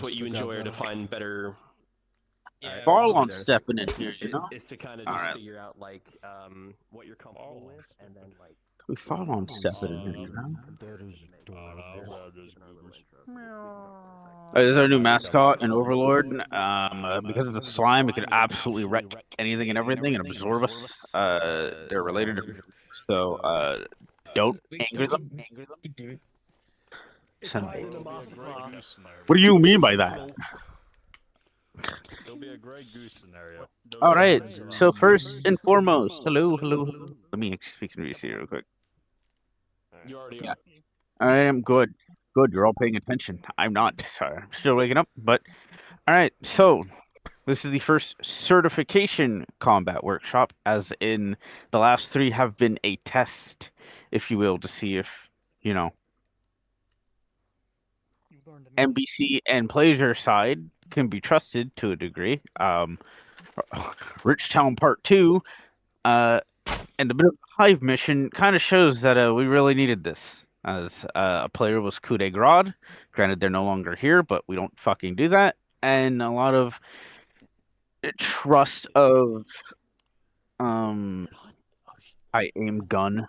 what you enjoy or to find better. Farlon stepping in here, you know? Is to kind of just figure out like what you're comfortable with, and then like. We Farlon stepping in here, you know? This is our new mascot and Overlord. Because of the slime, it can absolutely wreck anything and everything and absorb us. They're related to, so don't anger them. What do you mean by that? It'll be a gray goose scenario. All right. So first and foremost, hello. Let me actually speak in VC real quick. You already Yeah. I am good. Good. You're all paying attention. I'm not. Sorry, I'm still waking up. But all right. So this is the first certification combat workshop, as in the last 3 have been a test, if you will, to see if NBC and pleasure side can be trusted to a degree. Rich Town Part 2, and the bit of Hive mission kind of shows that we really needed this, as a player was coup de grace. Granted, they're no longer here, but we don't fucking do that. And a lot of trust of I aim gun.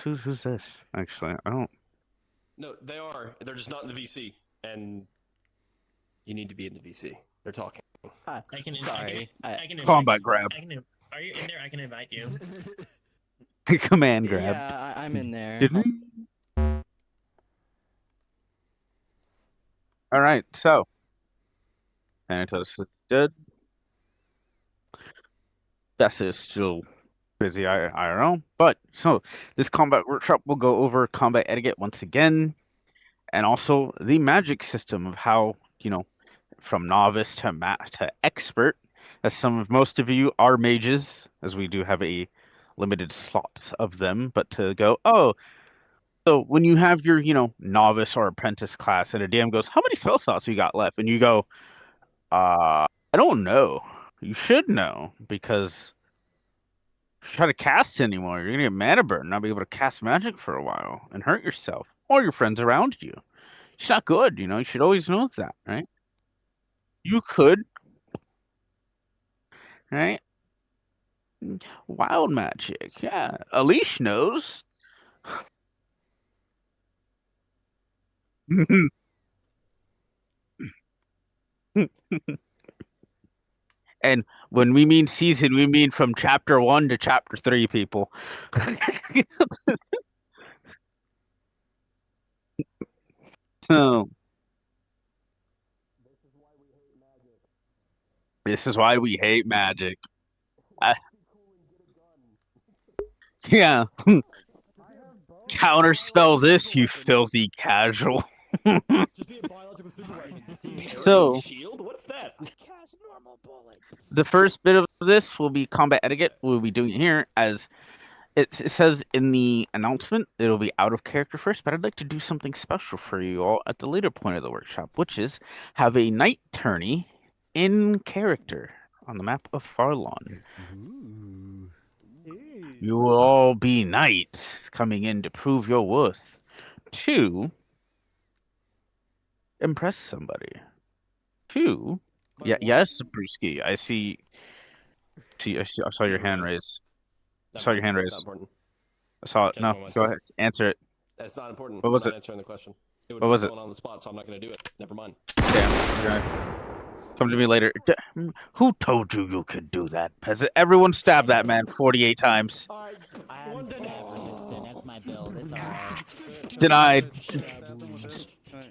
Who's this? Actually, I don't. No, they are. They're just not in the VC, and you need to be in the VC. They're talking. I can. Sorry. I can. Combat grab. Are you in there? I can invite you. Command grab. Yeah, I'm in there. Didn't. All right, so Thanatos is dead. Bess is still busy IRL, but so this combat workshop will go over combat etiquette once again, and also the magic system of how from novice to expert, as most of you are mages, as we do have a limited slots of them, but to go, so when you have your, novice or apprentice class and a DM goes, how many spell slots you got left? And you go, I don't know. You should know, because if you try to cast anymore, you're going to get mana burn, not be able to cast magic for a while and hurt yourself or your friends around you. It's not good, you should always know that, right? You could, right? Wild magic, yeah. Alish knows. And when we mean season, we mean from chapter 1 to chapter 3, people. So, this is why we hate magic. Yeah. Counterspell this, you filthy casual. So, what's that? The first bit of this will be combat etiquette. We'll be doing it here, as it says in the announcement. It'll be out of character first, but I'd like to do something special for you all at the later point of the workshop, which is have a night tourney in character on the map of Farlon. You will all be knights coming in to prove your worth, to impress somebody, to yes, Brewski. I saw your hand raised. I saw your hand raised. I saw it. No, go ahead. Answer it. That's not important. What was it? Answering the question. What was it? On the spot, so I'm not going to do it. Never mind. Damn. Okay. Come to me later. Who told you could do that, peasant? Everyone stab that man 48 times. That's my build. It's alright. Denied.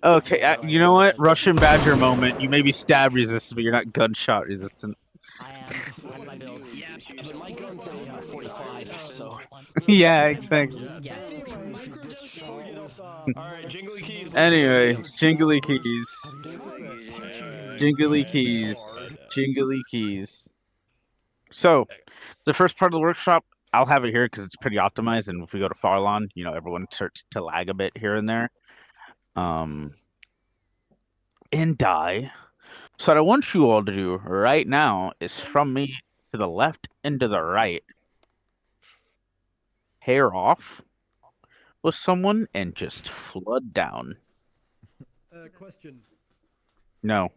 Okay, you know what? Russian Badger moment. You may be stab resistant, but you're not gunshot resistant. I am. That's my build. Yeah, but my gun's a 45, so. Yeah, exactly. Yes. Alright, jingly keys. Anyway, jingly keys. Jingly keys. Jingly keys. So, the first part of the workshop, I'll have it here because it's pretty optimized, and if we go to Farlon, everyone starts to lag a bit here and there. And die. So what I want you all to do right now is from me to the left and to the right. Hair off with someone and just flood down. Question. No,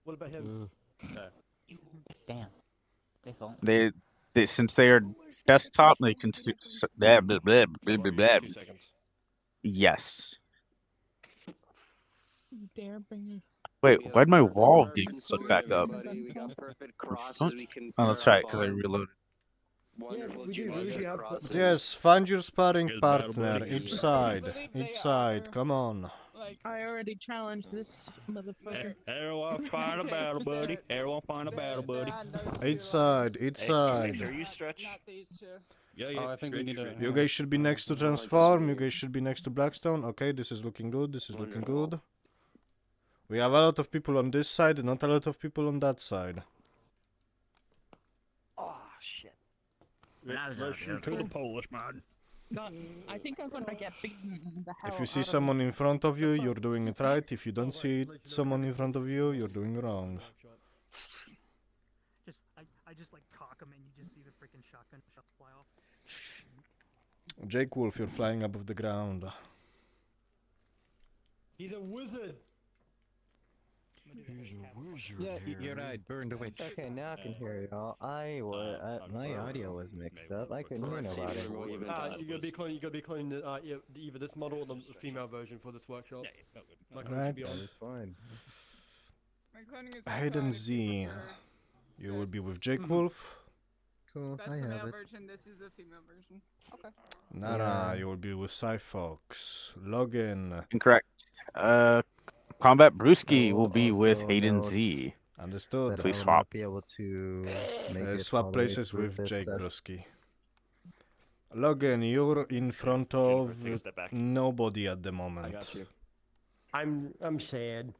What about him? Damn. They phone. they since they are desktop, they can. Blah, blah, blah, blah, blah, blah. 2 seconds. Yes. Dare bring it. Wait, We have why'd my perfect wall marks get and put sort, back up? everybody. We got perfect crosses fuck? we can Oh, that's pair right, up because I on. reloaded. Wonderful we do. geometric Yeah. crosses. Yes, find your sparring Here's battle partner. buddy. Each Here's side. believe they Each side. are- Come on. Like, I already challenged this motherfucker. Everyone find a battle, buddy. Everyone find a battle, buddy. Each side. Each Hey, side. make sure you stretch. Not these two. Yeah, Oh, I think we need to. You guys should be next to transform. You guys should be next to Blackstone. Okay, this is looking good. This is looking Wonderful. good. We have a lot of people on this side and not a lot of people on that side. Oh shit. Listen to the Polish man. God, I think I'm gonna get beaten the hell If you see out of someone in front of you, you're doing it right. If you don't see someone in front of you, you're doing wrong. I just like cock him and you just see the freaking shotgun shots fly off. Jake Wolf, you're flying above the ground. He's a wizard. Yeah, you're right. Burn the witch. Okay, now I can hear y'all. My audio was mixed up. I couldn't hear Let's see nobody. what we've been You gotta be cloning either this model or the female version for this workshop. Like, Right. be That on. was fine. My cloning is Hayden outside if you Z. prefer. You will be with Jake Wolf. Cool, That's I the have male it. version. This is the female version. Okay. Nara, Yeah. you will be with Cyfox. Login. Incorrect. Combat Brewski Oh, will be with also Hayden note Z. Understood. But Please I will swap. not be able to make it all Swap the way places through with this Jake set. Brusky. Login, you're in front of Take a step back. nobody at the I moment. got you. I'm sad.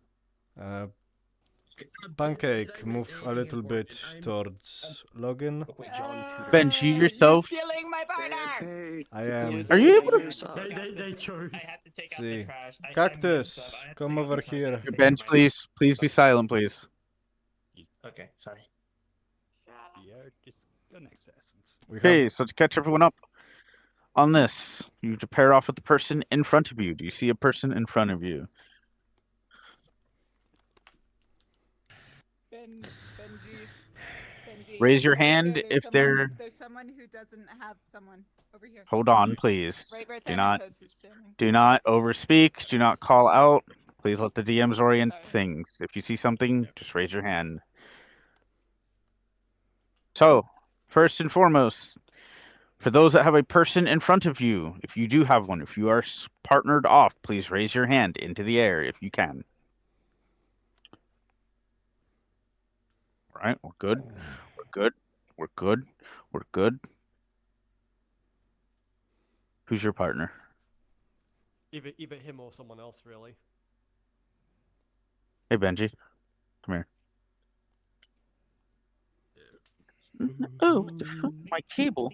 Pancake, move a little bit towards Login. Bench, you yourself. Stealing my partner! Hey, I am. Are you able to? They chose. I have to take out See. the trash. Cactus, come over here. Bench, please. Please be silent, please. Okay, sorry. Yeah, just go next to Essence. We Okay, have so to catch everyone up on this, you need to pair off with the person in front of you. Do you see a person in front of you? Benji. Raise your Over here, hand there's if someone- they're. There's someone who doesn't have someone over here. Hold on, please. Right Do there. not. Toast is standing. Do not overspeak. Do not call out. Please let the DMs orient Sorry. things. If you see something, just raise your hand. So, first and foremost, for those that have a person in front of you, if you do have one, if you are partnered off, please raise your hand into the air if you can. All right, we're good. We're good. We're good. We're good. Who's your partner? Either him or someone else, really. Hey, Benji. Come here. Oh, what the fuck? My cable.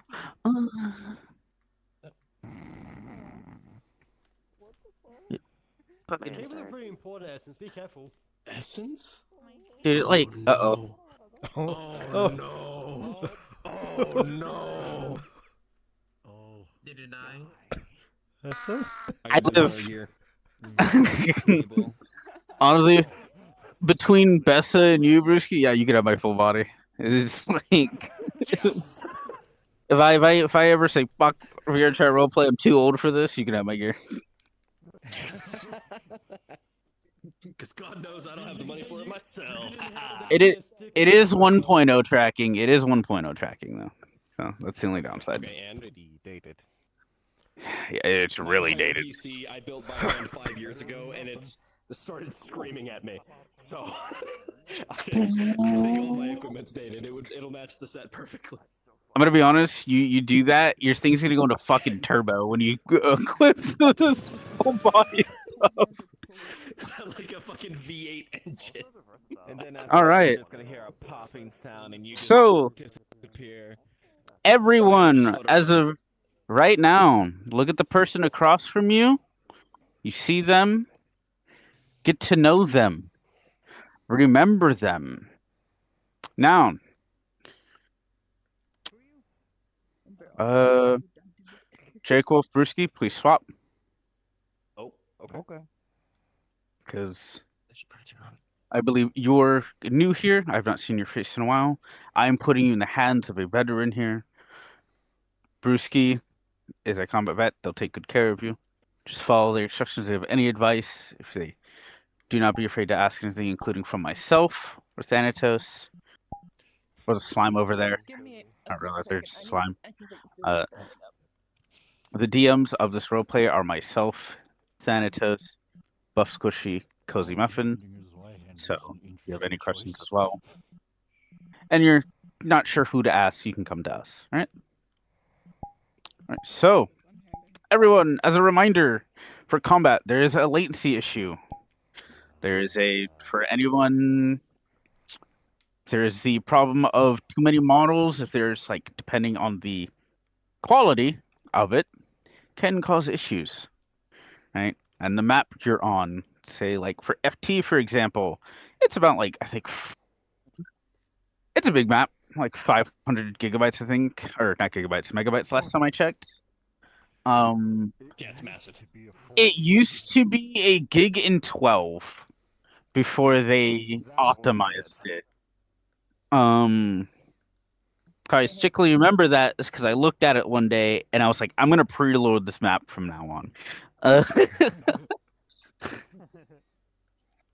The cables are pretty important, Essence. Be careful. Essence? Dude, like, uh-oh. Oh, no! Oh no! Oh. Did it die? that's it. I live. Honestly, between Bessa and you, Brewski, yeah, you could have my full body. It's like, if I ever say fuck, we're gonna try to roleplay, I'm too old for this, you can have my gear. Because God knows I don't have the money for it myself. It is 1.0 tracking. It is 1.0 tracking though. So that's the only downside. Okay, and Dated. Yeah, it's my really entire dated. PC I built by hand 5 years ago, and it's started screaming at me. So I think all my equipment's dated. It'll match the set perfectly. I'm gonna be honest. You do that, your thing's gonna go into fucking turbo when you equip the full body stuff. Sound like a fucking V8 engine. And then All right. you're just gonna hear a popping sound and you just So disappear. everyone, as of right now, look at the person across from you. You see them. Get to know them. Remember them. Now, Jake Wolf Brewski, please swap. Oh, okay. Okay. Because I believe you're new here. I've not seen your face in a while. I'm putting you in the hands of a veteran here. Brewski is a combat vet. They'll take good care of you. Just follow their instructions. If they have any advice, if they do not be afraid to ask anything, including from myself or Thanatos or the slime over there. I don't realize there's slime. The DMs of this roleplay are myself, Thanatos, Buff Squishy, Cozy Muffin. So if you have any questions as well, and you're not sure who to ask, you can come to us. All right. So, everyone, as a reminder, for combat, there is a latency issue. There is for anyone, there is the problem of too many models. If there's depending on the quality of it, can cause issues, right? And the map you're on, say for FT, for example, it's about I think it's a big map, 500 gigabytes, I think, or not gigabytes, megabytes. Last time I checked. Yeah, it's massive. It used to be a gig in 12 before they optimized it. I strictly remember that is because I looked at it one day and I was like, I'm gonna preload this map from now on.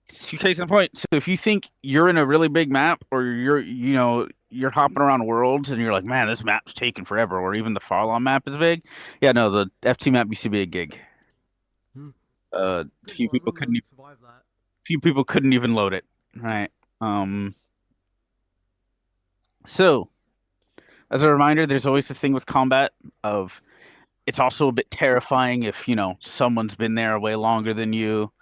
Case in point. So if you think you're in a really big map, or you're hopping around worlds and you're like, man, this map's taking forever, or even the Farlon map is big. Yeah, no, the FT map used to be a gig. Few people couldn't even load it. Right. So as a reminder, there's always this thing with combat of it's also a bit terrifying if someone's been there way longer than you.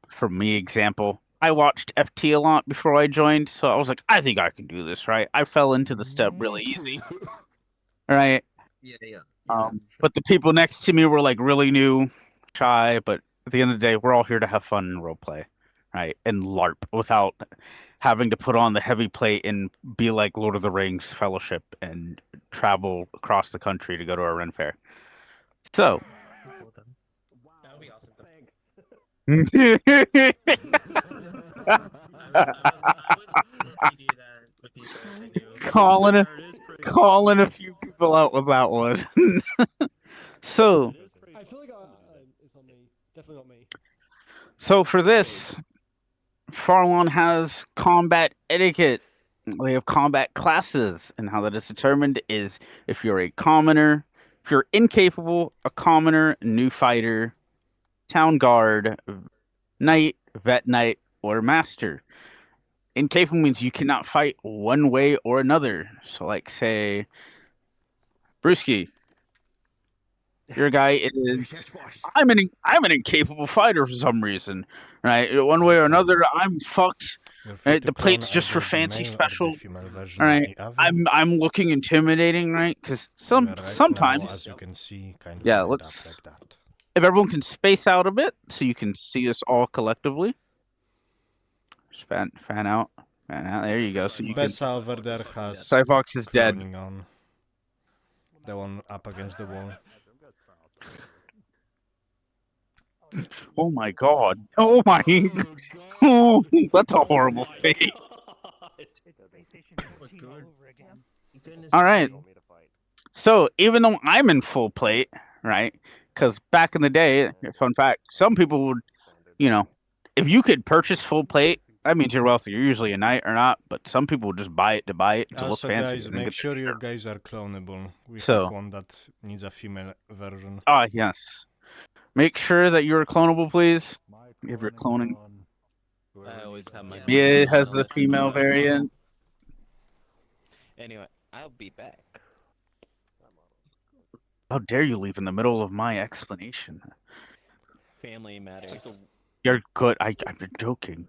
For me, example, I watched FT a lot before I joined, so I was like, I think I can do this, right? I fell into the step really easy, right? Yeah. But the people next to me were really new, shy, but at the end of the day, we're all here to have fun and roleplay, right? And LARP without having to put on the heavy plate and be like Lord of the Rings Fellowship and travel across the country to go to a Ren fair. So. That would be awesome. I I would do that with people I knew. calling a few people out with that one. So I feel like it's on me. Definitely not me. So for this, Farlon has combat etiquette. They have combat classes, and how that is determined is if you're a commoner, if you're incapable, a commoner, new fighter, town guard, knight, vet knight, or master. Incapable means you cannot fight one way or another. So, say, Brewski, your guy is. I'm an incapable fighter for some reason, right? One way or another, I'm fucked. Right? The plate's just for fancy special. All right, I'm looking intimidating, right? Because sometimes, as you can see, kind of yeah. lined up Let's like that. if everyone can space out a bit so you can see us all collectively. Just fan out. There you go. So you can. Bessa over there has Cyfox is dead. cloning on. The one up against the wall. Oh my god. Oh my. Oh, that's a horrible fate. All right. So even though I'm in full plate, right? Because back in the day, fun fact, some people would, if you could purchase full plate, that means you're wealthy. You're usually a knight or not, but some people would just buy it to look Also, fancy. guys, make sure you guys are clonable. We So- have one that needs a female version. Ah, yes. Make sure that you're clonable, please. If you're cloning. I always have my. Yeah, it has the female variant. Anyway, I'll be back. How dare you leave in the middle of my explanation? Family matters. You're good. I'm joking.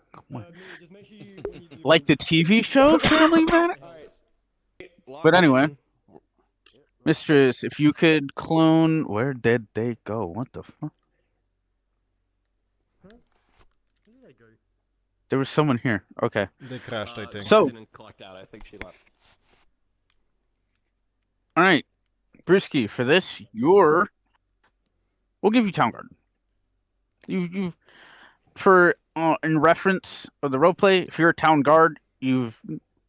Like the TV show Family Man? But anyway, Mistress, if you could clone, where did they go? What the fuck? There was someone here. Okay. They crashed, I think. So- didn't collect out. I think she left. All right, Brewski, for this, we'll give you Town Guard. For in reference of the roleplay, if you're a town guard, you've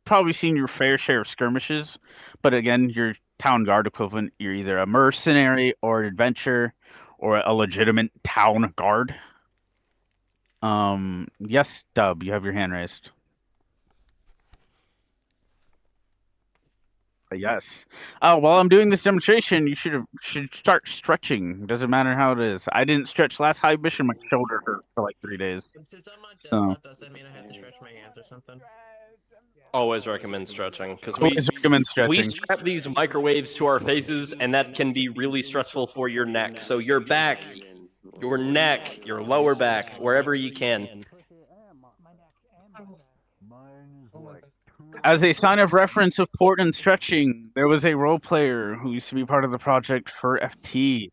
probably seen your fair share of skirmishes. But again, your town guard equivalent, you're either a mercenary or an adventurer or a legitimate town guard. Yes, Dub, you have your hand raised. Yes. While I'm doing this demonstration, you should start stretching. Doesn't matter how it is. I didn't stretch last high mission. My shoulder hurt for like 3 days. Since I'm not So- deaf, does that mean I have to stretch my hands or something? Always recommend stretching because Always recommend we stretching. strap these microwaves to our faces, and that can be really stressful for your neck. So your back, your neck, your lower back, wherever you can. As a sign of reference of port and stretching, there was a role player who used to be part of the project for FT.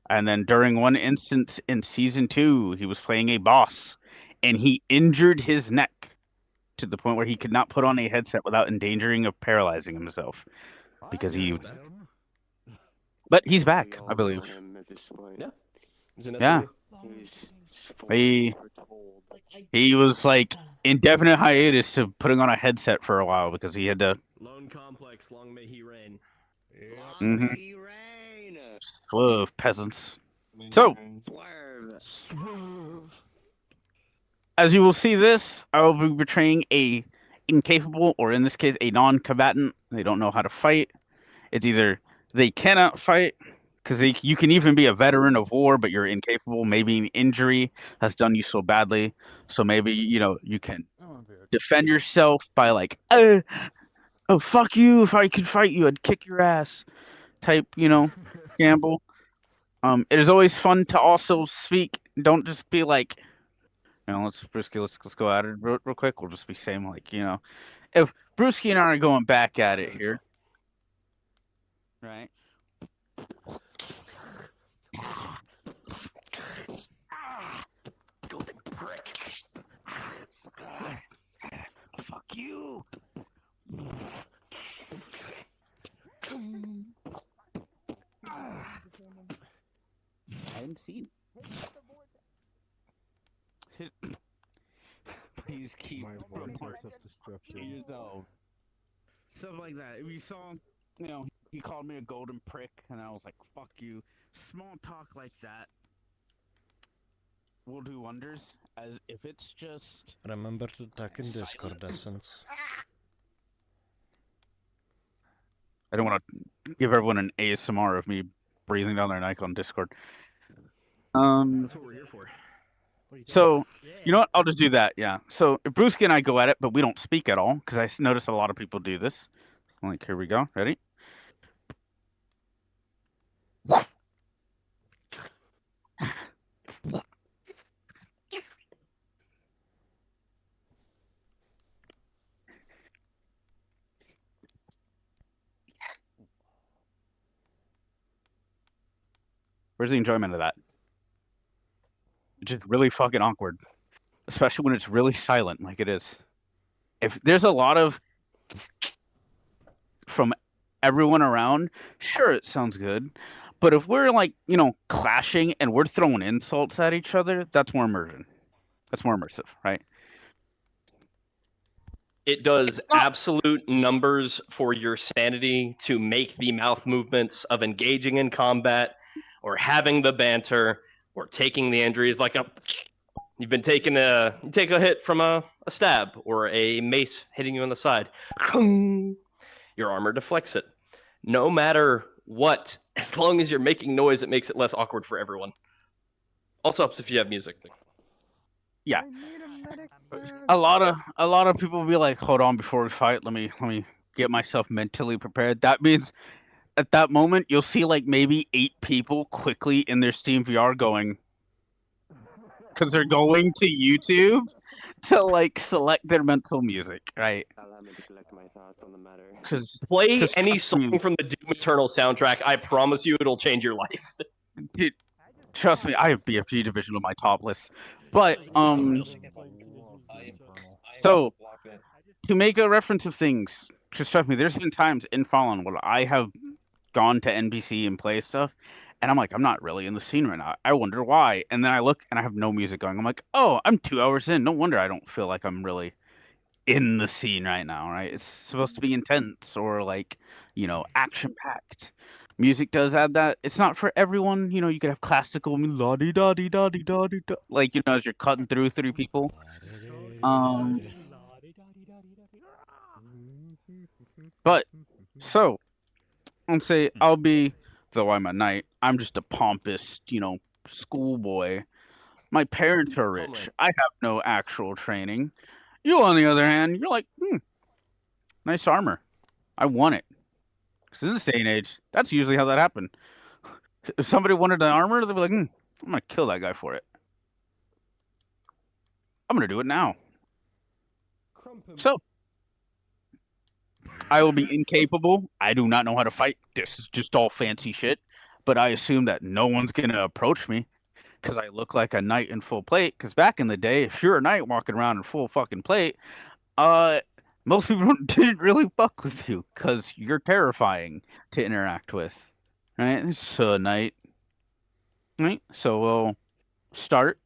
And then during one instance in season 2, he was playing a boss and he injured his neck to the point where he could not put on a headset without endangering of paralyzing himself because he. But he's back, I believe. Yeah. He's an Yeah. SMU. He was like indefinite hiatus to putting on a headset for a while because he had to. Lone complex, long may he reign. Mhm. Swerve, peasants. So, as you will see this, I will be portraying a incapable, or in this case, a non-combatant. They don't know how to fight. It's either they cannot fight, because you can even be a veteran of war, but you're incapable. Maybe an injury has done you so badly, so maybe you can defend yourself by like, oh fuck you! If I could fight you, I'd kick your ass. Type, gamble. It is always fun to also speak. Don't just be like, let's go at it real quick. We'll just be saying like, if Brewski and I are going back at it here, right? Golden prick. Fuck you. I hadn't seen. Please keep to yourself. Stuff like that. If you saw, he called me a golden prick, and I was like, "Fuck you." Small talk like that will do wonders. As if it's just. Remember to talk in Discord, Essence. I don't want to give everyone an ASMR of me breathing down their neck on Discord. That's what we're here for. So, you know what? I'll just do that, yeah. So, if Brewski and I go at it, but we don't speak at all, because I notice a lot of people do this. Like, here we go. Ready? Where's the enjoyment of that? It's just really fucking awkward. Especially when it's really silent like it is. If there's a lot of from everyone around, sure, it sounds good. But if we're like, clashing and we're throwing insults at each other, that's more immersion. That's more immersive, right? It does absolute numbers for your sanity to make the mouth movements of engaging in combat or having the banter or taking the injuries like you take a hit from a stab or a mace hitting you on the side. Your armor deflects it. No matter what, as long as you're making noise, it makes it less awkward for everyone. Also helps if you have music. Yeah. A lot of people will be like, hold on before we fight, let me get myself mentally prepared. That means at that moment you'll see like maybe 8 people quickly in their Steam VR going, because they're going to YouTube to like select their mental music, right? Allow me to collect my thoughts on the matter. Play any song from the Doom Eternal soundtrack. I promise you it'll change your life. Dude, trust me, I have BFG Division on my top list. But so to make a reference of things, just trust me, there's been times in Farlon where I have gone to NPC and play stuff, And I'm like, I'm not really in the scene right now. I wonder why. And then I look and I have no music going. I'm like, oh, I'm 2 hours in. No wonder I don't feel like I'm really in the scene right now, right? It's supposed to be intense or like, action packed. Music does add that. It's not for everyone. You could have classical la di da di da di da di da, like as you're cutting through 3 people. But so I'll say I'll be, though I'm a knight, I'm just a pompous, schoolboy. My parents are rich. Homeland. I have no actual training. You, on the other hand, you're like, nice armor. I want it. Because in this day and age, that's usually how that happened. If somebody wanted an armor, they'd be like, I'm going to kill that guy for it. I'm going to do it now. So, I will be incapable. I do not know how to fight. This is just all fancy shit. But I assume that no one's going to approach me because I look like a knight in full plate. Because back in the day, if you're a knight walking around in full fucking plate, most people didn't really fuck with you because you're terrifying to interact with. Right? It's a knight. Right? So we'll start.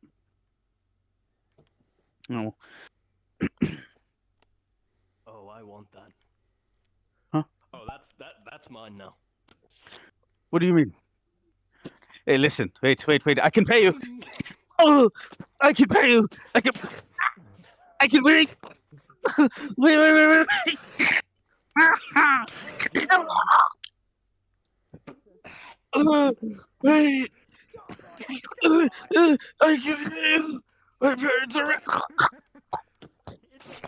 Oh, I want that. Huh? Oh, that's mine now. What do you mean? Hey, listen. Wait. I can pay you. Oh, I can pay you. I can wait. wait. Wait. I can pay you. My parents are. This is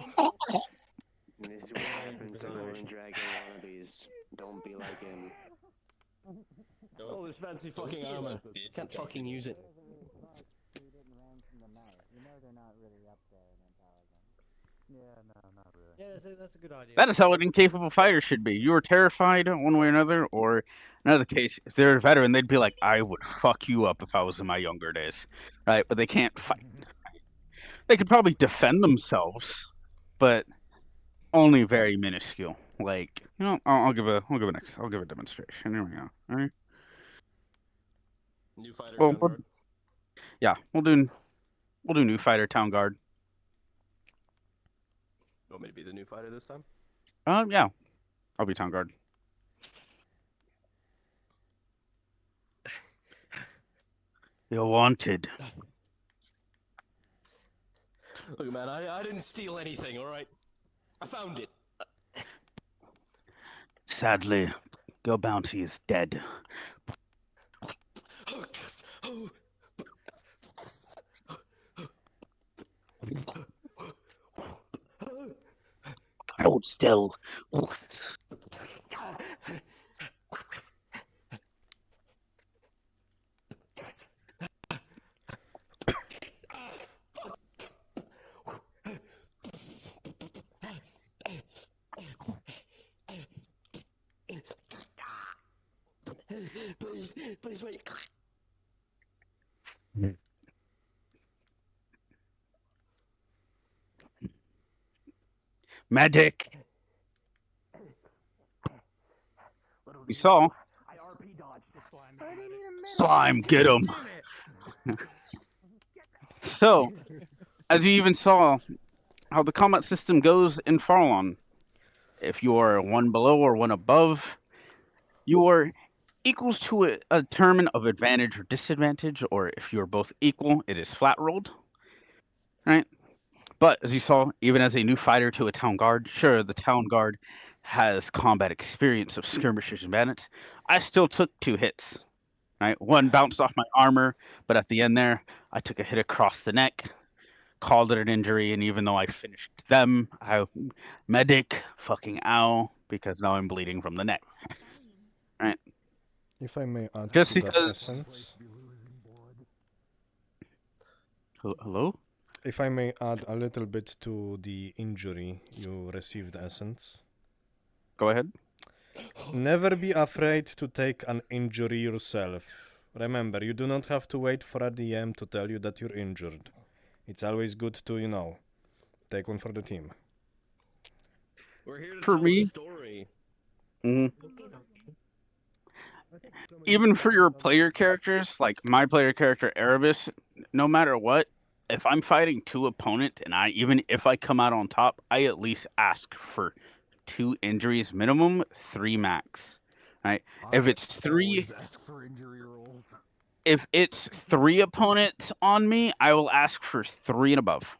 what happens to Golden Dragon wannabes. Don't be like him. Oh, this fancy fucking armor. Can't fucking use it. Yeah, that's a good idea. That is how an incapable fighter should be. You were terrified one way or another, or another case, if they're a veteran, they'd be like, I would fuck you up if I was in my younger days. Right? But they can't fight. They could probably defend themselves, but only very minuscule. Like, I'll give a demonstration. Here we go. All right. New fighter. Well, Town Guard. yeah, we'll do new fighter town guard. You want me to be the new fighter this time? Yeah, I'll be town guard. You're wanted. Look, man, I didn't steal anything. All right, I found it. Sadly, your bounty is dead. Hold still. Please wait. Medic. You saw. I RP dodged the slime. I didn't need a minute. Slime, get him. So, as you even saw, how the combat system goes in Farlon. If you are one below or one above, you are equals to a term of advantage or disadvantage, or if you are both equal, it is flat rolled. Right? But as you saw, even as a new fighter to a town guard, sure, the town guard has combat experience of skirmishers and bandits. I still took 2 hits. Right? One bounced off my armor, but at the end there, I took a hit across the neck, called it an injury, and even though I finished them, medic, fucking ow, because now I'm bleeding from the neck. Right? If I may add Just to that because- essence, Hello? if I may add a little bit to the injury you received, essence. Go ahead. Never be afraid to take an injury yourself. Remember, you do not have to wait for a DM to tell you that you're injured. It's always good to, take one for the team. We're here to For tell me- the story. Mhm. even for your player characters, like my player character Erebus, no matter what, if I'm fighting 2 opponents and even if I come out on top, I at least ask for 2 injuries minimum, 3 max. Right? If it's 3 if it's 3 opponents on me, I will ask for 3 and above.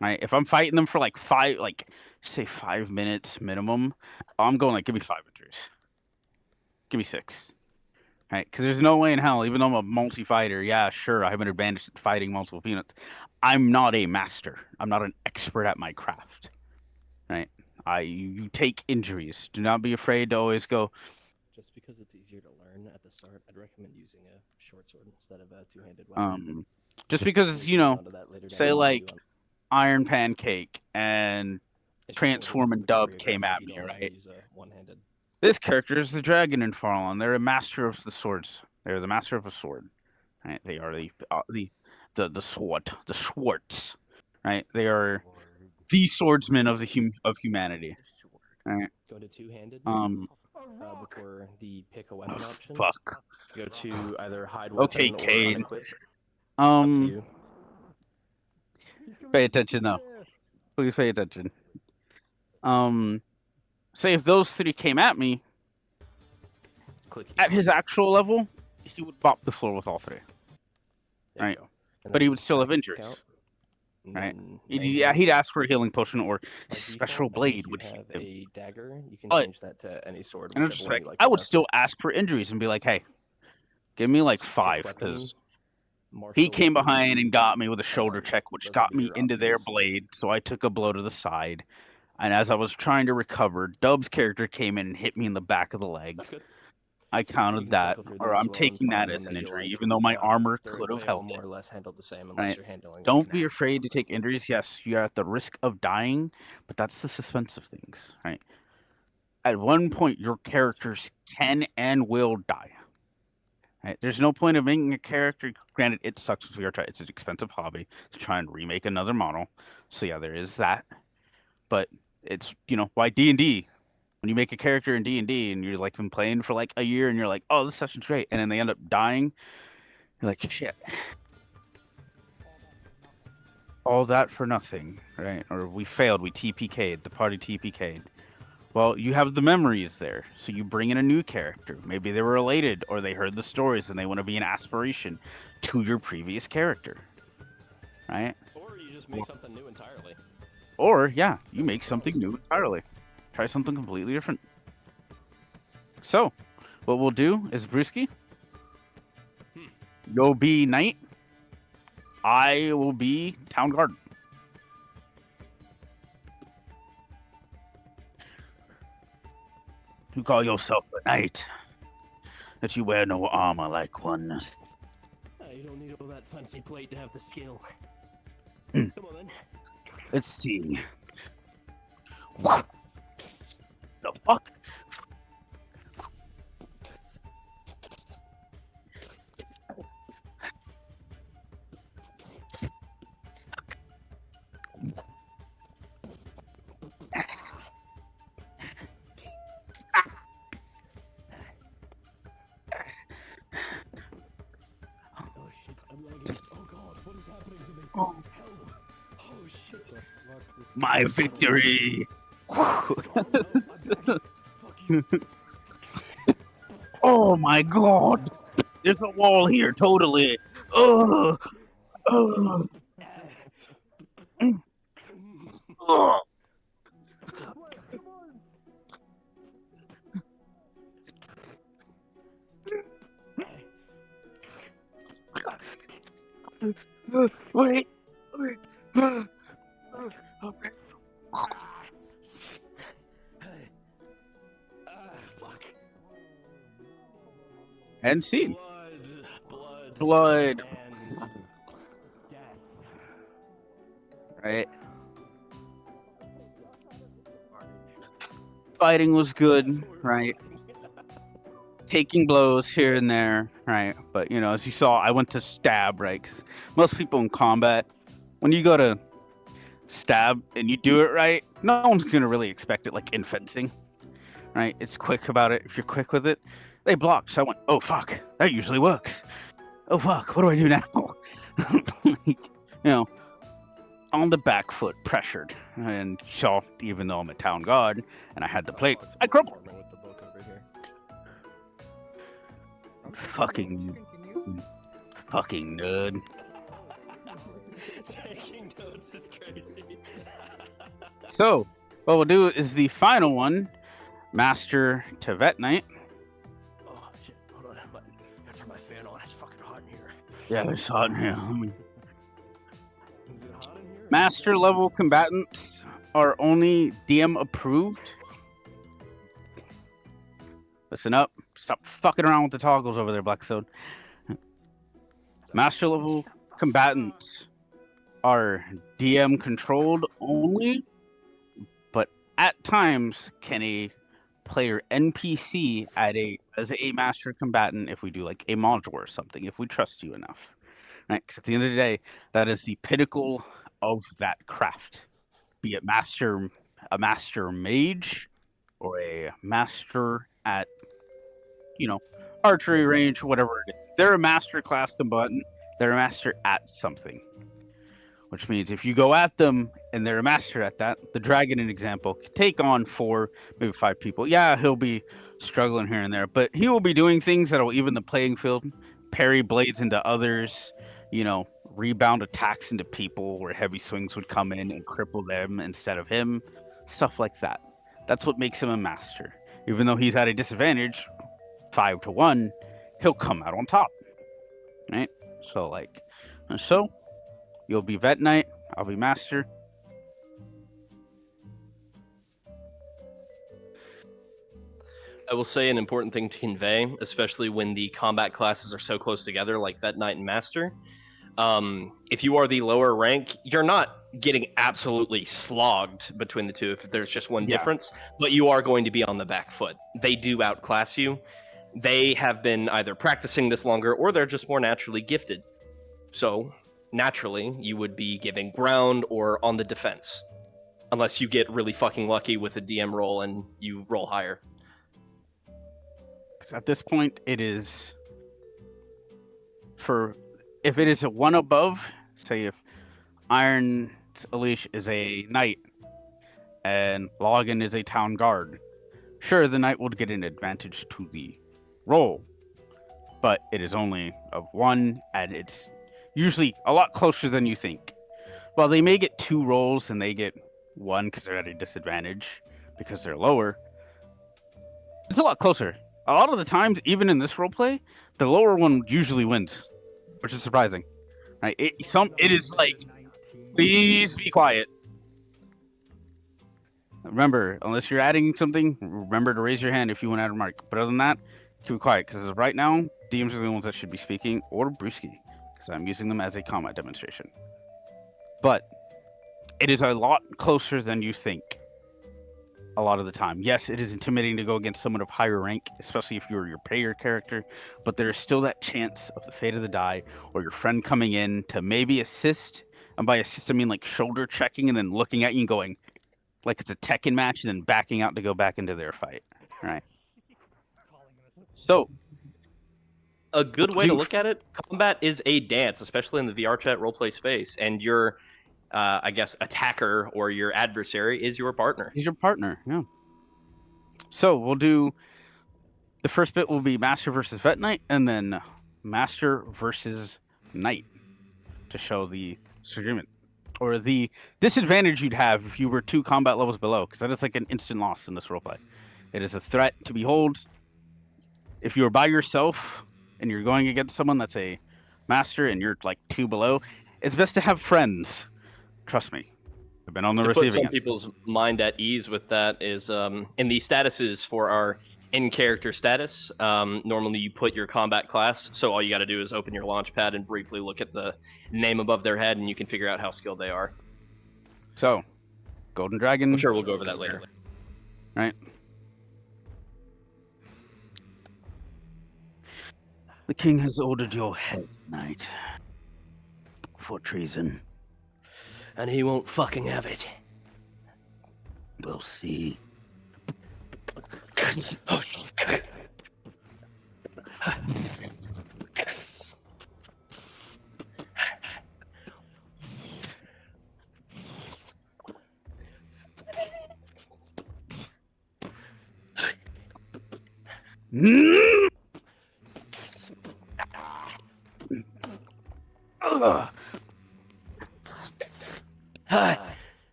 Right? If I'm fighting them for like 5 minutes minimum, I'm going like give me 5 injuries. Give me 6. Right? Because there's no way in hell, even though I'm a multi-fighter, yeah, sure, I have an advantage at fighting multiple units. I'm not a master. I'm not an expert at my craft. Right? You take injuries. Do not be afraid to always go. Just because it's easier to learn at the start, I'd recommend using a short sword instead of a two-handed weapon. Just because, We can get onto that later down say the line, like too, on- Iron Pancake and it's just one of those Transform and moves where Dub you came grab at if you me, don't know how to right? use a one-handed. This character is the dragon in Farlon. They're a master of the swords. They're the master of a sword. Right? They are the sword, the Schwartz. Right? They are the swordsmen of humanity. Right? Go to two-handed before the pick a Oh, weapon option. fuck. Go to either hide Okay, weapon or Cade. unequip. Up to you. Pay attention though. Please pay attention. Say if those 3 came at me, Click E. at his actual level, he would bop the floor with all 3. There you right. go. And But he then would still have back injuries. count, and Right. then He'd ask for a healing potion or by his default, special I think blade you would have heal him. a dagger. You can But change that to any sword, In whichever one retrospect, you like. I the would best. still ask for injuries and be like, hey, give me like Pick 5 weapon, because martial he came weapon, behind and got me with a shoulder check, which those would got be me your into their options. blade. So I took a blow to the side. And as I was trying to recover, Dub's character came in and hit me in the back of the leg. That's good. I You counted can that, cycle through or them as I'm well and taking find that one as an that you injury, like. even though my armor They could have all held more it. or less handle the same unless Right. you're handling. Don't like, be an axe or afraid to something. take injuries. Yes, you're at the risk of dying, but that's the suspense of things, right? At one point, your characters can and will die. Right? There's no point of making a character. Granted, it sucks because it's an expensive hobby to try and remake another model. So yeah, there is that. But it's why D&D. When you make a character in D&D and you're like been playing for like a year and you're like, oh, this session's great, and then they end up dying, you're like, shit. All that for nothing, right? Or we failed, we TPK'd, the party TPK'd. Well, you have the memories there, so you bring in a new character. Maybe they were related, or they heard the stories and they want to be an aspiration to your previous character, right? Or you just make something new entirely. Or, yeah, you make something new entirely. Try something completely different. So, what we'll do is, Brewski, you'll be knight. I will be town guard. You call yourself a knight, that you wear no armor like one. You don't need all that fancy plate to have the skill. Hmm. Come on then. Let's see. What the fuck? Oh shit, I'm lagging. Oh god, what is happening to me? Oh. Help. Oh shit. My victory! Oh my god! There's a wall here, totally. Oh, oh, oh. Wait. Okay. Fuck. And scene. Blood. Blood. And death. Right. Fighting was good, right? Taking blows here and there, right? But as you saw, I went to stab, right? Because most people in combat, when you go to stab and you do it right, no one's gonna really expect it like in fencing, right? It's quick about it. If you're quick with it, They blocked. So I went, oh fuck, that usually works. Oh fuck, what do I do now? On the back foot, pressured, and saw, even though I'm a town guard and I had the plate, I crumbled. With the book over here. Fucking nerd. Taking notes is crazy. So, what we'll do is the final one, Master to Vet Knight. Oh shit! Hold on, but gotta turn my fan on. It's fucking hot in here. Yeah, it's hot in here. Is it hot in here? Master level combatants are only DM approved. Listen up. Stop fucking around with the toggles over there, Blackstone. Master level combatants are DM controlled only, but at times can a player NPC as a master combatant if we do like a module or something, if we trust you enough. Right? Because at the end of the day, that is the pinnacle of that craft. Be it a master mage or a master at archery range, whatever it is. They're a master class combatant. They're a master at something. Which means if you go at them and they're a master at that, the dragon, an example, can take on 4, maybe 5 people. Yeah, he'll be struggling here and there, but he will be doing things that will even the playing field, parry blades into others, rebound attacks into people where heavy swings would come in and cripple them instead of him, stuff like that. That's what makes him a master. Even though he's at a disadvantage, 5 to 1, he'll come out on top, right? So you'll be Vet Knight, I'll be Master. I will say an important thing to convey, especially when the combat classes are so close together, like Vet Knight and Master. If you are the lower rank, you're not getting absolutely slogged between the two if there's just one difference, but you are going to be on the back foot. They do outclass you. They have been either practicing this longer or they're just more naturally gifted. So naturally, you would be giving ground or on the defense, unless you get really fucking lucky with a DM roll and you roll higher. At this point, it is if it is a 1 above, say if Iron Elish is a knight and Logan is a town guard, sure, the knight will get an advantage to the roll, but it is only of 1, and it's usually a lot closer than you think. While they may get 2 rolls and they get 1 because they're at a disadvantage because they're lower, it's a lot closer. A lot of the times, even in this roleplay, the lower one usually wins, which is surprising. Right? It is like, please be quiet. Remember, unless you're adding something, remember to raise your hand if you want to add a remark. But other than that, keep it quiet, because right now, DMs are the ones that should be speaking, or Brewski, because I'm using them as a combat demonstration. But it is a lot closer than you think. A lot of the time. Yes, it is intimidating to go against someone of higher rank, especially if you're your player character, but there is still that chance of the fate of the die or your friend coming in to maybe assist. And by assist, I mean like shoulder checking and then looking at you and going like it's a Tekken match and then backing out to go back into their fight. Right. So a good way to look at it, combat is a dance, especially in the VR chat roleplay space, and your I guess attacker or your adversary is your partner. He's your partner, yeah. So we'll do the first bit will be Master versus Vet Knight, and then Master versus Knight to show the disagreement or the disadvantage you'd have if you were 2 combat levels below, because that is like an instant loss in this roleplay. It is a threat to behold. If you are by yourself and you're going against someone that's a master and you're like 2 below, it's best to have friends. Trust me, I've been on the receiving end. To put some people's mind at ease with that is in the statuses for our in-character status, normally you put your combat class, so all you got to do is open your launch pad and briefly look at the name above their head, and you can figure out how skilled they are. So, Golden Dragon. I'm sure we'll go over that later. Right. The king has ordered your head, knight, for treason. And he won't fucking have it. We'll see.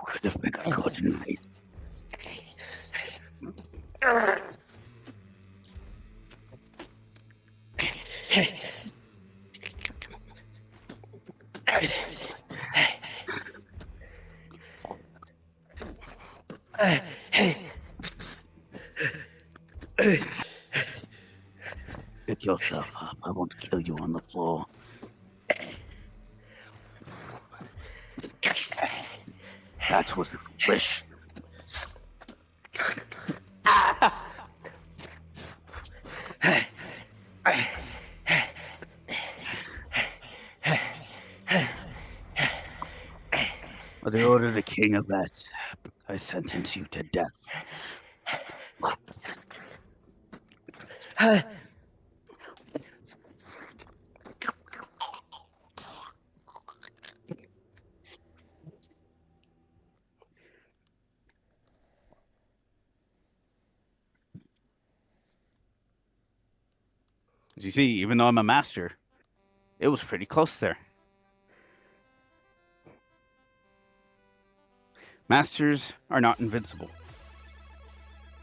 Could have been a good night. Pick yourself up. I won't kill you on the floor. That was a wish. By the order of the king of that, I sentence you to death. As you see, even though I'm a master, it was pretty close there. Masters are not invincible.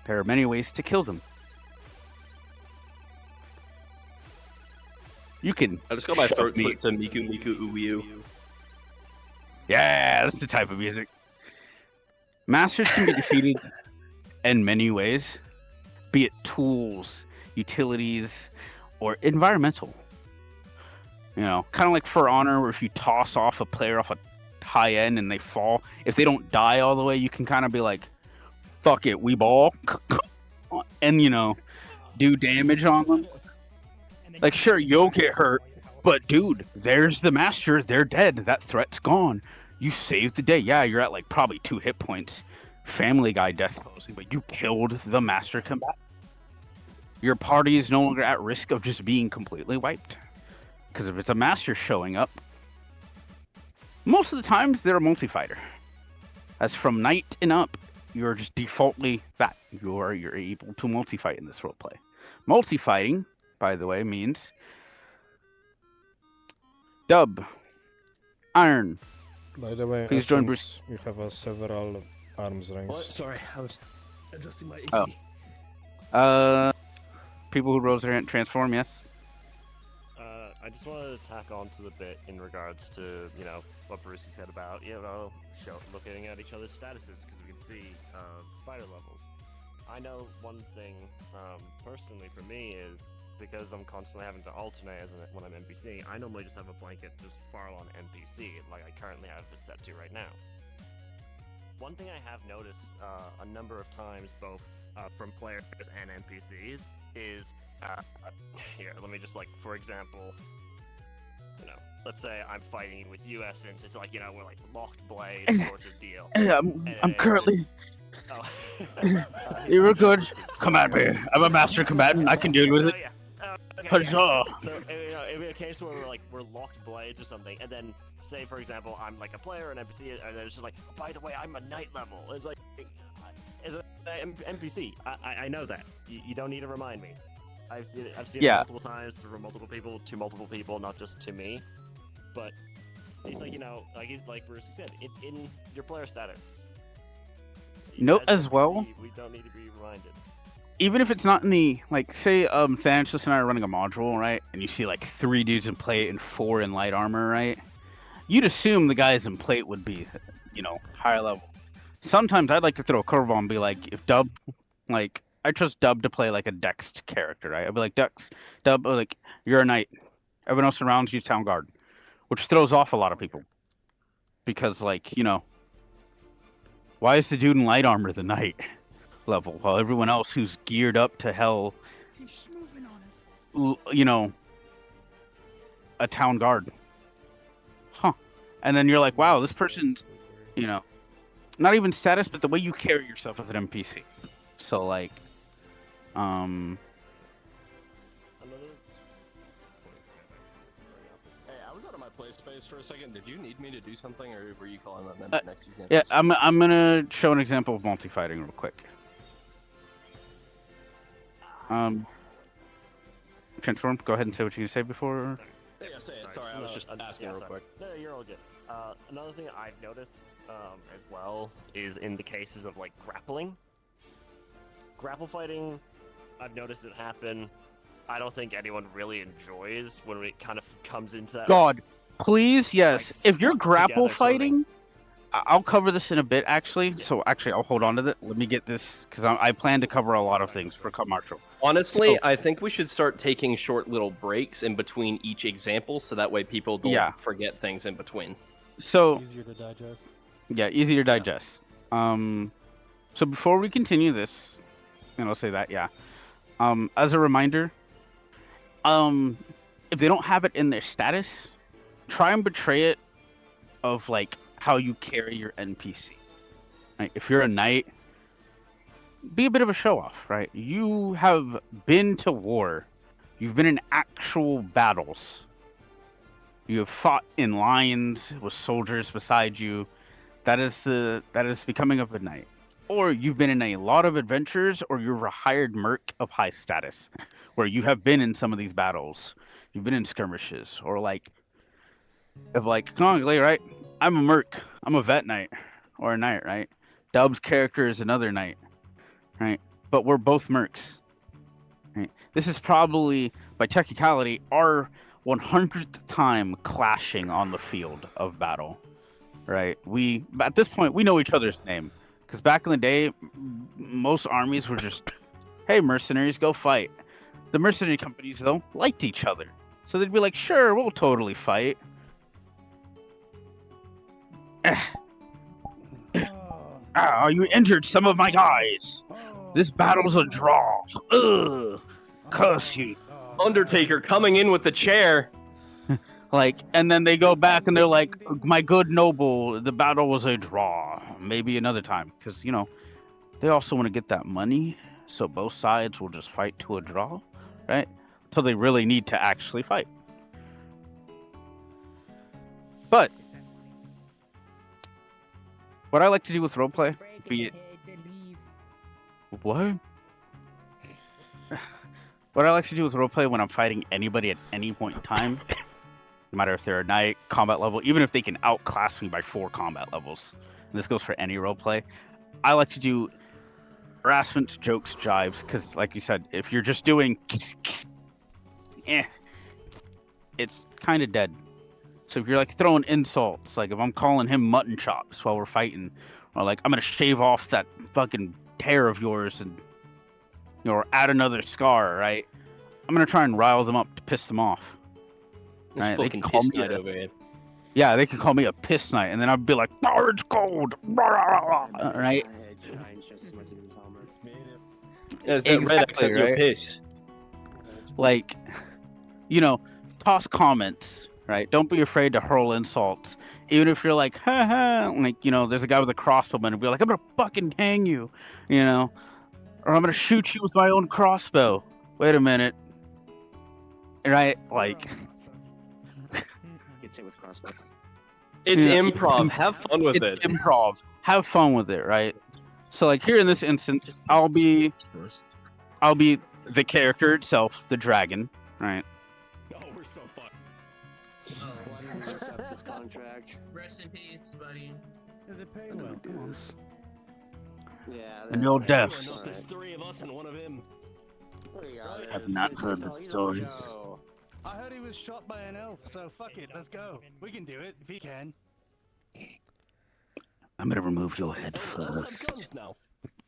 There are many ways to kill them. You can. I just got my shove throat me. slit to Miku Miku Uyu. Yeah, that's the type of music. Masters can be defeated in many ways, be it tools, utilities, or environmental. You know, kind of like For Honor, where if you toss off a player off a high end and they fall, if they don't die all the way, you can kind of be like, fuck it, we ball. And, you know, do damage on them. Like, sure, you'll get hurt, but dude, there's the master. They're dead. That threat's gone. You saved the day. Yeah, you're at like probably 2 hit points. Family Guy death posing, but you killed the master combat. Your party is no longer at risk of just being completely wiped. Because if it's a master showing up, most of the times they're a multi-fighter. As from night and up, you're just defaultly that. You're able to multi-fight in this roleplay. Multi-fighting, by the way, means Dub, Iron. By the way, Please join Bruce. you have several arms What? rings. Sorry, I was adjusting my AC. People who rose their hand transform, yes. I just wanted to tack on to the bit in regards to, you know, what Bruce said about, you know, looking at each other's statuses, because we can see fighter levels. I know one thing, personally for me, is because I'm constantly having to alternate when I'm NPC, I normally just have a blanket just Farlon NPC, like I currently have it set to right now. One thing I have noticed a number of times, both from players and NPCs, is here, let me just, like, for example, you know, let's say I'm fighting with you, Essence, it's like, you know, we're like locked blade sort of deal. I'm currently... Oh. You were good. Come at me. I'm a master combatant. I can deal with it. Oh, yeah. Okay, Huzzah. So, you know, it'd be a case where we're locked blades or something, and then, say, for example, I'm like a player, an NPC, and it's just like, oh, by the way, I'm a night level. It's like, as an NPC, I know that. You don't need to remind me. I've seen it multiple times from multiple people to multiple people, not just to me. But it's like, you know, like Bruce said, it's in your player status. Note as well, we don't need to be reminded. even if it's not in the, like, say, Thanos and I are running a module, right? And you see, like, 3 dudes in plate and 4 in light armor, right? You'd assume the guys in plate would be, you know, higher level. Sometimes I'd like to throw a curveball and be like, if Dub, like, I trust Dub to play, like, a Dex character, right? I'd be like, Dub, like, you're a knight. Everyone else around you's town guard. Which throws off a lot of people. Because, like, you know, why is the dude in light armor the knight level, while everyone else who's geared up to hell He's moving on us. you know, a town guard. Huh. And then you're like, wow, this person's, you know, not even status, but the way you carry yourself as an NPC. So like, Another. Hey, I was out of my play space for a second. Did you need me to do something, or were you calling on the next example? yeah, I'm gonna show an example of multi-fighting real quick. Transform. Go ahead and say what you can say before. Yeah, say it. Sorry, I was just asking real quick. No, you're all good. Another thing I've noticed as well is in the cases of like grappling. Grapple fighting, I've noticed it happen. I don't think anyone really enjoys when it kind of comes into that. God, please, yes. Like, If you're stuck grapple together sort of fighting, I'll cover this in a bit, actually. So actually, I'll hold on to that. Let me get this because I plan to cover a lot of things for commercial. Honestly, So- I think we should start taking short little breaks in between each example, so that way people don't forget things in between. So Easier to digest. yeah, easier to digest. So before we continue this, and I'll say that, yeah. As a reminder, if they don't have it in their status, try and betray it of like how you carry your NPC. Right? If you're a knight, be a bit of a show off, right? You have been to war. You've been in actual battles. You have fought in lines with soldiers beside you. That is becoming of a knight. Or you've been in a lot of adventures, or you're a hired merc of high status, where you have been in some of these battles. You've been in skirmishes, or like, canonically, right? I'm a merc. I'm a vet knight, or a knight, right? Dub's character is another knight, right? But we're both mercs. Right? This is probably, by technicality, our 100th time clashing on the field of battle, right? At this point, we know each other's name. Because back in the day, most armies were just, hey, mercenaries, go fight. The mercenary companies, though, liked each other. So they'd be like, sure, we'll totally fight. You injured some of my guys. This battle's a draw. Ugh. Curse you. Undertaker coming in with the chair. Like, and then they go back and they're like, my good noble, the battle was a draw. Maybe another time. Because, you know, they also want to get that money. So both sides will just fight to a draw, right? Until they really need to actually fight. But what I like to do with roleplay, be it... What? What I like to do with roleplay when I'm fighting anybody at any point in time, no matter if they're a knight, combat level, even if they can outclass me by 4 combat levels, and this goes for any roleplay, I like to do harassment, jokes, jives, because like you said, if you're just doing it's kind of dead. So if you're like throwing insults, like if I'm calling him mutton chops while we're fighting, or like I'm gonna shave off that fucking hair of yours and, you know, or add another scar, right? I'm gonna try and rile them up to piss them off. Right? Fucking piss night over here. Yeah, they can call me a piss night, and then I'd be like, "Oh, it's cold," right? Is that red accent your right? piss? Like, you know, toss comments, right? Don't be afraid to hurl insults, even if you're like, "Ha ha," like, you know, there's a guy with a crossbow, and be like, "I'm gonna fucking hang you," you know, or "I'm gonna shoot you with my own crossbow." Wait a minute, right? Like. With crossbow. It's Yeah, improv. Have fun with it. Improv. Have fun with it, right? So, like here in this instance, I'll be the character itself, the dragon, right? Oh, we're so fucked. This contract. Rest in peace, buddy. Does it pay well? Come on. Yeah. And your that's deaths. right. There's 3 of us and 1 of him. Have not heard the stories. I heard he was shot by an elf, so fuck it, let's go. We can do it, if he can. I'm gonna remove your head Let's have first. guns now.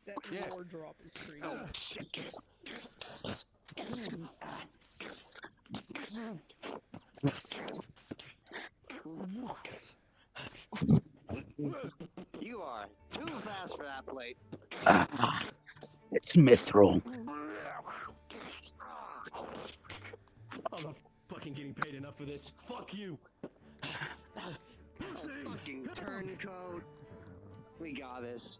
That Yeah. roar drop is crazy. You are too fast for that plate. It's mithril. for this. Fuck you. Fucking turncoat. We got this.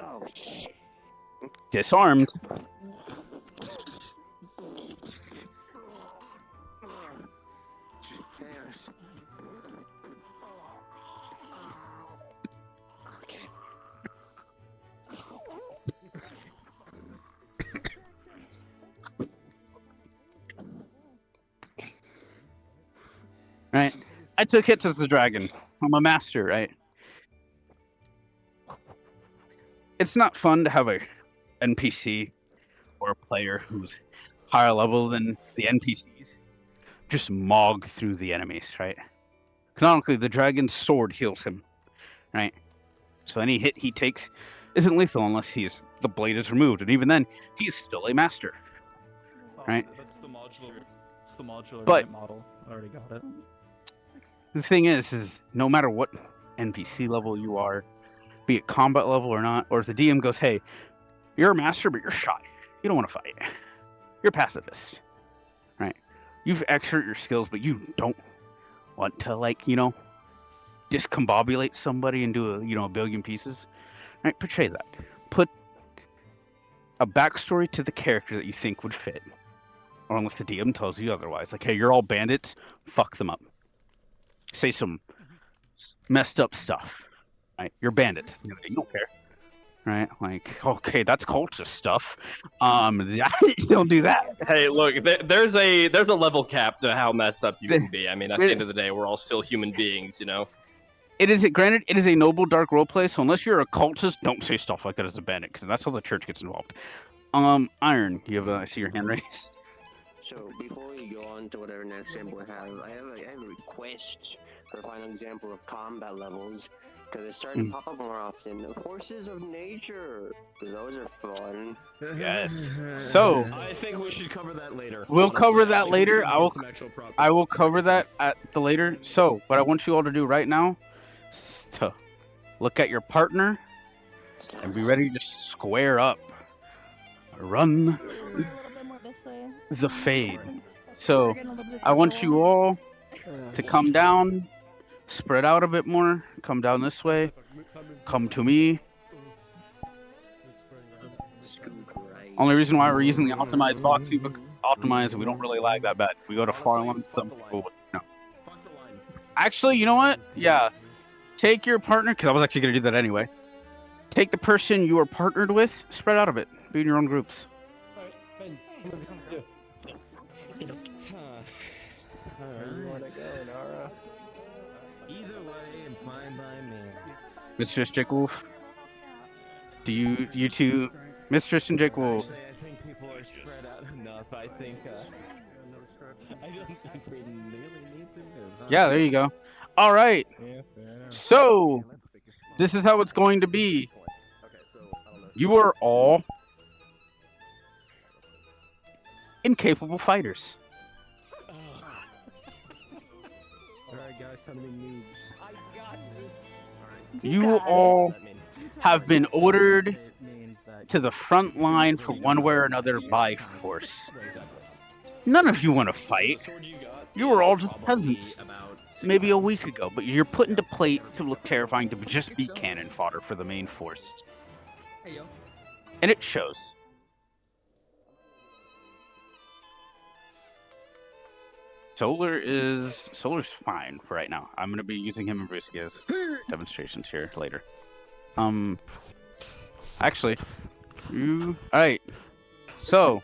Oh shit. Disarmed. Yes. Okay. Right? I took hits as the dragon. I'm a master, right? It's not fun to have a NPC or a player who's higher level than the NPCs just mog through the enemies, right? Canonically, the dragon's sword heals him, right? So any hit he takes isn't lethal unless the blade is removed, and even then, he's still a master, right? That's the modular. It's the modular But- model. I already got it. The thing is no matter what NPC level you are, be it combat level or not, or if the DM goes, hey, you're a master, but you're shy. You don't want to fight. You're pacifist, right? You've exerted your skills, but you don't want to, discombobulate somebody and do a billion pieces, right? Portray that. Put a backstory to the character that you think would fit, or unless the DM tells you otherwise. Like, hey, you're all bandits, fuck them up. Say some messed up stuff, right? You're bandits. You don't care, right? Like, okay, that's cultist stuff. Don't do that. Hey, look, there's a level cap to how messed up you can be. I mean, at the end of the day, we're all still human beings, you know? Granted, it is a noble dark roleplay, so unless you're a cultist, don't say stuff like that as a bandit, because that's how the church gets involved. Iron, I see your hand raised. So before we go on to whatever next sample we have, I have a request for a final example of combat levels, because it's starting to pop up more often. Forces of nature, because those are fun. Yes. So I think we should cover that later. we'll cover Honestly, that think we later. should I will. get some actual proper- I will cover that at the later. So what I want you all to do right now is to look at your partner and be ready to square up. Run the fade. So I want you all to come down, spread out a bit more, come down this way, come to me. Only reason why we're using the optimized box, we optimize and we don't really lag that bad. We go to Farlon, some people no. Actually, you know what? Yeah. Take your partner, because I was actually going to do that anyway. Take the person you are partnered with, spread out a bit. Be in your own groups. Where do you want to go, Nara? Either way, I'm fine by me. Mistress Jake Wolf. Do you two, Mistress and Jake Wolf? Actually, I think people are spread out enough. I think, I don't think we really need to move. Huh? Yeah, there you go. All right. Yeah, fair enough. So, this is how it's going to be. You are all incapable fighters. Alright, guys, how many noobs? I got this. You all have been ordered to the front line for one way or another by force. None of you want to fight. You were all just peasants. Maybe a week ago, but you're put into plate to look terrifying to just be cannon fodder for the main force. And it shows. Solar's fine for right now. I'm gonna be using him and Brewski as demonstrations here later. Actually, alright. So,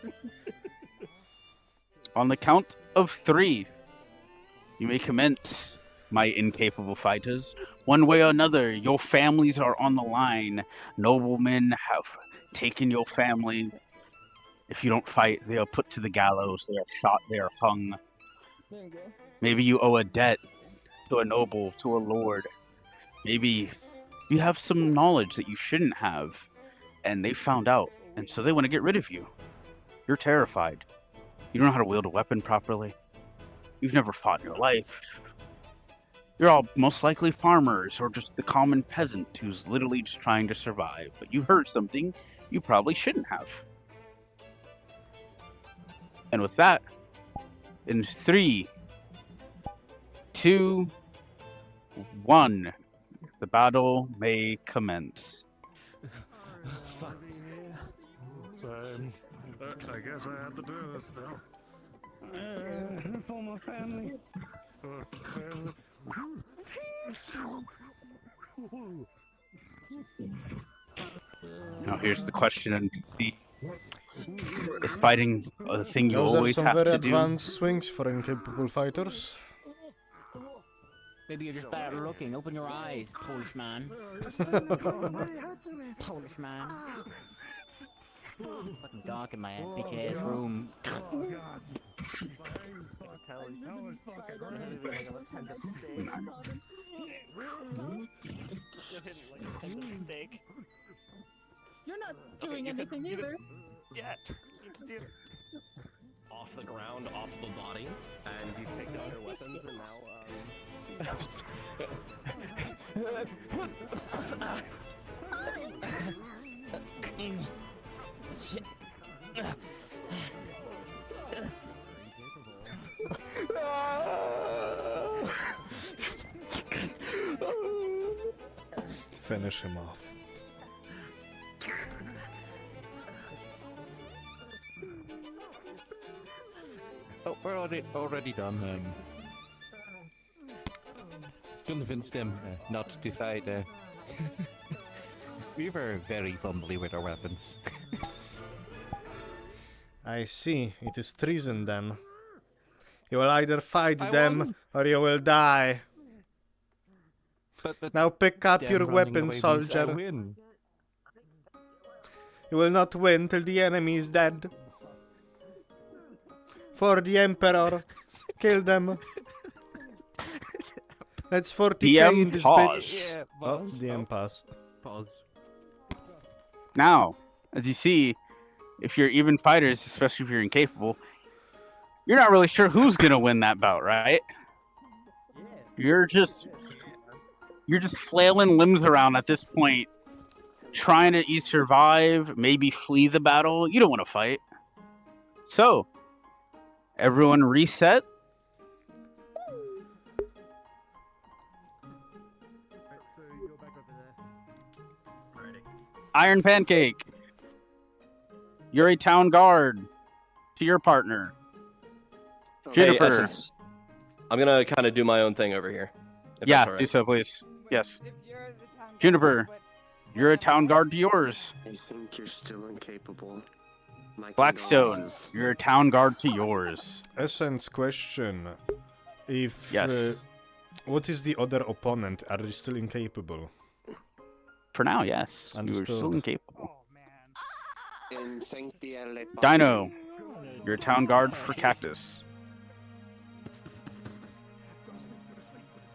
on the count of 3, you may commence, my incapable fighters. One way or another, your families are on the line. Noblemen have taken your family. If you don't fight, they are put to the gallows. They are shot. They are hung. There you go. Maybe you owe a debt to a noble, to a lord. Maybe you have some knowledge that you shouldn't have, and they found out, and so they want to get rid of you. You're terrified. You don't know how to wield a weapon properly. You've never fought in your life. You're all most likely farmers or just the common peasant who's literally just trying to survive. But you heard something you probably shouldn't have. And with that, in 3, 2, 1, the battle may commence. Fuck. Same. I guess I have to do this now. For my family. Now here's the question, and see, is fighting a thing you Those are always some have very to do? advanced swings for incapable fighters. Maybe you're just bad looking. Open your eyes, Polish man. Polish man. Fucking dark in my big ass room. You're not doing anything either. Yeah, you can see it. Off the ground, off the body, and you picked up your weapons, and now, Shit. Finish him off. Oh, we're already done. Convinced them not to fight. We were very fumbly with our weapons. I see. It is treason then. You will either fight them or you will die. But now pick up them your running weapon, away means I soldier. win. You will not win till the enemy is dead. For the Emperor. Kill them. Let's 40k in this bitch. Yeah, oh, DM pass. Pause. Now, as you see, if you're even fighters, especially if you're incapable, you're not really sure who's gonna win that bout, right? You're just flailing limbs around at this point, trying to either survive, maybe flee the battle. You don't want to fight. So, everyone reset. Iron Pancake, you're a town guard to your partner. Juniper. Hey, Essence. I'm gonna kind of do my own thing over here. if Yeah, that's all right. do so, please. Yes. Juniper, you're a town guard to yours. I think you're still incapable. My Blackstone, condolences. you're a town guard to yours. Essence question. If Yes. what is the other opponent? Are they still incapable? For now, yes. You are Understood. still incapable. In Sanctia Le Dino, you're a town guard for Cactus.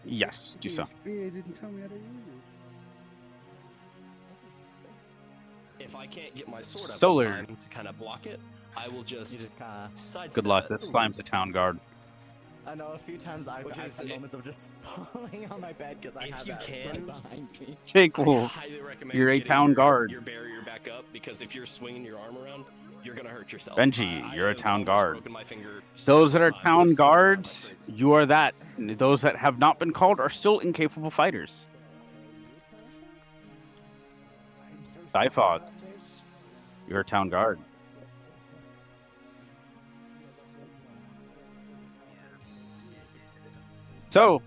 Yes, do so. didn't tell me how to use If I can't get my sword up Solar. in time to kind of block it, I will just kinda sidestep Good luck. it. This slime's a town guard. I know a few times I've Which had is some it- moments of just falling on my bed because I If have you that can, right behind me. Jake I Wolf, highly recommend you're a getting town guard. your barrier back up, because if you're swinging your arm around, you're gonna hurt yourself. Benji, you're a have town almost guard. broken my finger Those that are several town times. guards, you are that. Those that have not been called are still incapable fighters. Typhod, you're a town guard. So,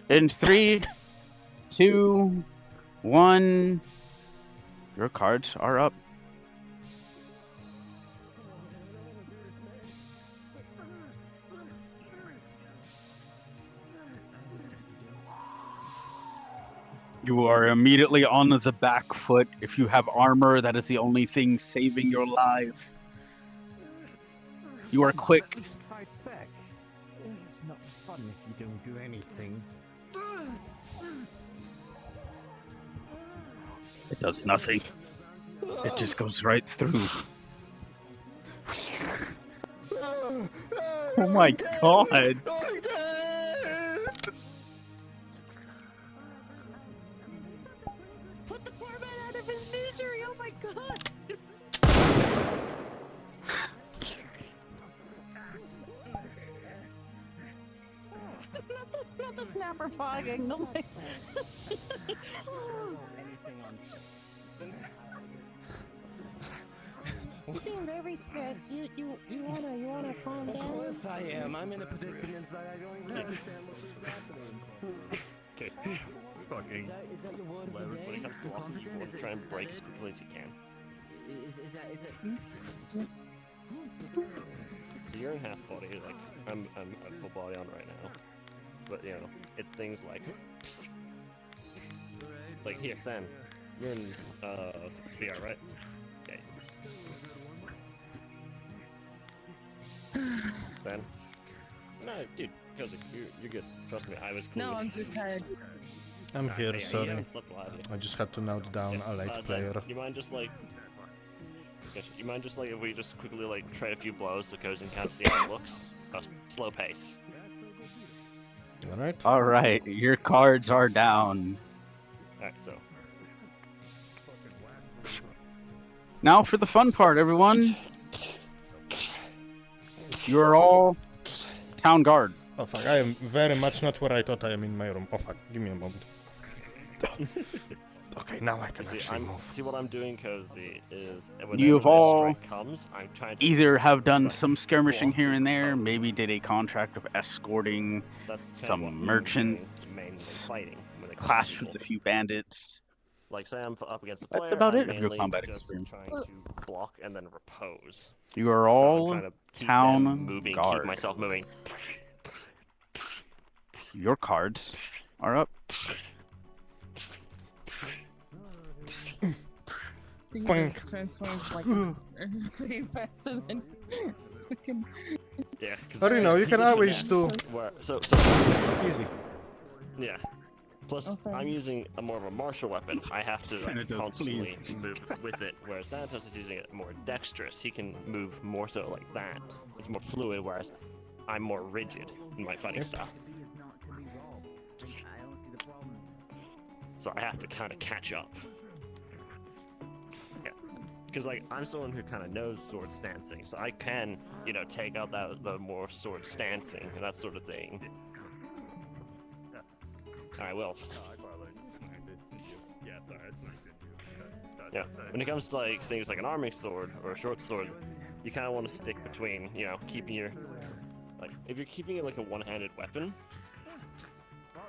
in 3, 2, 1, your cards are up. You are immediately on the back foot. If you have armor, that is the only thing saving your life. You are quick. At least fight back. It's not fun if you don't do anything. It does nothing. It just goes right through. Oh my god! Put the poor man out of his misery. Oh my god. not the snapper fogging. No way. Anything on. You seem very stressed. You wanna calm down? Of course I am. I'm in a predicament that I don't even understand what is happening. Okay. Fucking. Is that your word of the When day? it comes to blocking, you want to try and break as quickly as you can. Is that? So you're in half body, like I'm at full body on right now. But you know, it's things like here, Sam. You're in VR, right? Okay. Ben? No, dude, Kozik, you're good. Trust me, I was clueless. No, I'm just tired. I'm here, Hey, you sorry. haven't slept a lot yet. I just had to note down a late Ben, player. you mind just like... You mind just like if we just quickly like trade a few blows so Kozik can see how it looks? Slow pace. Alright. Alright, your cards are down. Alright, so... Now for the fun part, everyone. You are all town guard. Oh fuck, I am very much not where I thought I am in my room. Oh fuck, give me a moment. Okay, now I can actually move. See what I'm doing, Cozy, is whenever You've my all strike comes, I'm trying to either have done some skirmishing here and there, maybe did a contract of escorting That's kind of what some I'm merchants, doing mainly fighting when it comes to clashed people. with a few bandits. Like, say I'm up against the player, That's about I'm it of your mainly combat just experience. trying to block and then repose. You are So I'm all trying to keep town them moving, guard. keep myself moving. Your cards are up. Boink. Transforms like very faster than fucking. Yeah. Or you know, you can always do... So Easy. Yeah. Plus, I'm using a more of a martial weapon. I have to Thanatos, constantly please. move with it, whereas Thanatos is using it more dexterous. He can move more so like that. It's more fluid, whereas I'm more rigid in my fighting style. So I have to kind of catch up. Yeah. Because, like, I'm someone who kind of knows sword stancing, so I can, you know, take out the more sword stancing and that sort of thing. I will. Yeah, when it comes to like things like an arming sword or a short sword, you kind of want to stick between, you know, keeping your, like, if you're keeping it like a one-handed weapon,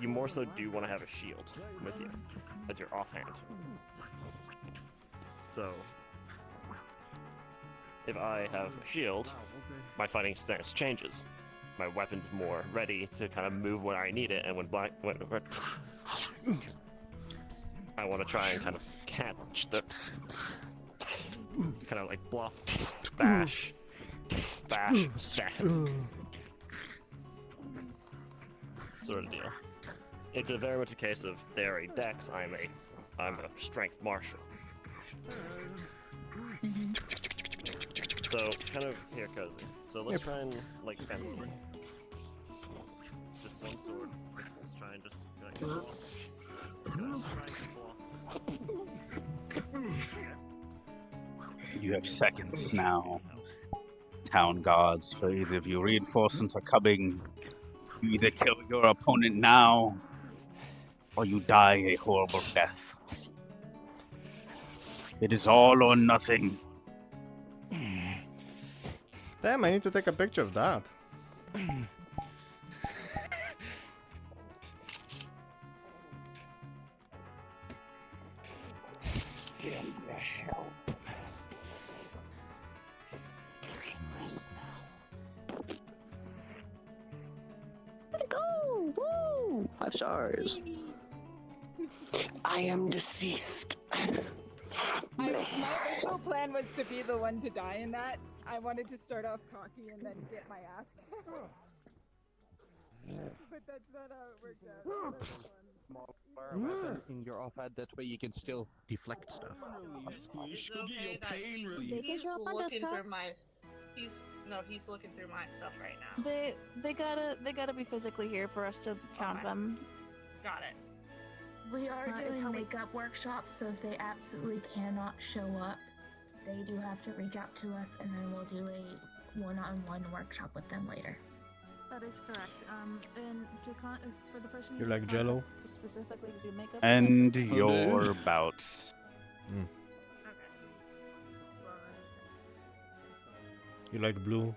you more so do want to have a shield with you as your offhand. So, if I have a shield, my fighting stance changes. My weapon's more ready to kind of move when I need it, and when I want to try and kind of catch the kind of like block, bash, stab sort of deal. It's a very much a case of they're a dex, I'm a strength martial. So kind of here, Cozy. So let's try and like fence it. Just one sword. Let's try and just like block. You have seconds now. Town guards, for either of you reinforcements are coming. You either kill your opponent now, or you die a horrible death. It is all or nothing. Damn, I need to take a picture of that. Go! Woo! 5 stars. I am deceased. My original plan was to be the one to die in that. I wanted to start off cocky and then get my ass kicked. But that's not how it worked out. Weapon in your offhand, that way you can still deflect stuff. Looking for my He's looking through my stuff right now. They gotta be physically here for us to count them. Got it. We are it's how doing we- makeup workshops, so if they absolutely cannot show up, they do have to reach out to us, and then we'll do a one-on-one workshop with them later. That is correct. And for the person You like Jello? to specifically do makeup. And your bouts. Mm. You like blue?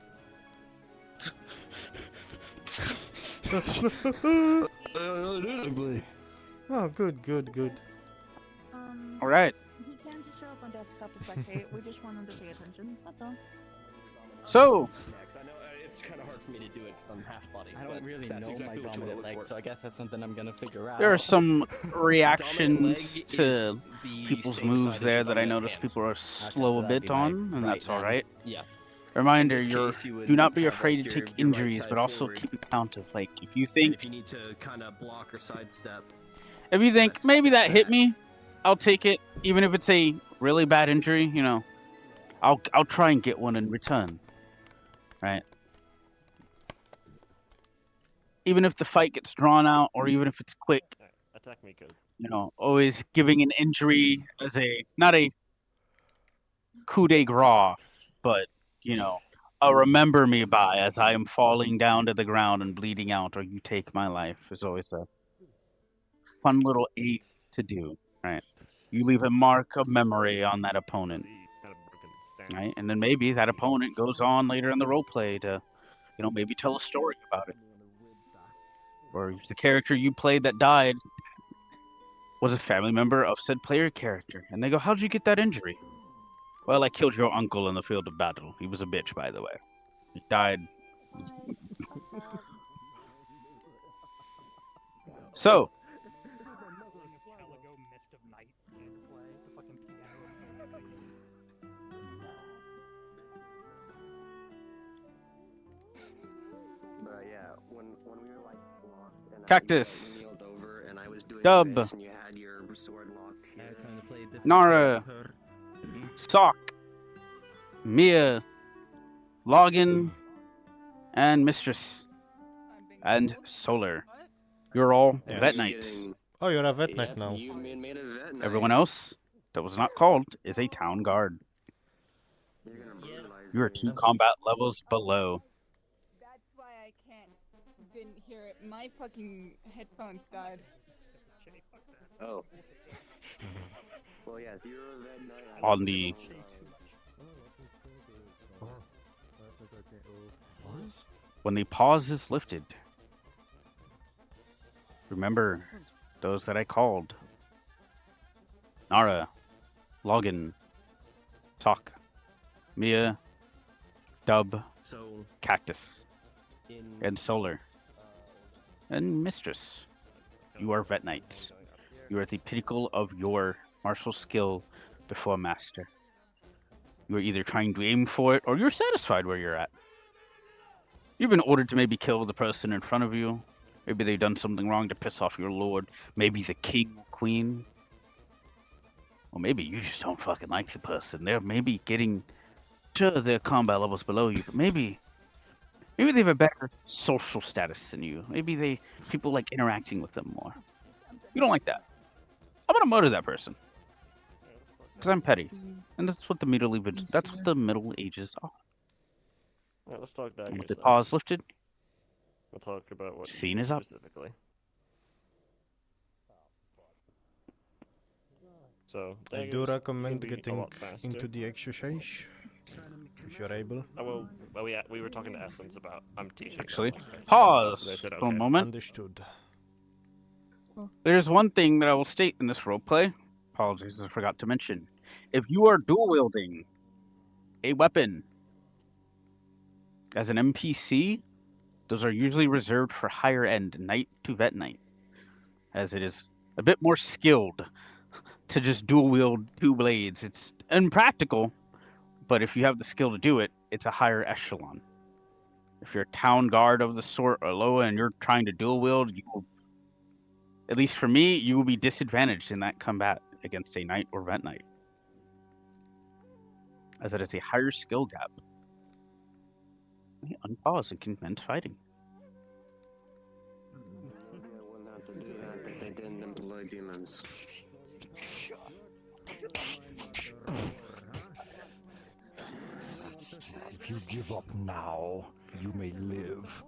Oh, good. All right. He can just show up on desktop to spectate. We just want him to pay attention. That's all. So, I know it's kind of hard for me to do it because I'm half body. I don't but really that's know exactly my what you wanna dominant look leg, for. so I guess that's something I'm gonna figure out. there are some reactions leg to is the people's same moves side as there your that I dominant notice hand. people are Okay, slow so a that'd bit be my on, and right that's all then. right. Yeah. Reminder: In this you're case, you would do not be have, afraid like, to your take right injuries, side but also forward. keep count of like if you And think if you need to kind of block or sidestep, maybe that hit me, I'll take it, even if it's a really bad injury. You know, I'll try and get one in return, right? Even if the fight gets drawn out, or even if it's quick, Attack me, cause you know, always giving an injury as not a coup de grace, but you know, a remember me by as I am falling down to the ground and bleeding out, or you take my life is always a fun little aid to do, right? You leave a mark of memory on that opponent, right? And then maybe that opponent goes on later in the roleplay to, you know, maybe tell a story about it. Or the character you played that died was a family member of said player character. And they go, how'd you get that injury? Well, I killed your uncle in the field of battle. He was a bitch, by the way. He died. So, But yeah, when we were like locked and Cactus, I kneeled over and I was doing Dub, this and you had your sword locked here. Nara, Sock, Mia, Login, and Mistress, and Solar. You're all Yes. vet knights. Oh, you're a vet knight Yep, now. you've been made a vet knight. Everyone else that was not called is a town guard. You're gonna brutalize You are me. 2 combat levels below. That's why I didn't hear it. My fucking headphones died. Oh. Well, yeah, if you're a vet knight, On the when the pause is lifted, remember those that I called: Nara, Login, Talk, Mia, Dub, so Cactus, and Solar, and Mistress. You are vet knights. You are at the pinnacle of your martial skill before master. You are either trying to aim for it, or you're satisfied where you're at. You've been ordered to maybe kill the person in front of you. Maybe they've done something wrong to piss off your lord. Maybe the king or queen. Or maybe you just don't fucking like the person. They're maybe getting to their combat levels below you, but maybe they have a better social status than you. Maybe people like interacting with them more. You don't like that. I'm gonna murder that person. Because I'm petty. And that's what the Middle Ages are. Alright, let's talk And daggers. with the then. pause lifted, We'll talk about what scene you is up. specifically. So I do daggers recommend can be a getting lot faster. into the exercise if you're able. Oh, well, we were talking to Essence about I'm teaching. Actually, them. pause So they said, for a okay. moment. Understood. There's one thing that I will state in this roleplay. Apologies, I forgot to mention. If you are dual wielding a weapon as an NPC, those are usually reserved for higher end knight to vet knights, as it is a bit more skilled to just dual wield 2 blades. It's impractical, but if you have the skill to do it, it's a higher echelon. If you're a town guard of the sort or lower and you're trying to dual wield, you will, at least for me, you will be disadvantaged in that combat against a knight or vet knight, as it is a higher skill gap. unpause and commence fighting. Maybe I wouldn't have to do that if they didn't employ demons. If you give up now, you may live.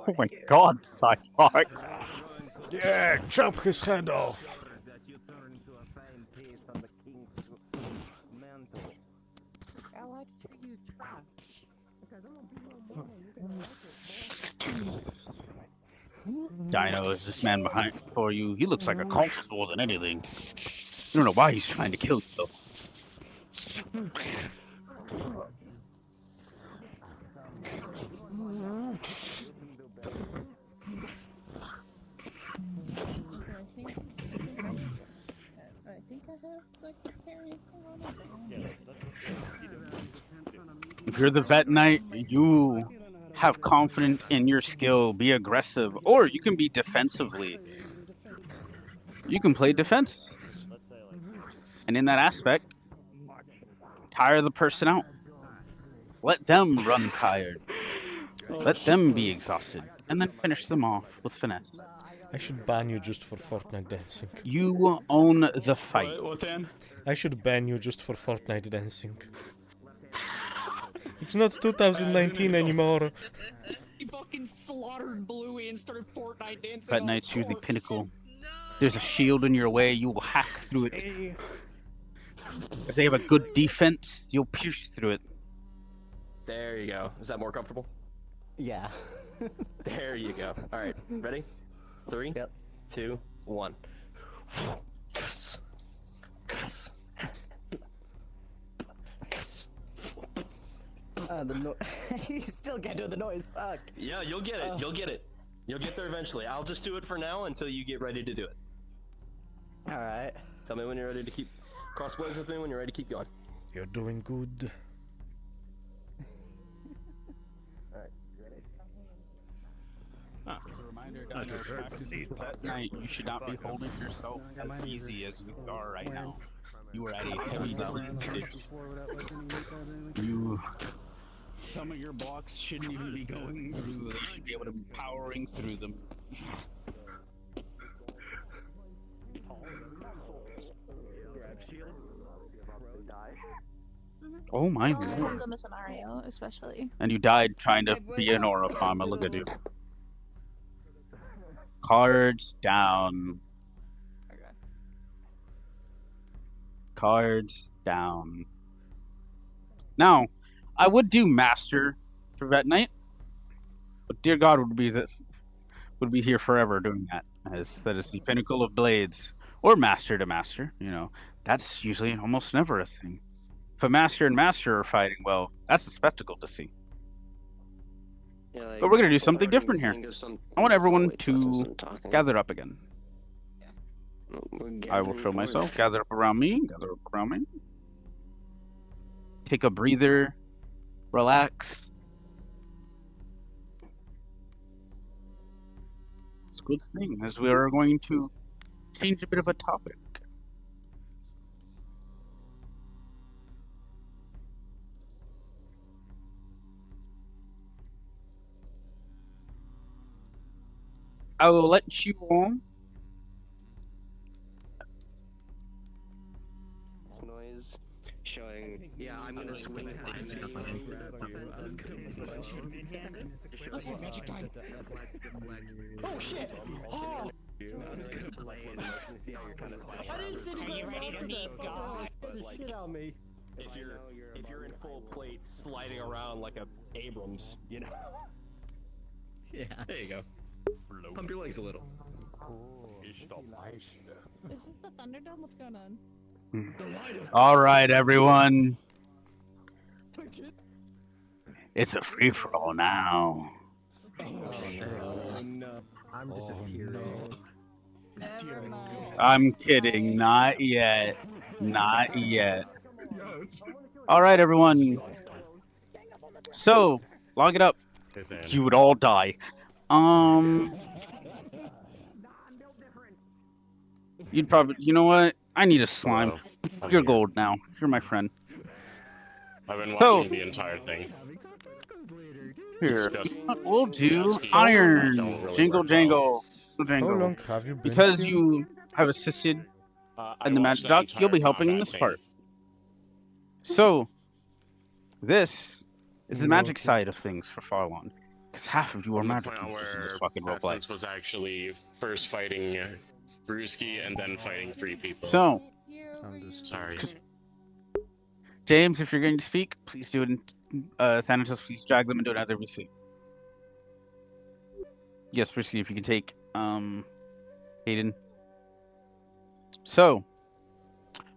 Oh my god, Cyclops! Yeah, chop his head off. Dino is this man behind for you. He looks like a constable more than anything. I don't know why he's trying to kill you though. I think I have like carrying corona. If you're the vet knight, you have confidence in your skill, be aggressive, or you can be defensively. You can play defense. And in that aspect, tire the person out. Let them run tired. Let them be exhausted. And then finish them off with finesse. I should ban you just for Fortnite dancing. You own the fight. What, Dan? I should ban you just for Fortnite dancing. It's not 2019 anymore. He fucking slaughtered Bluey and started Fortnite dancing. Vet Knights, you're the pinnacle. There's a shield in your way, you will hack through it. If they have a good defense, you'll pierce through it. There you go. Is that more comfortable? Yeah. There you go. All right, ready? 3, 2, 1. You still can't do the noise. Fuck. Yeah, you'll get it. You'll get it. You'll get there eventually. I'll just do it for now until you get ready to do it. All right. Tell me when you're ready to keep cross blades with me. When you're ready to keep going. You're doing good. All right. Ready? A reminder, Vet Knight, you should not be holding yourself as easy as you are right now. You are at a heavy disadvantage. Some of your blocks shouldn't even be going through. They should be able to be powering through them. Oh my lord. Depends on the scenario, especially. And you died trying to be an aura farmer. Look at you. Cards down. Cards down. Now, I would do Master for Vet Knight, but dear God would be here forever doing that, as that is the pinnacle of blades, or Master to Master. You know, that's usually almost never a thing. If a Master and Master are fighting, well, that's a spectacle to see. Yeah, like, But we're gonna do something different here. I want everyone to talking. gather up again. I will show myself. Gather up around me. Gather up around me. Take a breather. Relax. It's a good thing, as we are going to change a bit of a topic. I will let you on. Noise showing. Yeah, I'm gonna swing it. Oh shit! Oh! Are you ready to meet God? Shit on me. If you're in full plate sliding around like a Abrams, you know. Yeah. There you go. Pump your legs a little. Is this the Thunderdome? What's going on? All right, everyone. It's a free for all now. Oh no. I'm disappearing. I'm kidding. Not yet. Not yet. All right, everyone. So, log it up. You would all die. You'd probably. You know what? I need a slime. You're gold now. You're my friend. I've been So- watching the entire thing. Here, Just- we'll do just iron. don't really Jingle, work jangle, How jangle. long have you been Because here? you have assisted I in the watched magic that dock, you'll entire be helping in combat this thing. part. So, this is the magic Okay. side of things for Farlon. Because half of you are From the magic point users in this where fucking roleplay. Essence was actually first fighting Brewski and then fighting 3 people. So, Sorry. James, if you're going to speak, please do it. Thanatos, please drag them into another VC. Yes, Brewski, if you can take Hayden. So,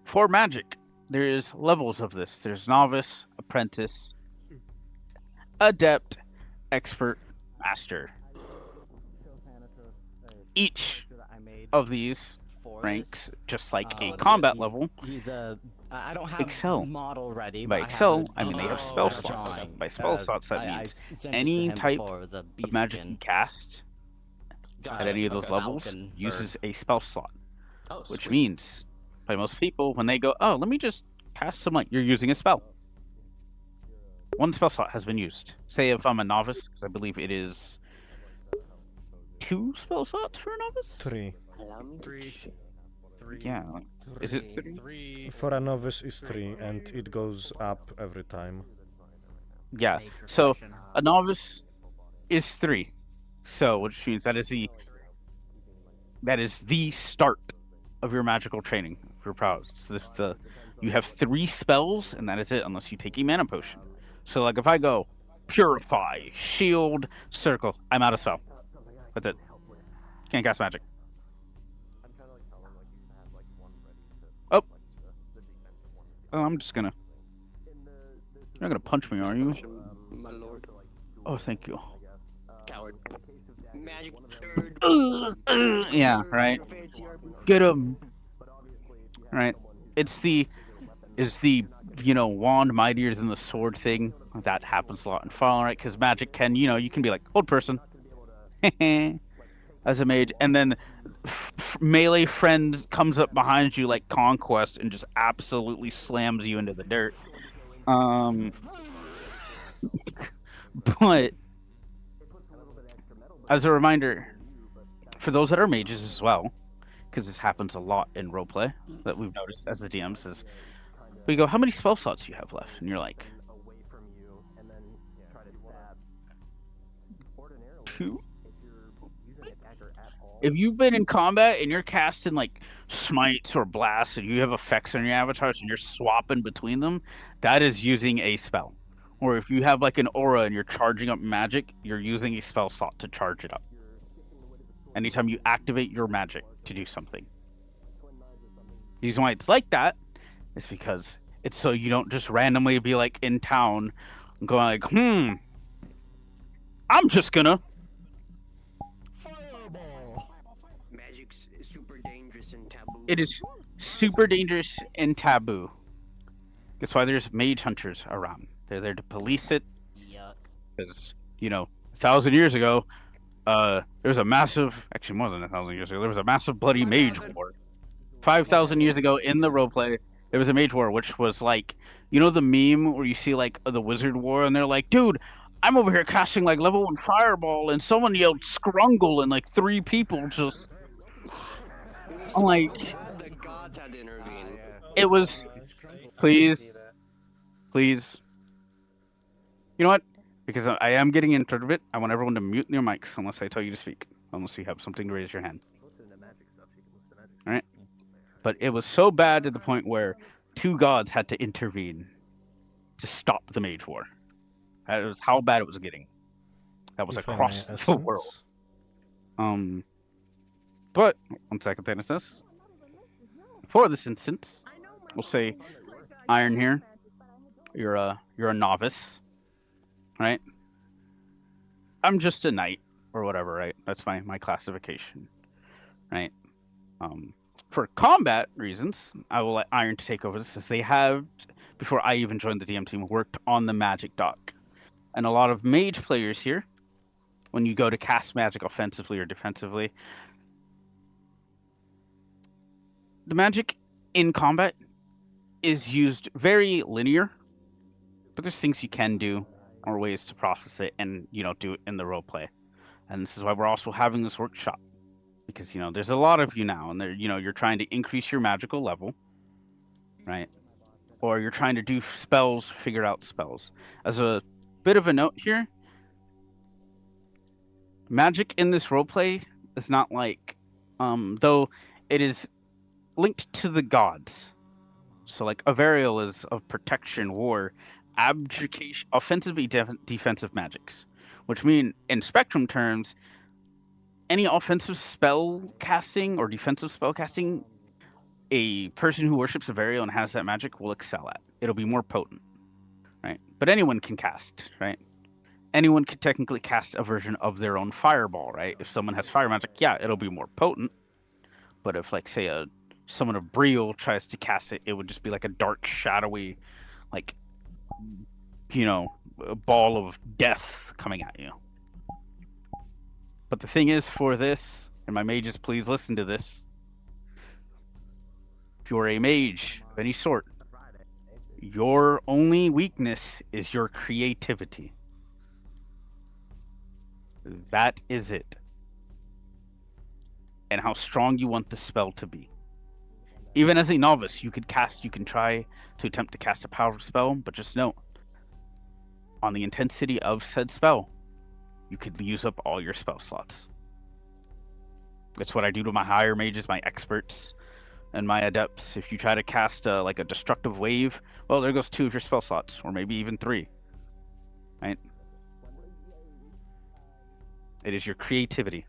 for magic, there's levels of this. There's novice, apprentice, adept, expert, master. Each of these ranks, just like a combat level, I don't have excel. model ready. By but excel, I I mean they have a spell slots. drawing. By spell slots, that I means sent it to any him type before. It was a of beast magic skin. you cast at any of those levels Falcon bird. uses a spell slot. Oh, Which sweet. means, by most people, when they go, oh, let me just cast some light, you're using a spell. One spell slot has been used. Say if I'm a novice, because I believe it is 2 spell slots for a novice? 3. Yeah. Is it 3? For a novice is 3, and it goes up every time. Yeah. So a novice is 3. So which means that is the start of your magical training. If you're proud, you have 3 spells, and that is it, unless you take a mana potion. So like if I go purify, shield, circle, I'm out of spell. That's it. Can't cast magic. Oh. I'm just gonna. You're not gonna punch me, are you? My lord. Oh, thank you. Coward. Magic Yeah, right. Get him. Right. It's the wand mightier than the sword thing. That happens a lot in Farlon, right? Because magic can, you can be like, hold person. As a mage, and then melee friend comes up behind you like Conquest and just absolutely slams you into the dirt. But as a reminder, for those that are mages as well, because this happens a lot in roleplay that we've noticed as the DMs, is we go, how many spell slots do you have left? And you're like, 2? If you've been in combat and you're casting like smites or blasts and you have effects on your avatars and you're swapping between them, that is using a spell. Or if you have like an aura and you're charging up magic, you're using a spell slot to charge it up. Anytime you activate your magic to do something. The reason why it's like that is because it's so you don't just randomly be like in town and going like, I'm just gonna. Magic's super dangerous and taboo. It is super dangerous and taboo. That's why there's mage hunters around. They're there to police it. Because, 1,000 years ago, there was a massive, actually more than 1,000 years ago, there was a massive bloody mage war. 5,000 years ago in the roleplay, there was a mage war, which was like, the meme where you see like the wizard war, and they're like, dude, I'm over here casting like level 1 fireball, and someone yelled scrungle, and like 3 people just. I'm like, The gods had to intervene. it was. Please. You know what? Because I am getting into it, I want everyone to mute their mics unless I tell you to speak. Unless you have something to raise your hand. Alright? But it was so bad to the point where 2 gods had to intervene to stop the mage war. That was how bad it was getting. That was If I may, across the Essence? world. But, one second, Thanatos. For this instance, we'll say Iron here. You're a novice. Right? I'm just a knight or whatever, right? That's my classification. Right? For combat reasons, I will let Iron to take over this, as they have, before I even joined the DM team, worked on the magic dock. And a lot of mage players here, when you go to cast magic offensively or defensively, the magic in combat is used very linear. But there's things you can do or ways to process it and, do it in the role play. And this is why we're also having this workshop. Because, there's a lot of you now, and you're trying to increase your magical level, right? Or you're trying to do spells, figure out spells. As a bit of a note here, magic in this roleplay is not like, though it is linked to the gods. So like Averial is of protection, war, abjuration, offensive and defensive magics, which mean in spectrum terms, any offensive spell casting or defensive spell casting, a person who worships Averial and has that magic will excel at. It'll be more potent, right? But anyone can cast, right? Anyone could technically cast a version of their own fireball, right? If someone has fire magic, yeah, it'll be more potent. But if, like, say, someone of Briel tries to cast it, it would just be like a dark, shadowy, like, a ball of death coming at you. But the thing is, for this, and my mages, please listen to this. If you're a mage of any sort, your only weakness is your creativity. That is it. And how strong you want the spell to be. Even as a novice, you can try to attempt to cast a power spell, but just note, on the intensity of said spell, you could use up all your spell slots. That's what I do to my higher mages, my experts, and my adepts. If you try to cast like a destructive wave, well, there goes 2 of your spell slots, or maybe even 3. Right? It is your creativity.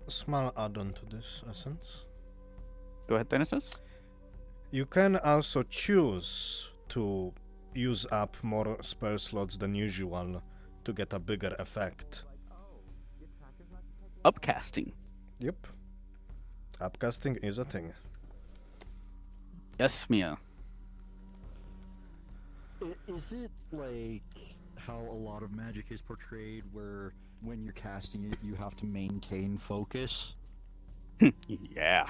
Small add-on to this essence. Go ahead, Thanatos. You can also choose to use up more spell slots than usual to get a bigger effect. Upcasting. Yep. Upcasting is a thing. Yes, Mia. Is it like how a lot of magic is portrayed where when you're casting it, you have to maintain focus? Yeah.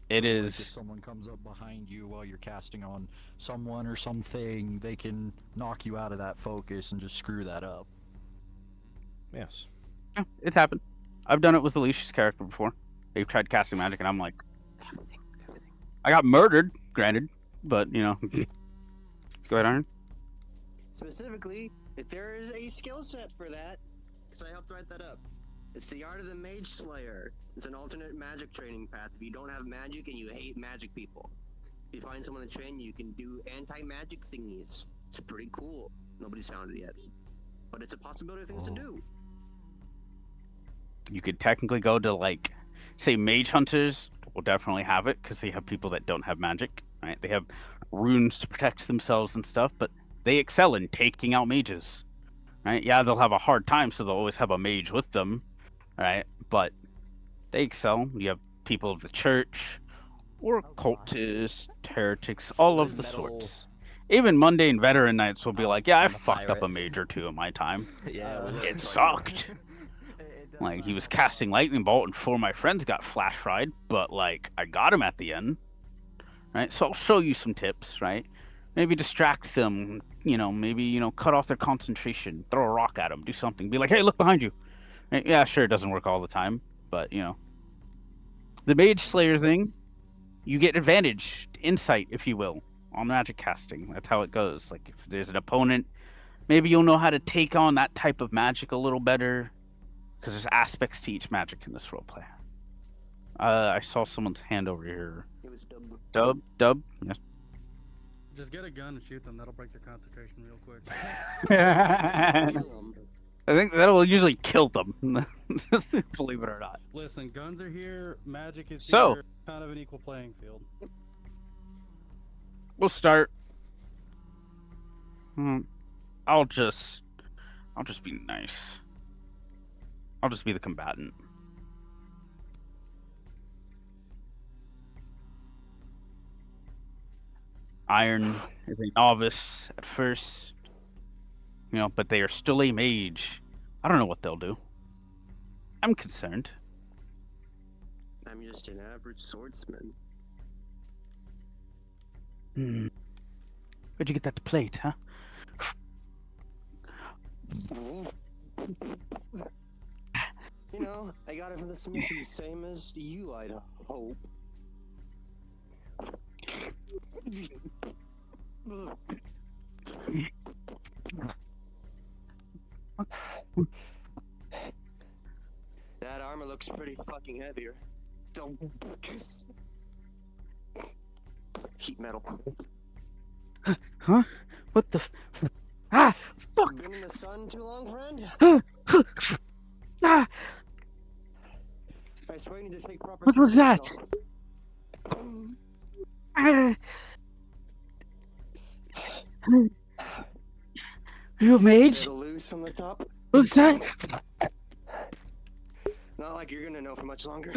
It is. Like if someone comes up behind you while you're casting on someone or something, they can knock you out of that focus and just screw that up. Yes. Yeah, it's happened. I've done it with Alicia's character before. They've tried casting magic, and I'm like, I got murdered, granted, but Go ahead, Iron. Specifically, if there is a skill set for that, because I helped write that up. It's the Art of the Mage Slayer. It's an alternate magic training path. If you don't have magic and you hate magic people, if you find someone to train you, can do anti-magic thingies. It's pretty cool. Nobody's found it yet. But it's a possibility of things to do. You could technically go to, like, say, mage hunters will definitely have it because they have people that don't have magic, right? They have runes to protect themselves and stuff, but they excel in taking out mages, right? Yeah, they'll have a hard time, so they'll always have a mage with them, right? But they excel. You have people of the church, or cultists, heretics, all of the sorts. Even mundane veteran knights will be like, yeah, I fucked up a mage or 2 in my time. Yeah, It sucked. Like, he was casting lightning bolt and 4 of my friends got flash fried, but, like, I got him at the end, right? So I'll show you some tips, right? Maybe distract them, maybe, cut off their concentration, throw a rock at them, do something. Be like, hey, look behind you. Right? Yeah, sure, it doesn't work all the time, but, The Mage Slayer thing, you get advantage, insight, if you will, on magic casting. That's how it goes. Like, if there's an opponent, maybe you'll know how to take on that type of magic a little better, because there's aspects to each magic in this roleplay. I saw someone's hand over here. It was Dub. Dub? Yes. Just get a gun and shoot them. That'll break their concentration real quick. I think that'll usually kill them, believe it or not. Listen, guns are here. Magic is So, here. Kind of an equal playing field. we'll start. I'll just be nice. I'll just be the combatant. Iron is a novice at first, but they are still a mage. I don't know what they'll do. I'm concerned. I'm just an average swordsman. Where'd you get that plate, huh? You know, I got it from the smithy, same as you, I'd hope. That armor looks pretty fucking heavier. Don't. Heat metal. Huh? What the? Ah! Fuck! Been in the sun too long, friend? Ah! I swear you need to take proper. What was that? Ah! You a mage? It'll loose from the top. What's that? Not like you're gonna know for much longer.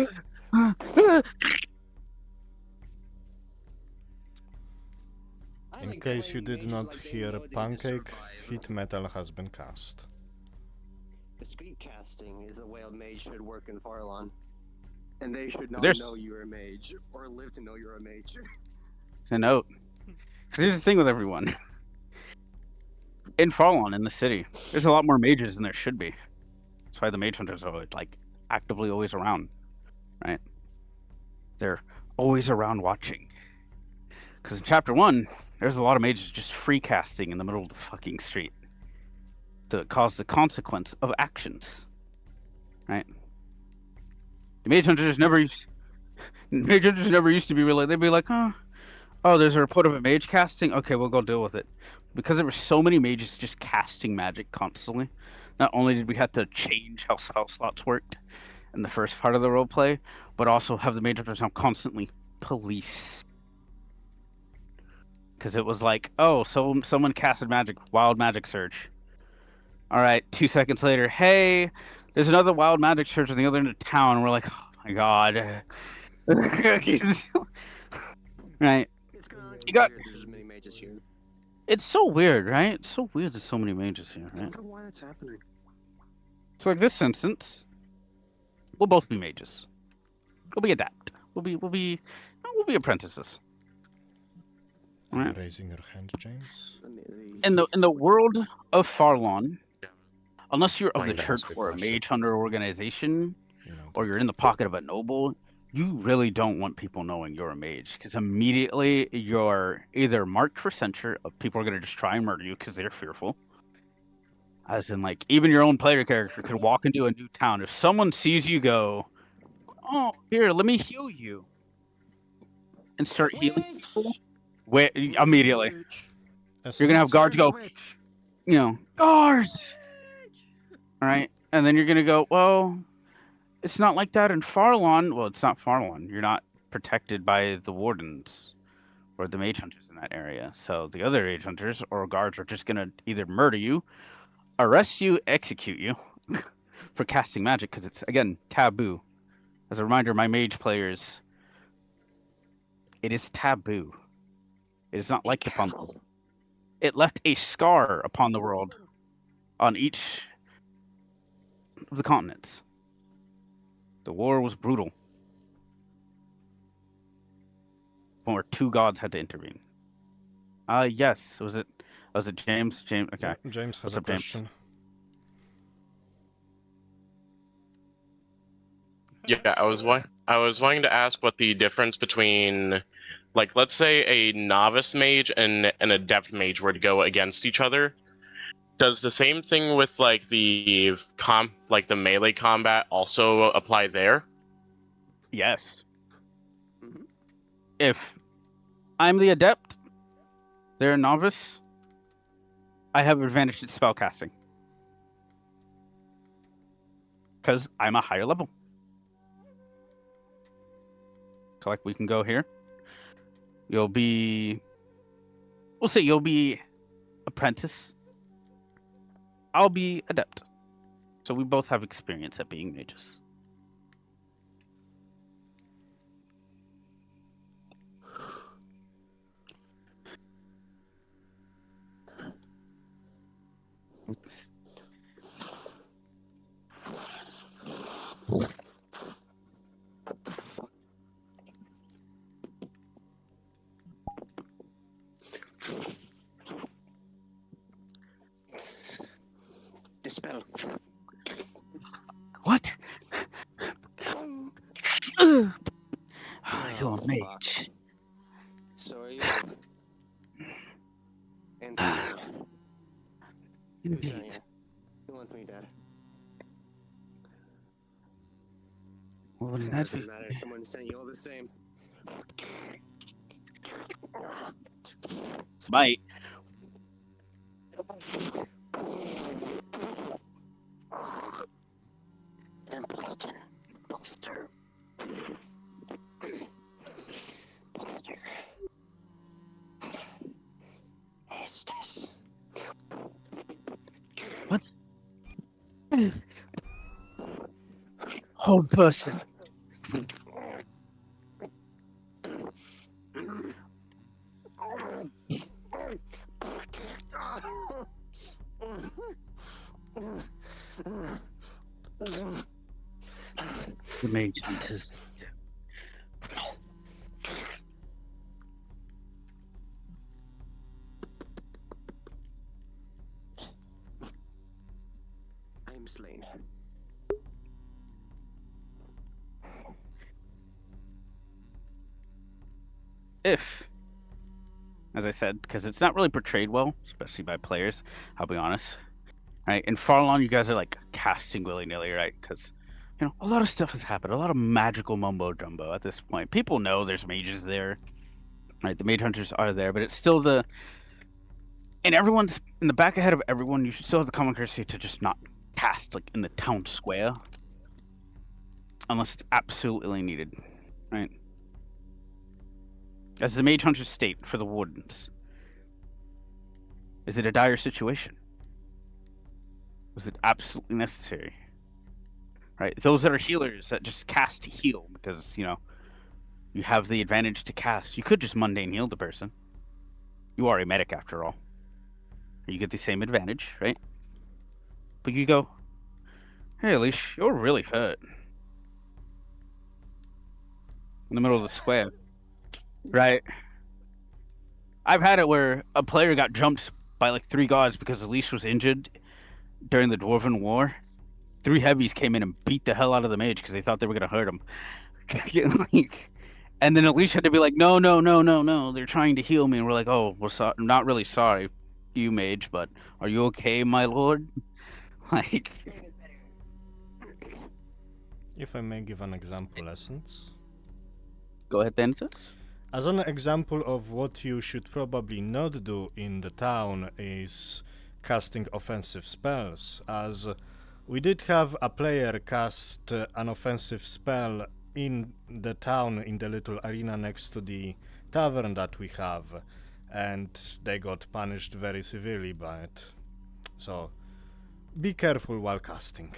In case you did not hear, Pancake, heat metal has been cast. The speed casting is the way a mage should work in Farlon. And they should not There's- know you're a mage, or live to know you're a mage. A note. Because here's the thing with everyone. In Farlon, in the city, there's a lot more mages than there should be. That's why the mage hunters are like actively always around, right? They're always around watching. Because in chapter 1, there's a lot of mages just free casting in the middle of the fucking street to cause the consequence of actions, right? The mage hunters never used to be really. They'd be like, oh, there's a report of a mage casting. Okay, we'll go deal with it. Because there were so many mages just casting magic constantly, not only did we have to change how spell slots worked in the first part of the roleplay, but also have the mage hunters now constantly police. Because it was like, oh, so someone casted magic, wild magic surge. All right, 2 seconds later, hey, there's another wild magic surge on the other end of town. And we're like, oh my god. Right. You got. There's many mages here. It's so weird, right? It's so weird there's so many mages here, I right? wonder why that's happening. So like this instance, we'll both be mages. We'll be adapt. We'll be apprentices. Are you Right. raising your hand, James? In the world of Farlon, unless you're of the Fine, church that's a good or a question. mage hunter organization, or you're in the pocket of a noble, you really don't want people knowing you're a mage, because immediately you're either marked for censure, of people are going to just try and murder you because they're fearful. As in, like, even your own player character could walk into a new town. If someone sees you go, oh, here, let me heal you, and start healing people, immediately. You're going to have guards go, guards! All right? And then you're going to go, well, it's not like that in Farlon. Well, it's not Farlon. You're not protected by the wardens or the mage hunters in that area. So the other mage hunters or guards are just going to either murder you, arrest you, execute you for casting magic, because it's, again, taboo. As a reminder, my mage players, it is taboo. It is not liked upon the world. It left a scar upon the world on each of the continents. The war was brutal. Where 2 gods had to intervene. Yes. Was it James? James, okay. Yeah, James has What's a up, James? question. Yeah, I was wanting to ask what the difference between, like, let's say a novice mage and an adept mage were to go against each other. Does the same thing with like the melee combat also apply there? Yes. If I'm the adept, they're a novice, I have advantage at spell casting. Because I'm a higher level. So like we can go here. We'll say you'll be apprentice. I'll be adept. So we both have experience at being mages. the spell. What? You're a mage. So are you. And who's sent you? Who wants me dead? Well, It that's doesn't matter. Someone sent you all the same. Might. Imposter. Imposter. Imposter. Estes. What? Hold person. The mage hunters. I am slain. If, as I said, because it's not really portrayed well, especially by players, I'll be honest. Right? In Farlon, you guys are like casting willy-nilly, right? Because, you know, a lot of stuff has happened. A lot of magical mumbo-jumbo at this point. People know there's mages there. Right? The mage hunters are there, but it's still the... In everyone's... In the back ahead of everyone, you should still have the common courtesy to just not cast, like, in the town square. Unless it's absolutely needed. Right? As the mage hunters state for the wardens. Is it a dire situation? Was it absolutely necessary? Right? Those that are healers that just cast to heal because, you know, you have the advantage to cast. You could just mundane heal the person. You are a medic after all. You get the same advantage, right? But you go, hey, Leash, you're really hurt. In the middle of the square. Right? I've had it where a player got jumped by like 3 gods because Leash was injured during the Dwarven War. 3 heavies came in and beat the hell out of the mage because they thought they were going to hurt him. And then Alicia had to be like, no, they're trying to heal me. And we're like, oh, we're not really sorry, you mage, but are you okay, my lord? Like... If I may give an example, Essence. Go ahead, Dennis. As an example of what you should probably not do in the town is casting offensive spells, as we did have a player cast an offensive spell in the town, in the little arena next to the tavern that we have, and they got punished very severely by it. So, be careful while casting.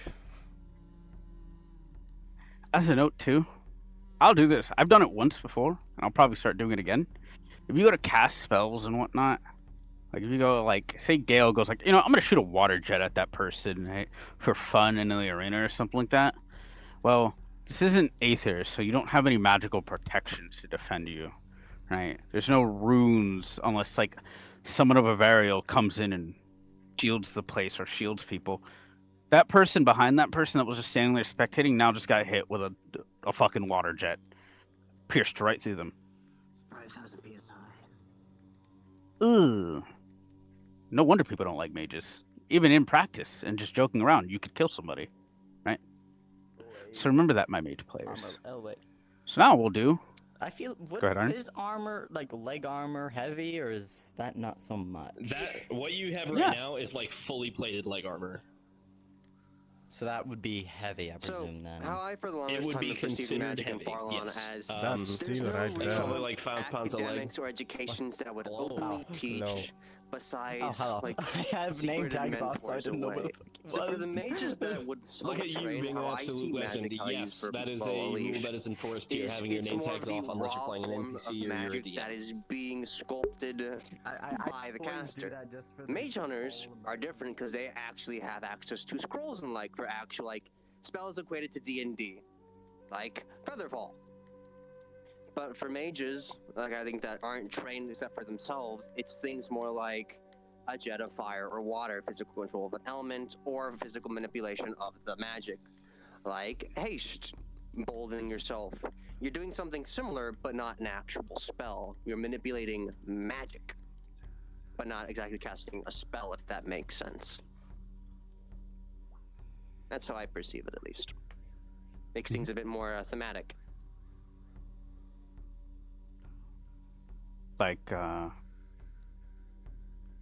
As a note, too, I'll do this. I've done it once before, and I'll probably start doing it again. If you go to cast spells and whatnot, like if you go, like, say Gale goes like, you know, I'm going to shoot a water jet at that person, right, for fun in the arena or something like that. Well, this isn't Aether, so you don't have any magical protections to defend you, right? There's no runes unless, like, someone of a Varial comes in and shields the place or shields people. That person behind that person that was just standing there spectating now just got hit with a fucking water jet. Pierced right through them. 5,000 PSI. Ugh. No wonder people don't like mages. Even in practice and just joking around, you could kill somebody, right? So remember that, my mage players. Oh, wait. So now we'll do... I feel... What, Go ahead, Arn. is armor, like, leg armor heavy, or is that not so much? What you have right now is like fully plated leg armor. So that would be heavy, I presume, then. How I, for the longest time, have perceived magic in Farlon as That's still there's right no there. real like 5 pounds a leg. academics or educations that would openly teach besides hello. like I have name secreted tags off, so I mentors didn't know what away. the fuck it So for was. the mages that would Look at you train being an how I see absolute legend. magic, how I use Yes, for that is a Ball rule Unleashed, that is enforced here, is having your it's name more tags of off the unless you're raw playing an form NPC of or you're a magic DM. that is being sculpted by the caster. Mage hunters are different because they actually have access to scrolls and like for actual like spells equated to D&D, like Featherfall. But for mages, like I think that aren't trained except for themselves, it's things more like a jet of fire or water, physical control of an element, or physical manipulation of the magic. Like haste, emboldening yourself. You're doing something similar, but not an actual spell. You're manipulating magic, but not exactly casting a spell, if that makes sense. That's how I perceive it, at least. Makes things a bit more thematic. Like,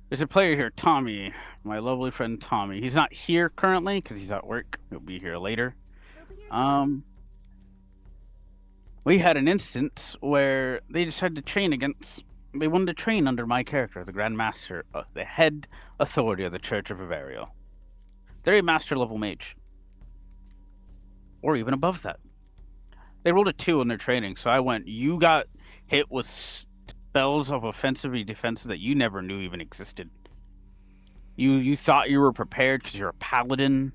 there's a player here, Tommy, my lovely friend Tommy. He's not here currently because he's at work. He'll be here later. We had an instance where they decided to train against. They wanted to train under my character, the Grand Master, the head authority of the Church of Averio. They're a master level mage, or even above that. They rolled a 2 in their training, so I went. You got hit with spells of offensive and defensive that you never knew even existed. You thought you were prepared because you're a paladin.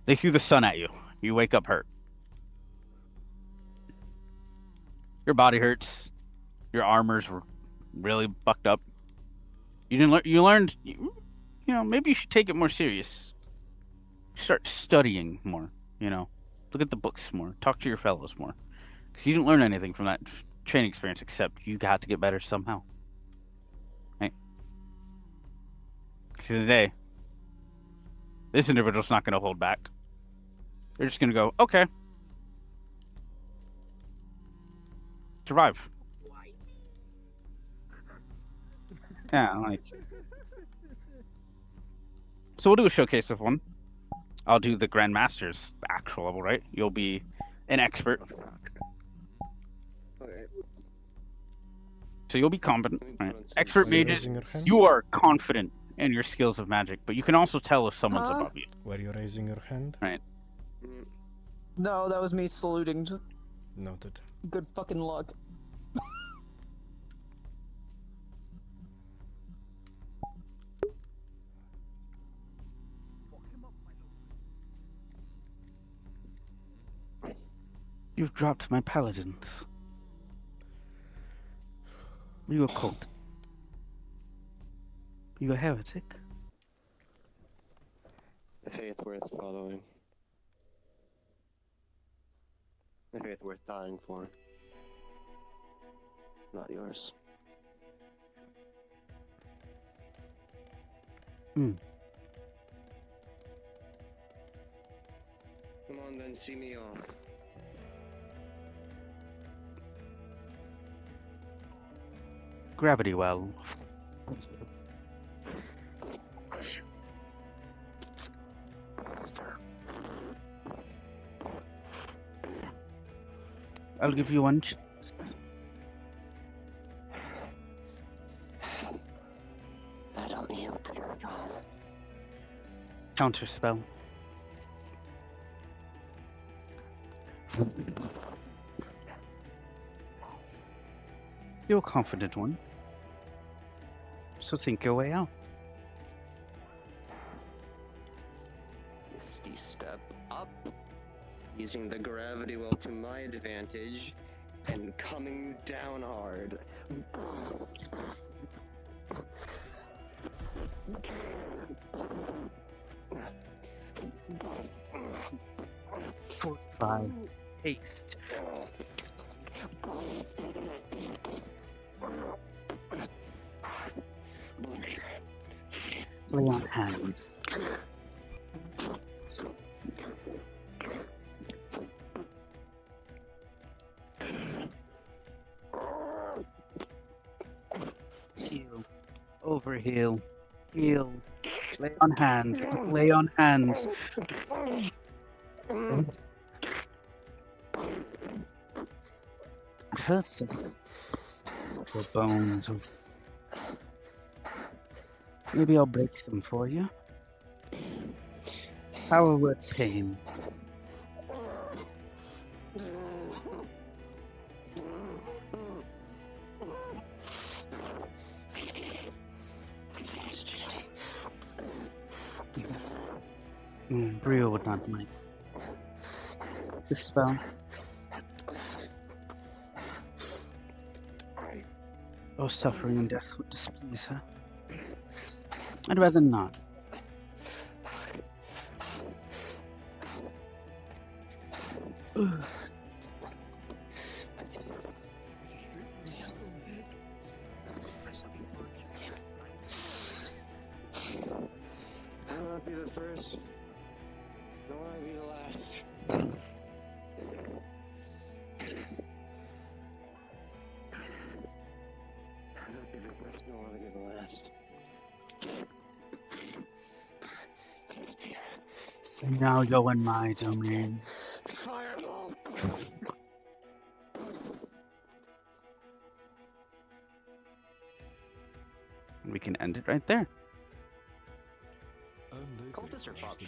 They threw the sun at you. You wake up hurt. Your body hurts. Your armors were really bucked up. You didn't learn. You learned. You know, maybe you should take it more serious. Start studying more. You know, look at the books more. Talk to your fellows more. Because you didn't learn anything from that training experience except you got to get better somehow. Right? See the day. This individual's not going to hold back. They're just going to go, okay. Survive. Yeah, like. So we'll do a showcase of one. I'll do the Grandmaster's actual level, right? You'll be an expert. Okay. So you'll be competent, right? Expert mages, you are confident in your skills of magic, but you can also tell if someone's above you. Were you raising your hand? Right. No, that was me saluting. Noted. Good fucking luck. You've dropped my paladins. Are you a cult? Are you a heretic? A faith worth following. A faith worth dying for. Not yours. Hmm. Come on then, see me off. Gravity well. I'll give you one chance. I don't yield to your god. Counter spell. You're a confident one. So think your way out. Misty step up, using the gravity well to my advantage, and coming down hard. 45. Haste. Lay on hands. Heal. Over heal. Heal. Lay on hands. Lay on hands. It hurts, doesn't it? Your bones. Maybe I'll break them for you. Power word pain. Brio would not mind. This spell. Oh, suffering and death would displease her. I'd rather not. I don't want to be the first. I don't want to be the last. I don't want to be the first. I don't want to be the last. And now you're in my domain. Fireball. We can end it right there. Cultists are fucked.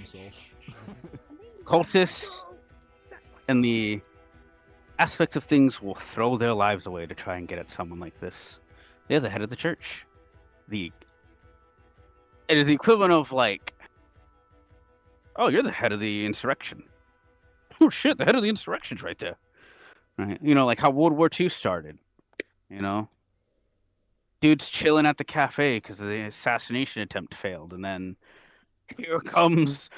Cultists and the aspect of things will throw their lives away to try and get at someone like this. They're the head of the church. It is the equivalent of like, oh, you're the head of the insurrection. Oh shit, the head of the insurrection's right there. Right? You know, like how World War II started. You know? Dude's chilling at the cafe because the assassination attempt failed, and then here comes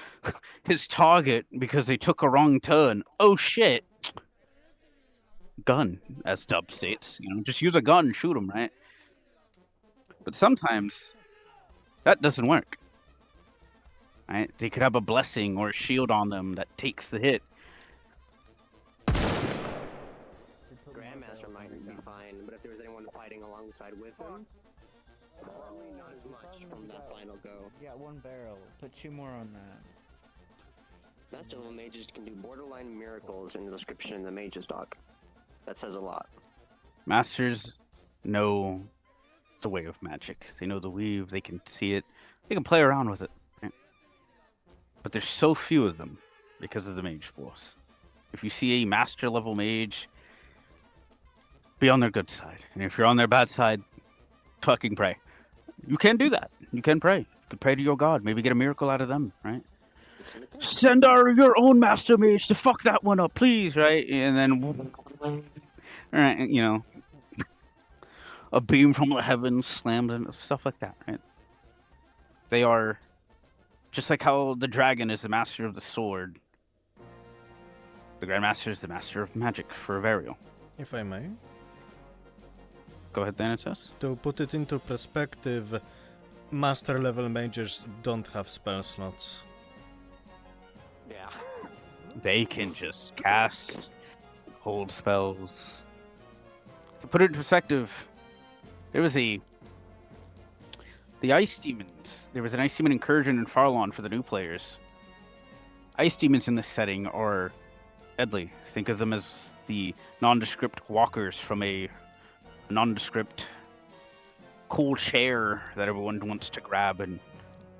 his target because they took a wrong turn. Oh shit. Gun, as Dub states. You know, just use a gun and shoot him, right? But sometimes that doesn't work. Right? They could have a blessing or a shield on them that takes the hit. Grandmaster might be fine, but if there was anyone fighting alongside with him, probably not as much from that final go. You got one barrel. Put 2 more on that. Master level mages can do borderline miracles in the description in the mage's doc. That says a lot. Masters know the way of magic. They know the weave. They can see it. They can play around with it. Right? But there's so few of them because of the mage force. If you see a master level mage, be on their good side. And if you're on their bad side, fucking pray. You can do that. You can pray. You can pray to your god. Maybe get a miracle out of them, right? Send your own master mage to fuck that one up, please, right? And then, right, you know, a beam from the heavens slams and stuff like that, right? They are just like how the dragon is the master of the sword. The Grandmaster is the master of magic for Varial. If I may. Go ahead, Thanatos. To put it into perspective, master level mages don't have spell slots. Yeah. They can just cast, hold spells. To put it in perspective, there was the Ice Demons. There was an Ice Demon incursion in Farlon for the new players. Ice Demons in this setting are deadly. Think of them as the nondescript walkers from a nondescript cool chair that everyone wants to grab, and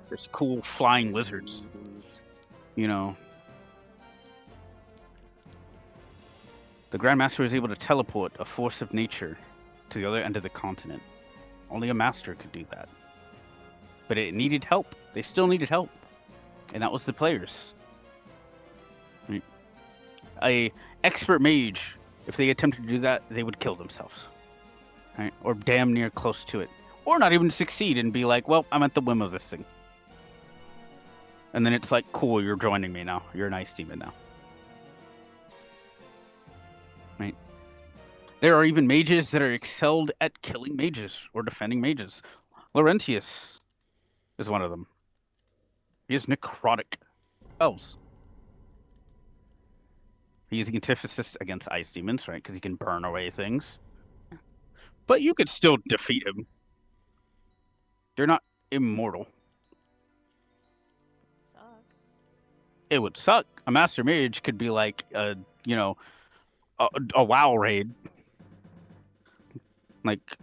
there's cool flying lizards. You know, the Grandmaster was able to teleport a force of nature to the other end of the continent. Only a master could do that. But it needed help. They still needed help. And that was the players. Right? A expert mage, if they attempted to do that, they would kill themselves. Right? Or damn near close to it. Or not even succeed and be like, well, I'm at the whim of this thing. And then it's like, cool, you're joining me now. You're an Ice Demon now. Right? There are even mages that are excelled at killing mages or defending mages. Laurentius is one of them. He has necrotic spells. He is the antithesis against Ice Demons, right? Because he can burn away things. But you could still defeat him. They're not immortal. It would suck. A Master Mage could be like, a WoW raid. Like,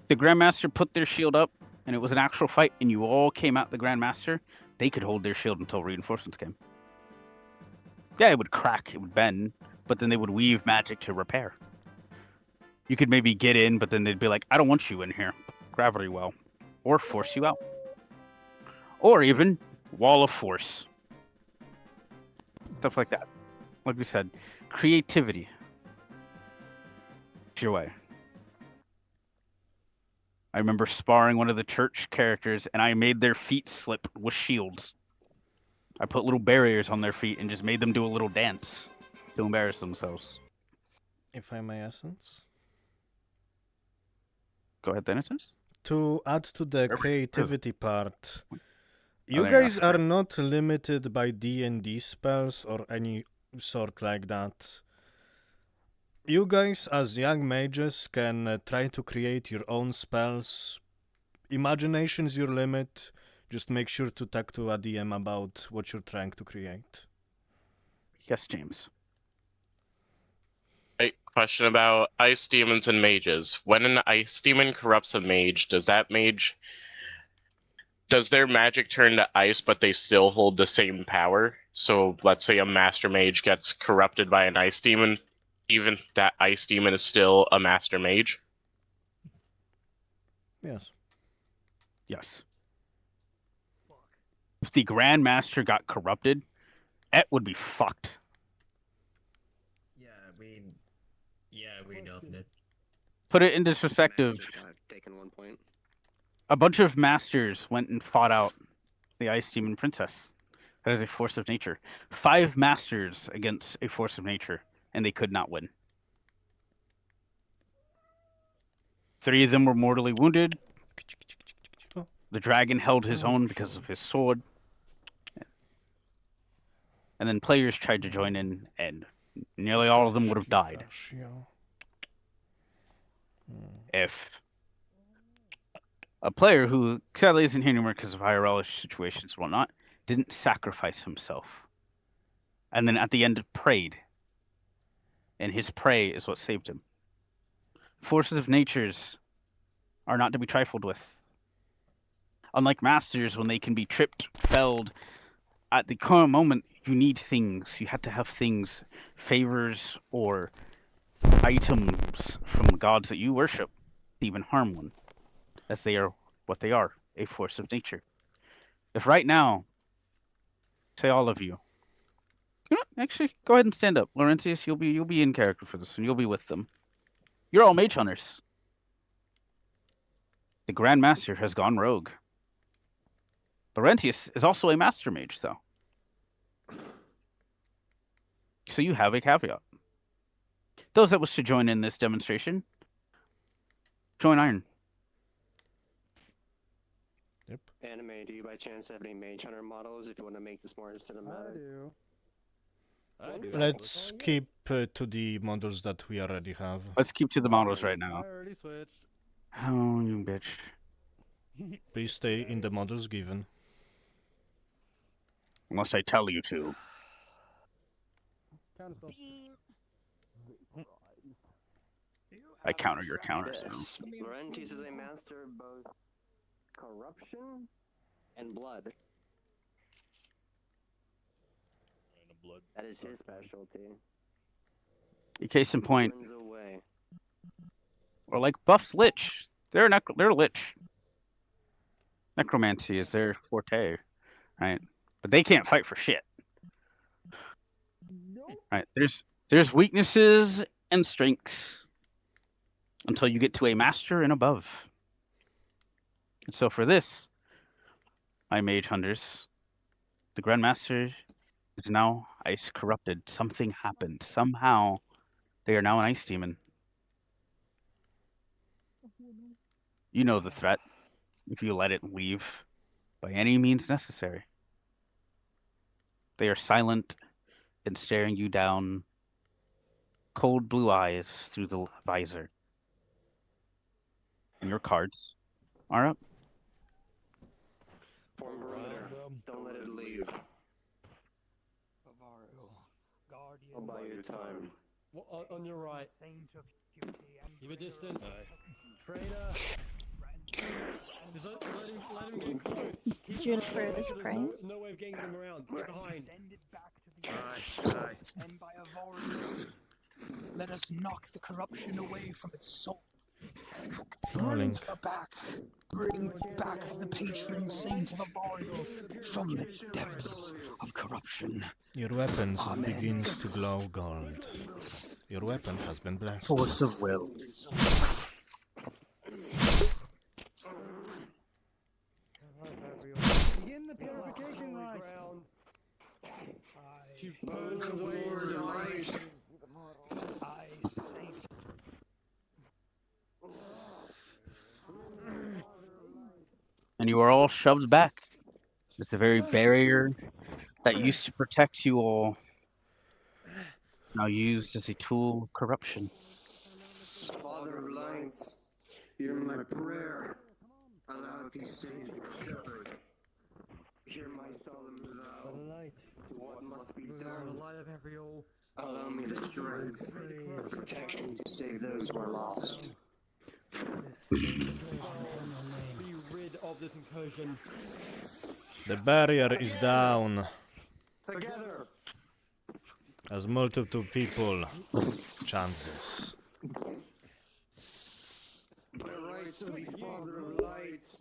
the Grandmaster put their shield up, and it was an actual fight, and you all came out the Grandmaster, they could hold their shield until reinforcements came. Yeah, it would crack, it would bend, but then they would weave magic to repair. You could maybe get in, but then they'd be like, I don't want you in here. Gravity well. Or force you out. Or even Wall of Force. Stuff like that. Like we said, creativity. It's your way. I remember sparring one of the church characters, and I made their feet slip with shields. I put little barriers on their feet and just made them do a little dance to embarrass themselves. If I may, Essence? Go ahead, then, Essence. To add to the creativity part, you there you guys are not limited by D&D spells or any sort like that. You guys, as young mages, can try to create your own spells. Imagination's your limit. Just make sure to talk to a DM about what you're trying to create. Yes, James. A question about ice demons and mages. When an ice demon corrupts a mage, does their magic turn to ice, but they still hold the same power? So let's say a master mage gets corrupted by an ice demon, even that ice demon is still a master mage? Yes. Yes. If the Grand Master got corrupted, it would be fucked. We know that. Put it into perspective. Taken 1 point. A bunch of masters went and fought out the Ice Demon Princess. That is a force of nature. 5 masters against a force of nature, and they could not win. 3 of them were mortally wounded. The dragon held his own because of his sword. And then players tried to join in, and nearly all of them would have died. If a player who sadly isn't here anymore because of IRL situations and whatnot didn't sacrifice himself, and then at the end prayed, and his pray is what saved him. Forces of natures are not to be trifled with. Unlike masters, when they can be tripped, felled, at the current moment, you need things. You have to have things, favors, or items from the gods that you worship to even harm one, as they are what they are, a force of nature. If right now, say all of you, actually, go ahead and stand up. Laurentius, you'll be in character for this, and you'll be with them. You're all mage hunters. The Grand Master has gone rogue. Laurentius is also a master mage, though. So you have a caveat. Those that wish to join in this demonstration, join Iron. Yep. Anime, do you by chance have any Mage Hunter models if you want to make this more cinematic? I do. Let's keep to the models that we already have. Let's keep to the models right now. I already switched. Oh, you bitch. Please stay in the models given. Unless I tell you to. I counter your counters now. Laurentius is a master of both corruption and blood. That is his specialty. Case in point. Runs away. Or like Buff's Lich. They're Lich. Necromancy is their forte, right? But they can't fight for shit. Right? There's weaknesses and strengths until you get to a master and above. And so for this, my mage hunters, the Grandmaster is now ice corrupted. Something happened. Somehow they are now an ice demon. You know the threat if you let it leave by any means necessary. They are silent and staring you down, cold blue eyes through the visor. And your cards are up. Form perimeter. Don't let it leave. I'll buy you time. On your right. Keep a distance. Traitor. Just let him get close. Did you infer this prank? No way of getting them around. Get behind. Let us knock the corruption away from its soul. Darling. Bring her back. Bring back the patron saint of Avariel from its depths of corruption. Your weapon begins to glow gold. Your weapon has been blessed. Force of will. Burn away the light. And you are all shoved back. It's the very barrier that used to protect you all, now used as a tool of corruption. Father of lights, hear my prayer. Allow these saints to shepherd. Hear my solemn vow to what must be done. Allow me the strength and protection to save those who are lost. Be rid of this incursion. The barrier is down. Together. As multiple people chant this. By rights of the Father of lights,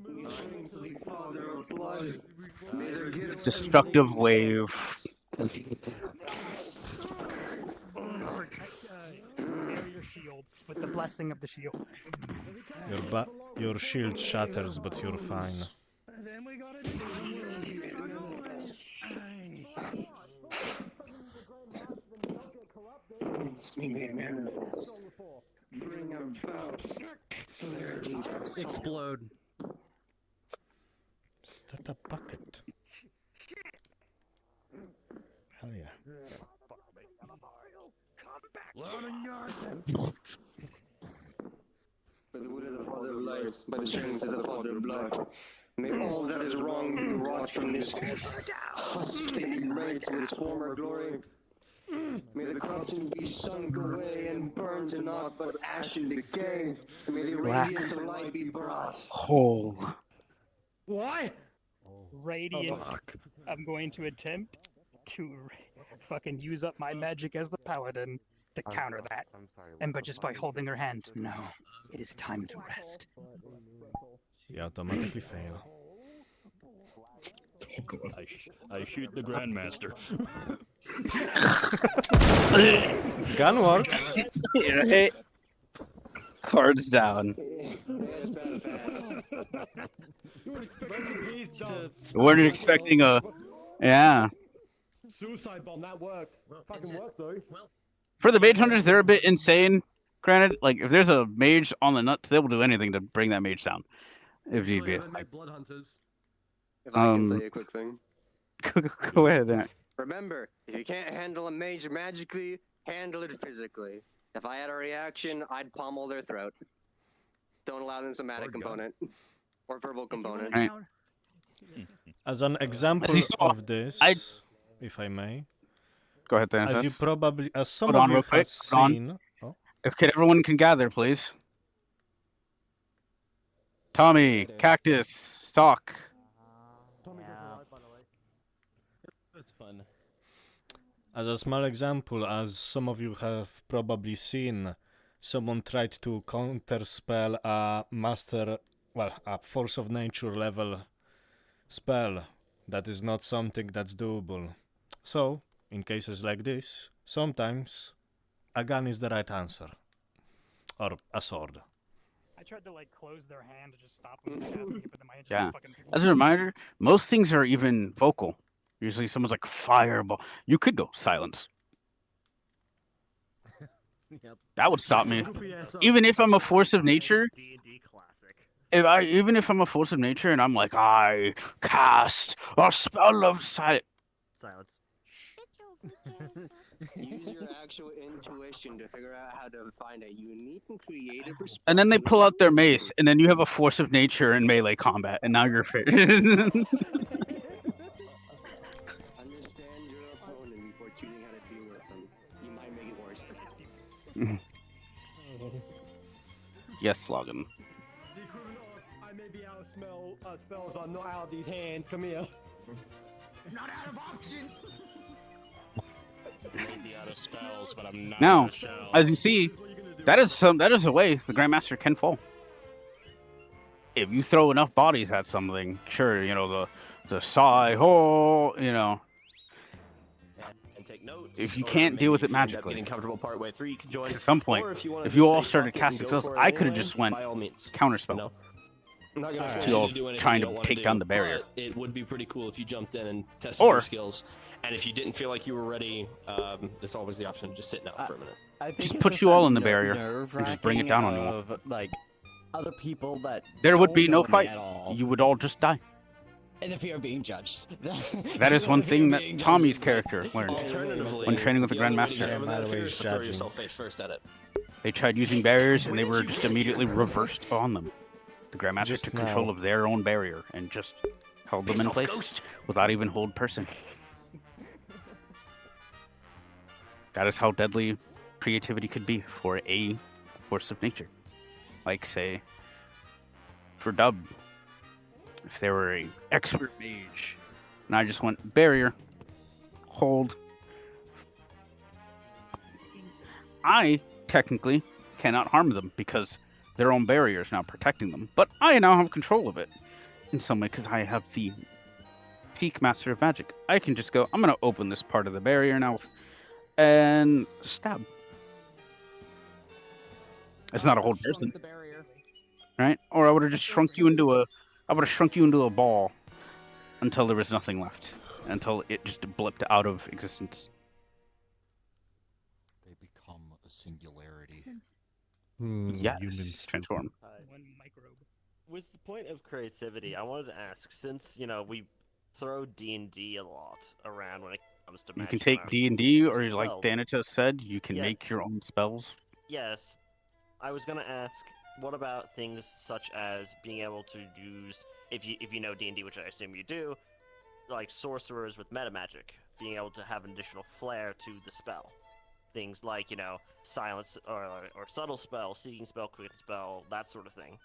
kneeling to the Father of blood, may their gifts Destructive wave. Barrier shield with the blessing of the shield. Your shield shatters, but you're fine. We may manifest. Bring about clarity. Explode. Is that a bucket? Hell yeah. By the will of the Father of light, by the strength of the Father of blood, may all that is wrong be wrought from this husk and be made to its former glory. May the corruption be sunk away and burned to naught but ash and decay. May the Black radiance of light be brought. hole. What? Radiant. I'm going to attempt to fucking use up my magic as the paladin to counter that. And but just by holding her hand, no. It is time to rest. You automatically fail. I shoot the Grandmaster. Gun works. Right? Cards down. We weren't expecting a... Yeah. Suicide bomb, that worked. Fucking worked though. For the mage hunters, they're a bit insane. Granted, like, if there's a mage on the nuts, they will do anything to bring that mage down. If need be. Blood hunters. If I can say a quick thing. Go ahead. Aaron. Remember, if you can't handle a mage magically, handle it physically. If I had a reaction, I'd pommel their throat. Don't allow the somatic component. Or verbal component. Right. As an example As you saw, of this, if I may. Go ahead, Thanos. As you probably, as some Hold of on you real have quick. Hold on. seen. Oh. If everyone can gather, please. Tommy, Cactus, Stalk. That's fun. As a small example, as some of you have probably seen, someone tried to counterspell a a force of nature level spell. That is not something that's doable. So, in cases like this, sometimes a gun is the right answer. Or a sword. I tried to like close their hand to just stop them from casting it, but then my hand Yeah. just fucking... As a reminder, most things are even vocal. Usually someone's like, fireball. You could go silence. Yep. That would stop me. Even if I'm a force of nature, even if I'm a force of nature and I'm like, I cast a spell of silence. Use your actual intuition to figure out how to find a unique and creative response. And then they pull out their mace, and then you have a force of nature in melee combat, and now you're fit. Understand your opponent before choosing how to deal with them. You might make it worse. Yes, Logan. I may be out of spells, but I'm not out of these hands. Come here. Not out of options. Maybe out of spells, but I'm not. Now, out of shells. as you see, that is a way the Grandmaster can fall. If you throw enough bodies at something, sure, you know, the sigh, oh, you know. And take notes. If you or can't maybe deal with if it you end up magically. getting comfortable partway through, you can join. At some point, Or if you, wanna if just you all say started fuck it casting and go spells, for it I could have anyway, just went by all means. counterspell. No. I'm not gonna Alright. force To you all to do anything trying you to don't wanna take do, down the barrier. but it would be pretty cool if you jumped in and tested Or your skills. And if you didn't feel like you were ready, there's always the option of just sitting out for a minute. I think Just it's put you that all in the barrier and just bring it down on you. of, like, other people that There would don't be no know me fight. at all. You would all just die. And the fear of being judged. That is one The fear thing of that being judged Tommy's is- character learned Alternatively, when training with the the only way to Grandmaster. get over that I'm fear always is to throw judging. yourself face first at it. They tried using barriers and they were just immediately reversed on them. The Grandmaster Just took control now. of their own barrier and just held them in place without even hold person. That is how deadly creativity could be for a force of nature. Like, say, for Dub, if they were a expert mage, and I just went barrier, hold. I technically cannot harm them because their own barrier is now protecting them, but I now have control of it in some way because I have the peak master of magic. I can just go, I'm going to open this part of the barrier now and stab. It's not a whole person, The barrier. right? Or I would have just shrunk you into a ball until there was nothing left, until it just blipped out of existence. They become a singularity. Yes, transform. One microbe. With the point of creativity, I wanted to ask, since we throw D&D a lot around when it comes to You magic can take amounts D&D, and or like spells. Thanatos said, you can Yeah. make your own spells. Yes, I was gonna ask, what about things such as being able to use, if you know D&D, which I assume you do, like sorcerers with meta magic, being able to have an additional flair to the spell. Things like silence or subtle spell, seeking spell, quicken spell, that sort of thing.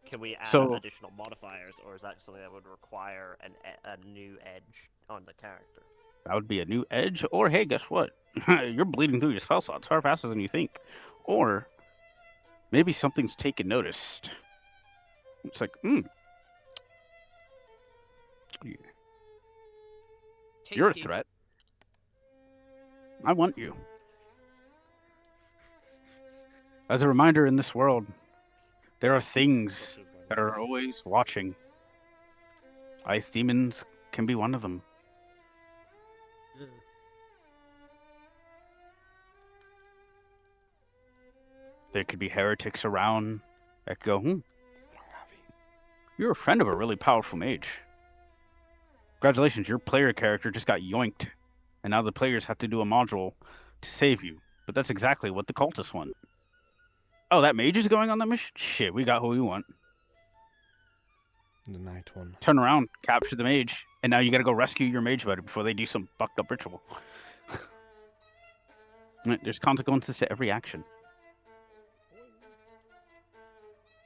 Can we add So- additional modifiers, or is that something that would require a new edge on the character? That would be a new edge. Or hey, guess what? You're bleeding through your spell slots far faster than you think. Or maybe something's taken notice. It's like, you're a Tasty. threat. I want you. As a reminder, in this world, there are things that are always watching. Ice demons can be one of them. There could be heretics around that go, you're a friend of a really powerful mage. Congratulations, your player character just got yoinked, and now the players have to do a module to save you. But that's exactly what the cultists want. Oh, that mage is going on that mission? Shit, we got who we want. The night one. Turn around, capture the mage, and now you gotta go rescue your mage buddy before they do some fucked up ritual. There's consequences to every action.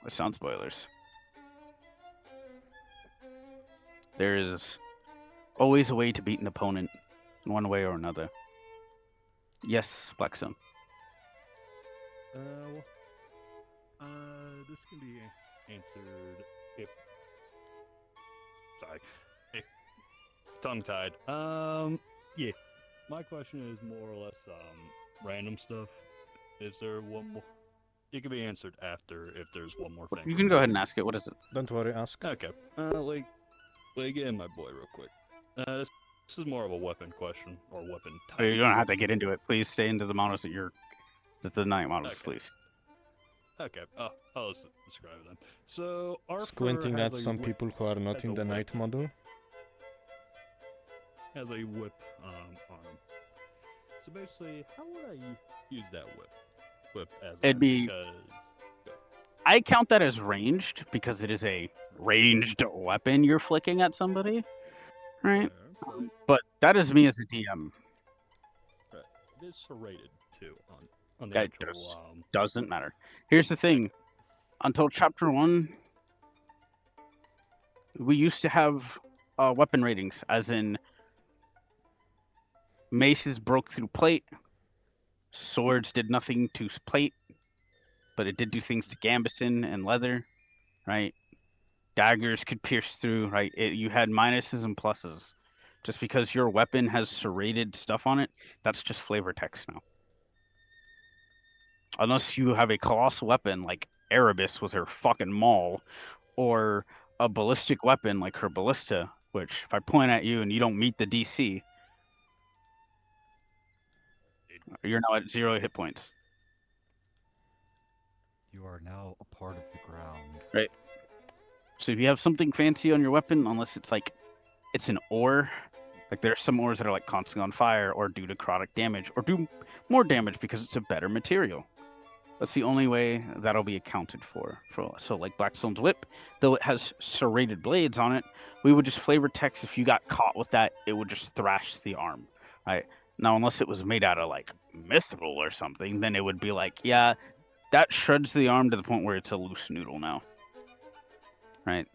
Sound spoilers. There is always a way to beat an opponent in one way or another. Yes, Blackstone. This can be answered if. Sorry, tongue-tied. Yeah. My question is more or less random stuff. Is there one more? It can be answered after if there's one more thing. You can go ahead and ask it. What is it? Don't worry, ask. Okay. Like in my boy real quick. This is more of a weapon question or weapon type. You don't have to get into it. Please stay into the models that the night models, Okay. please. Okay. I'll just describe it then. So, Arthur Squinting has at a some whip- people who are not has in a the whip. night model. Has a whip arm. So basically, how would I use that whip? It'd be- because I count that as ranged because it is a ranged weapon you're flicking at somebody, right? But that is me as a DM. it is serrated too on the That actual. doesn't matter. Here's the thing. Until chapter 1, we used to have weapon ratings, as in maces broke through plate, swords did nothing to plate, but it did do things to gambeson and leather, right? Daggers could pierce through, right? You had minuses and pluses. Just because your weapon has serrated stuff on it, that's just flavor text now. Unless you have a colossal weapon like Erebus with her fucking maul, or a ballistic weapon like her ballista, which if I point at you and you don't meet the DC, You're now at 0 hit points. You are now a part of the ground. Right. So if you have something fancy on your weapon, unless it's like it's an ore, like there's some ores that are like constantly on fire or do necrotic damage or do more damage because it's a better material. That's the only way that'll be accounted for. So like Blackstone's Whip, though it has serrated blades on it, we would just flavor text if you got caught with that, it would just thrash the arm, right? Now, unless it was made out of like mithril or something, then it would be like, yeah, that shreds the arm to the point where it's a loose noodle now, right?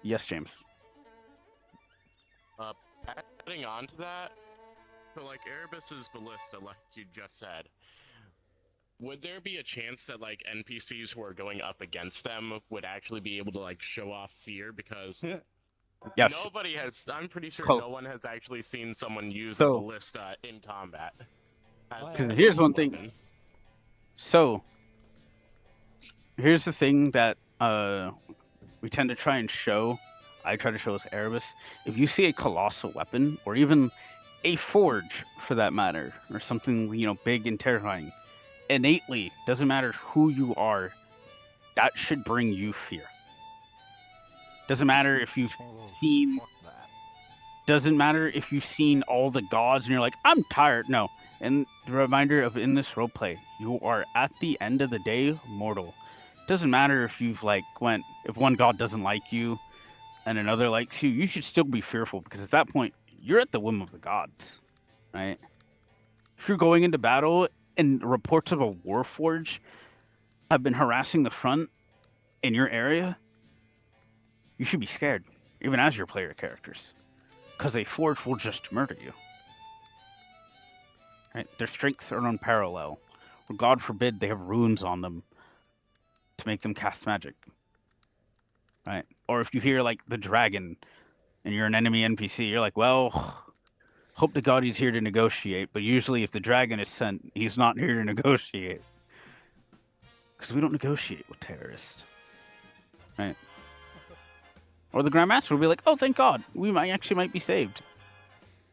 Yes, James. Adding on to that, so like Erebus's ballista, like you just said, would there be a chance that like NPCs who are going up against them would actually be able to like show off fear? Because yes, nobody has. I'm pretty sure no one has actually seen someone use a So- ballista in combat. Because here's one thing. So here's the thing that we tend to try and show. I try to show as Erebus. If you see a colossal weapon, or even a forge for that matter, or something big and terrifying, innately doesn't matter who you are, that should bring you fear. Doesn't matter if you've seen. Doesn't matter if you've seen all the gods and you're like, I'm tired. No. And the reminder of in this roleplay, you are at the end of the day mortal. Doesn't matter if you've if one god doesn't like you and another likes you, you should still be fearful because at that point you're at the whim of the gods, right? If you're going into battle and reports of a warforge have been harassing the front in your area, you should be scared, even as your player characters, because a forge will just murder you. Right? Their strengths are unparalleled. Or God forbid they have runes on them to make them cast magic. Right? Or if you hear like the dragon and you're an enemy NPC, you're like, well, hope to God he's here to negotiate. But usually if the dragon is sent, he's not here to negotiate. Because we don't negotiate with terrorists. Right? Or the Grandmaster will be like, oh, thank God, we might be saved.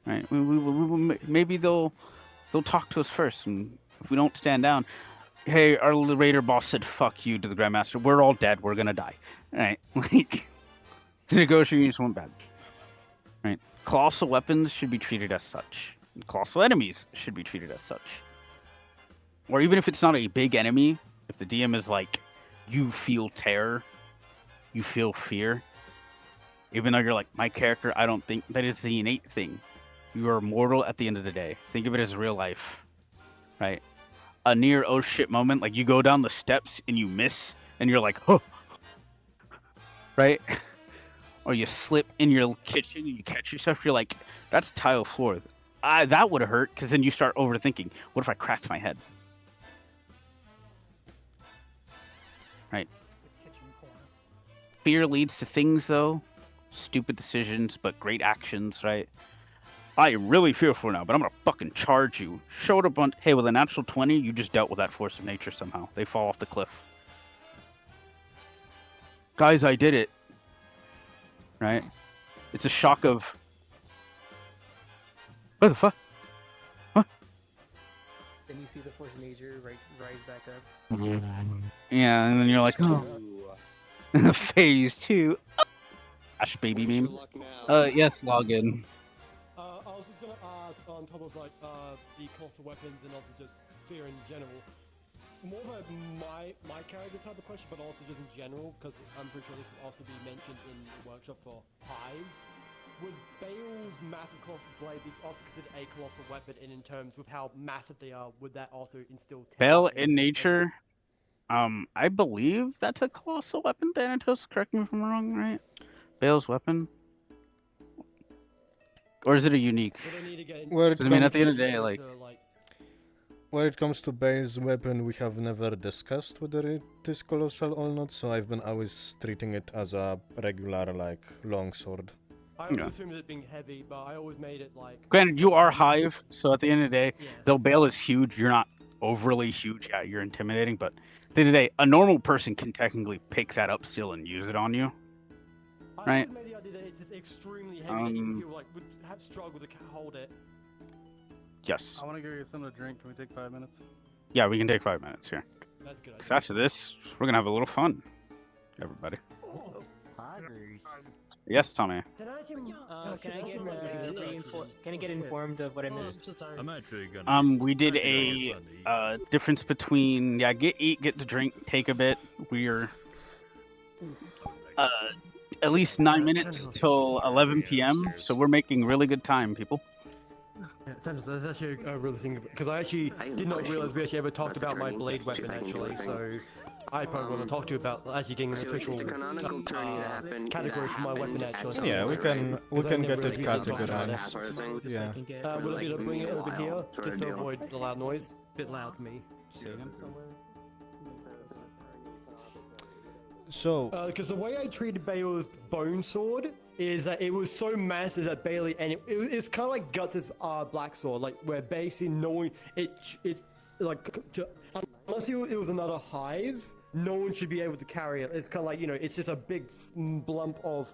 Right? Maybe they'll talk to us first, and if we don't stand down, hey, our raider boss said fuck you to the Grandmaster. We're all dead. We're gonna die. Right? Like, the negotiations went bad. Right? Colossal weapons should be treated as such. And colossal enemies should be treated as such. Or even if it's not a big enemy, if the DM is like, you feel terror, you feel fear, even though you're like, my character, I don't think that is the innate thing. You are mortal at the end of the day. Think of it as real life, right? A near oh shit moment, like you go down the steps and you miss, and you're like, oh, right? Or you slip in your kitchen and you catch yourself. You're like, that's tile floor. That would have hurt, because then you start overthinking. What if I cracked my head? Right? Fear leads to things, though. Stupid decisions, but great actions, right? I am really fearful now, but I'm gonna fucking charge you. Showed up on. Hey, with a natural 20, you just dealt with that force of nature somehow. They fall off the cliff. Guys, I did it. Right? It's a shock of. What the fuck? What? Then you see the force of nature rise back up. Yeah, and then you're like, oh. Phase 2. Ash baby meme. Yes, login. I was just gonna ask, on top of like the colossal weapons and also just fear in general, more of a my character type of question, but also just in general, because I'm pretty sure this will also be mentioned in the workshop for Hive. Would Bale's massive colossal blade be also considered a colossal weapon, and in terms with how massive they are, would that also instill Bale in nature. I believe that's a colossal weapon. Thanatos, correct me if I'm wrong, right? Bale's weapon. Or is it a unique? Well, I mean, at the end of the day, like. When it comes to Bale's weapon, we have never discussed whether it is colossal or not, so I've been always treating it as a regular, like, longsword. I always assumed it being heavy, but I always made it like. Granted, you are Hive, so at the end of the day, though Bale is huge, you're not overly huge. Yeah, you're intimidating, but at the end of the day, a normal person can technically pick that up still and use it on you. Right? I made the idea that it's extremely heavy that you feel like would have struggled to hold it. Yes. I want to go get something to drink. Can we take 5 minutes? Yeah, we can take 5 minutes here. That's good. Because after this, we're gonna have a little fun, everybody. Yes, Tommy. Can I get informed of what I missed? I'm actually gonna. We did a difference between get to drink, take a bit. We're at least 9 minutes till 11 p.m. So we're making really good time, people. Yeah, Sanders, that's actually a really thing because I actually did not realize we actually ever talked about my blade weapon actually. So I probably want to talk to you about actually getting an official category for my weapon actually. Yeah, we can get it categorized. Yeah. Will I be able to bring it over here just to avoid the loud noise? Bit loud for me. So, because the way I treated Bale's bone sword is that it was so massive that Bailey, and it's kind of like Guts' black sword, like where basically knowing it like unless it was another hive, no one should be able to carry it. It's kind of like, you know, it's just a big lump of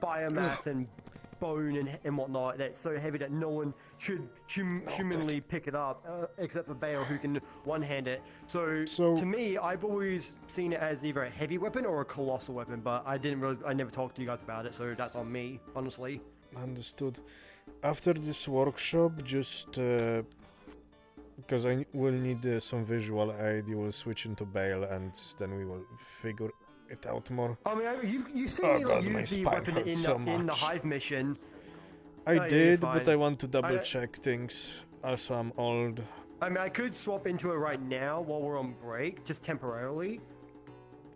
biomass and bone and whatnot that's so heavy that no one should humanly pick it up except for Bale, who can one-hand it. So to me, I've always seen it as either a heavy weapon or a colossal weapon, but I never talked to you guys about it, so that's on me, honestly. Understood. After this workshop, just because I will need some visual aid, you will switch into Bale, and then we will figure it out more. I mean, you've seen me like, use the weapon in the hive mission. I did, but I want to double check things. Also, I'm old. I mean, I could swap into it right now while we're on break, just temporarily.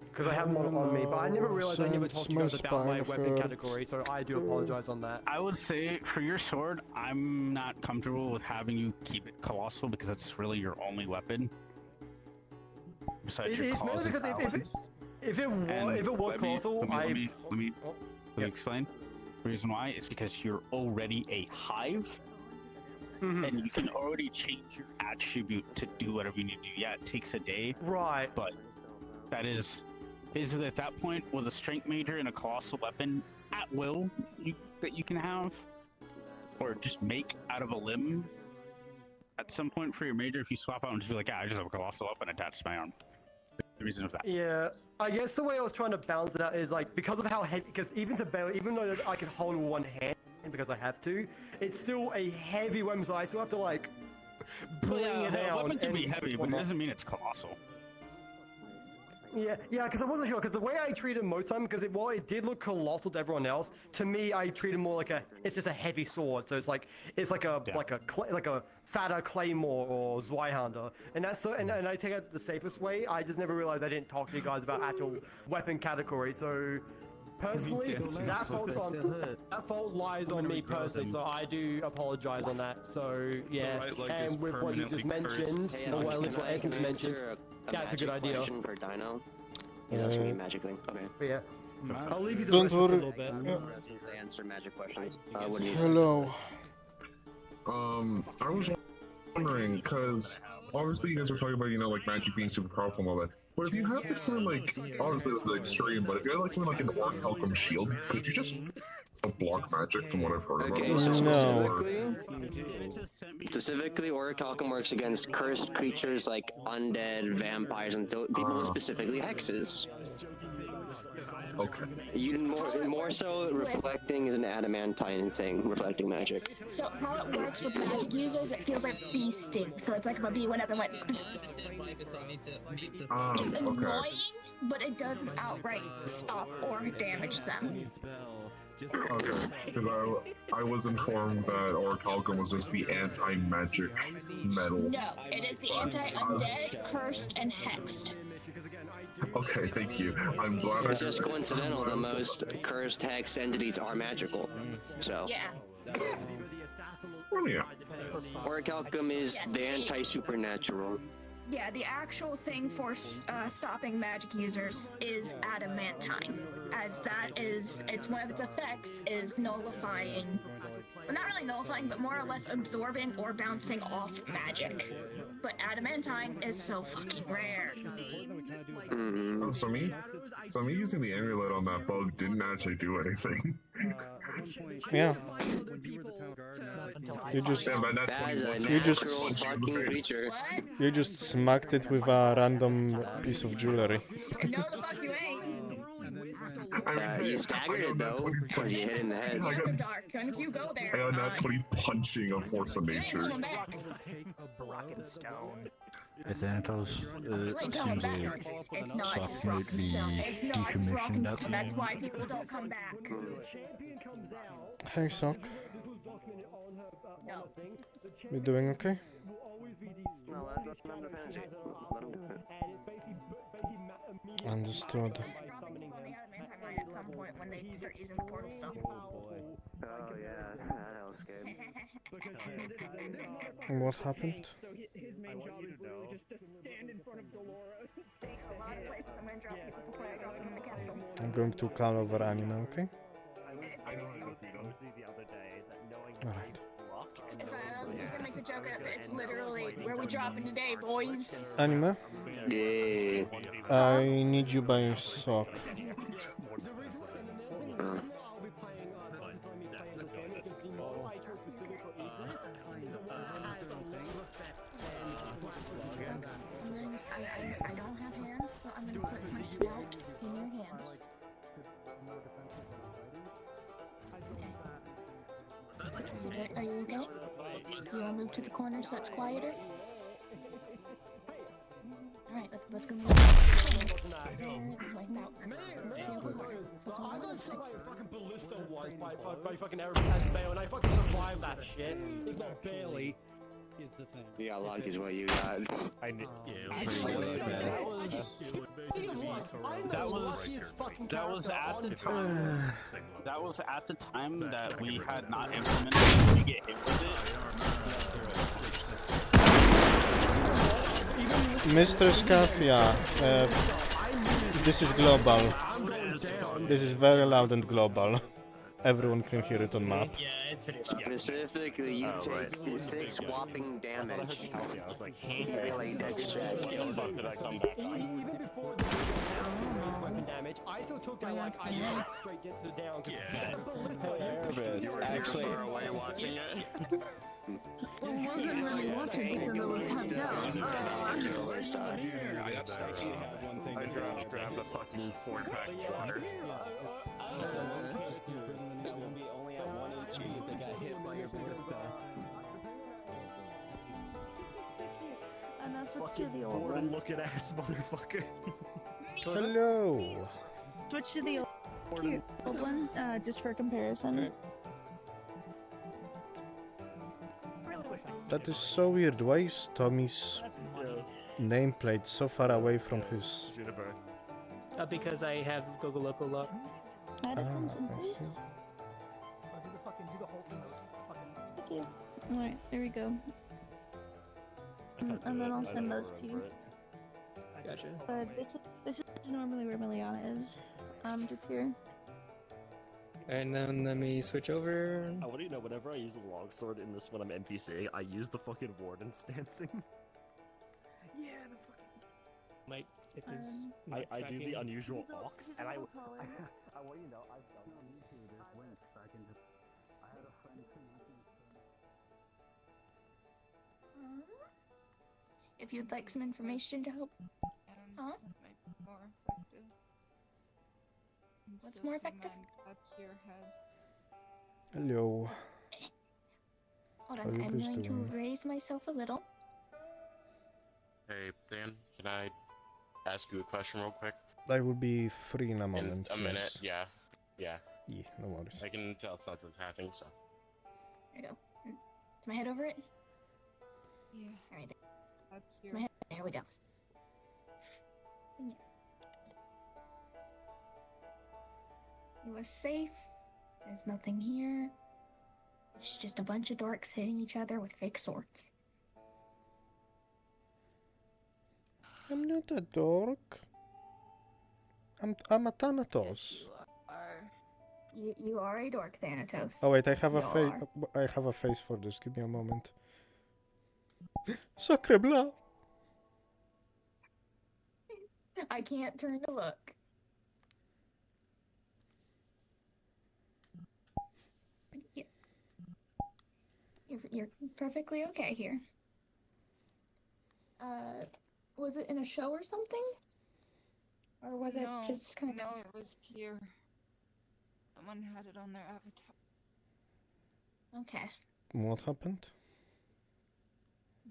Because I have one on me, but I never realized I never talked to you guys about my weapon category, so I do apologize on that. I would say for your sword, I'm not comfortable with having you keep it colossal because that's really your only weapon. Besides your claws and talons. If it was colossal, let me explain. The reason why is because you're already a hive, and you can already change your attribute to do whatever you need to do. Yeah, it takes a day. Right. But that is at that point with a strength major and a colossal weapon at will that you can have, or just make out of a limb. At some point for your major, if you swap out and just be like, yeah, I just have a colossal weapon attached to my arm. The reason of that. Yeah, I guess the way I was trying to balance it out is like because of how heavy. Because even though I can hold with one hand because I have to, it's still a heavy weapon. So I still have to like bring it down. A weapon can be heavy, but it doesn't mean it's colossal. Yeah, because I wasn't sure. Because the way I treated it most time, because while it did look colossal to everyone else, to me I treated it more like it's just a heavy sword. So it's like a fatter claymore or Zweihander, and that's and I take it the safest way. I just never realized I didn't talk to you guys about actual weapon category. So personally, that fault lies on me personally. So I do apologize on that. So yeah, and with what you just mentioned, or what at least what Essence mentioned, that's a good idea. Question for Dino. Yeah, that's gonna be a magic thing. Okay. But yeah. I'll leave you to Don't rest of it a worry. little bit. Answer magic questions. What do you Hello. I was wondering, because obviously you guys are talking about, you know, like magic being super powerful and all that. But if you have this sort of like, obviously this is extreme, but if you had like something like an orichalcum shield, could you just block magic from what I've heard about? Okay, so specifically, orichalcum works against cursed creatures like undead, vampires, and people specifically hexes. Okay. You more so reflecting is an adamantine thing, reflecting magic. So how it works with magic users, it feels like bee sting. So it's like if a bee went up and went. It's annoying, but it doesn't outright stop or damage them. Okay, because I was informed that orichalcum was just the anti-magic metal. No, it is the anti-undead, cursed, and hexed. Okay, thank you. I'm glad. It's just coincidental. The most cursed hex entities are magical. So. Yeah. Well, yeah. Orichalcum is the anti-supernatural. Yeah, the actual thing for stopping magic users is adamantine, as that is, it's one of its effects is nullifying, well, not really nullifying, but more or less absorbing or bouncing off magic. But adamantine is so fucking rare. So me using the amulet on that bug didn't actually do anything. Yeah. You just That is a you just natural fucking creature. you just smacked it with a random piece of jewelry. No, the fuck you ain't. You staggered it though, because you hit it in the head. Yeah, dark. And if you go there, I got nat 20 punching a force of nature. Rock and stone. Thanatos, Like, seems back. like It's not Sock just might rock and be stone. It's not just rock and decommissioned up. stone. That's why people don't come back. Hey, Sock. No. You doing okay? No, let him finish it. Let him do it. Understood. At some point when they start using the portal stuff. Oh yeah, that was good. What happened? His main job is literally just to stand in front of Dolores. I'm gonna drop people before I drop them in the capital. I'm going to call over anime, okay? Alright. I'm just gonna make the joke of it's literally where we dropping today, boys. Anime? Yeah. I need you by Sock. I don't have hands, so I'm gonna put my snout in your hands. Are you okay? So you wanna move to the corner so it's quieter? Alright, let's go move. This way, now. I got shot by a fucking ballista once by fucking Aerobat Bail, and I fucking survived that shit. If not barely. Is the thing. You got luck is what you got. I knew. That was at the time. That was at the time that we had not implemented. We get hit with it. Mr. Scafia, this is global. This is very loud and global. Everyone can hear it on map. Yeah, it's pretty loud. Specifically, you take 6 whopping damage. I was like, melee dex check. How the fuck did I come back on? Even before the weapon damage, I still took that like I straight get to the down. Yeah. You were Actually, far away watching it. I wasn't really watching because it was timed out. I just grabbed a fucking 4-pack of water. that will be only at 1 HP if they got hit by your ballista. And that's what Fucking to the old bored one. and looking ass motherfucker. Hello. Switch to the old one, just for comparison. That is so weird. Why is Tommy's nameplate so far away from his... Because I have Google Local Lock. Ah, I see. Thank you. Alright, there we go. And then I'll send those to you. Gotcha. This is normally where Miliana is. Just here. And then let me switch over. I want you to know, whenever I use a longsword in this when I'm NPCing, I use the fucking warden stancing. Yeah, the fucking. Might if his. I do the unusual ox, and I want you to know, I've done on YouTube this week, so I can just. I had a friend If you'd like some information to help. Huh? More effective. What's more effective? Touch your head. Hello. Hold How on, you I'm guys going doing? to raise myself a little. Hey, Dan, can I ask you a question real quick? I will be free in a moment. In a minute, yes. yeah. Yeah. Yeah, no worries. I can tell something's happening, so. There you go. Is my head over it? Yeah. Alright, That's it's my head. There we go. Yeah. It was safe. There's nothing here. It's just a bunch of dorks hitting each other with fake swords. I'm not a dork. I'm a Thanatos. You are a dork, Thanatos. Oh wait, I have a You face. are. I have a face for this. Give me a moment. Sacre bleu! I can't turn to look. Yes. You're perfectly okay here. Was it in a show or something? Or was it just kind of... No, it was here. Someone had it on their avatar. Okay. What happened?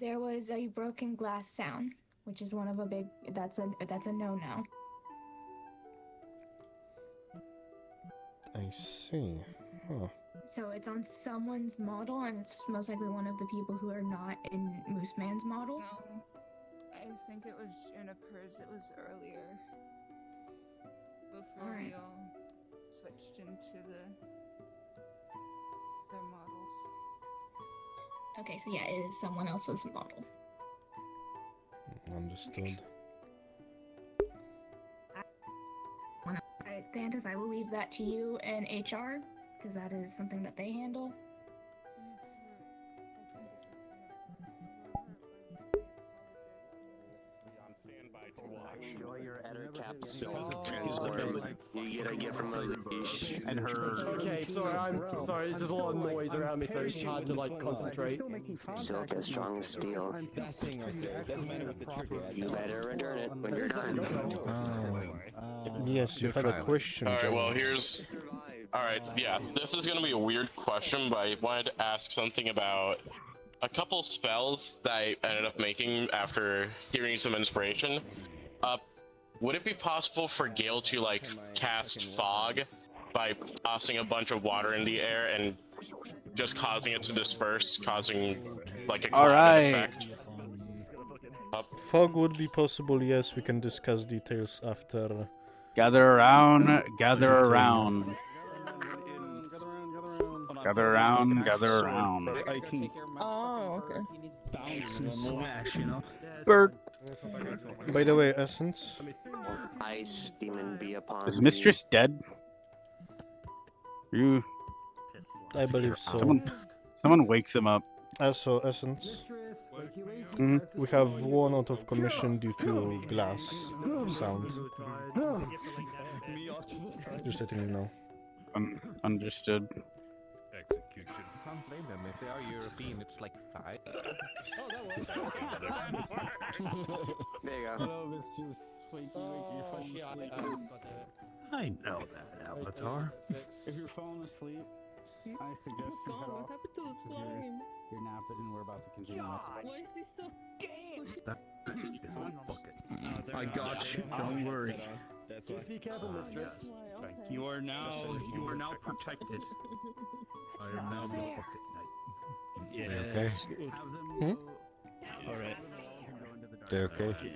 There was a broken glass sound, which is one of a big... That's a no-no. I see. Huh. So it's on someone's model, and it's most likely one of the people who are not in Moose Man's model. No, I think it was Juniper's. It was earlier. Before we all switched into their models. Okay, so yeah, it is someone else's model. Understood. Thantis, I will leave that to you and HR, because that is something that they handle. Enjoy your editor capsules. You gotta get from a leash. And her. Okay, sorry, I'm sorry. There's a lot of noise around me, so it's hard to like concentrate. Still as strong as steel. That thing right there. Doesn't matter what the trigger. You better return it when you're done. Yes, you had a question, Alright, well, James. here's... Alright, yeah, this is gonna be a weird question, but I wanted to ask something about a couple spells that I ended up making after hearing some inspiration. Would it be possible for Gale to, like, cast fog by tossing a bunch of water in the air and just causing it to disperse, causing, like, a clouded effect? Fog would be possible, yes, we can discuss details after. Gather around, gather around. Gather around, gather around. Oh, okay. Bounce and smash, you know? Bird. By the way, Essence. Ice demon be upon Is Mistress dead? You. I believe so. Someone wake them up. Also, Essence. We have one out of commission due to glass sound. Just letting you know. Understood. Execution. Can't blame them. If they are European, it's like 5. There you go. Hello, Mistress. I know that, Avatar. If you're falling asleep, I suggest you head off. What happened to the slime? You're napped and we're about to continue. Why is he so gay? That is a bucket. I got you. Don't worry. Just be careful, mistress. You are now protected. I am now the bucket knight. Yes. All right. They're okay.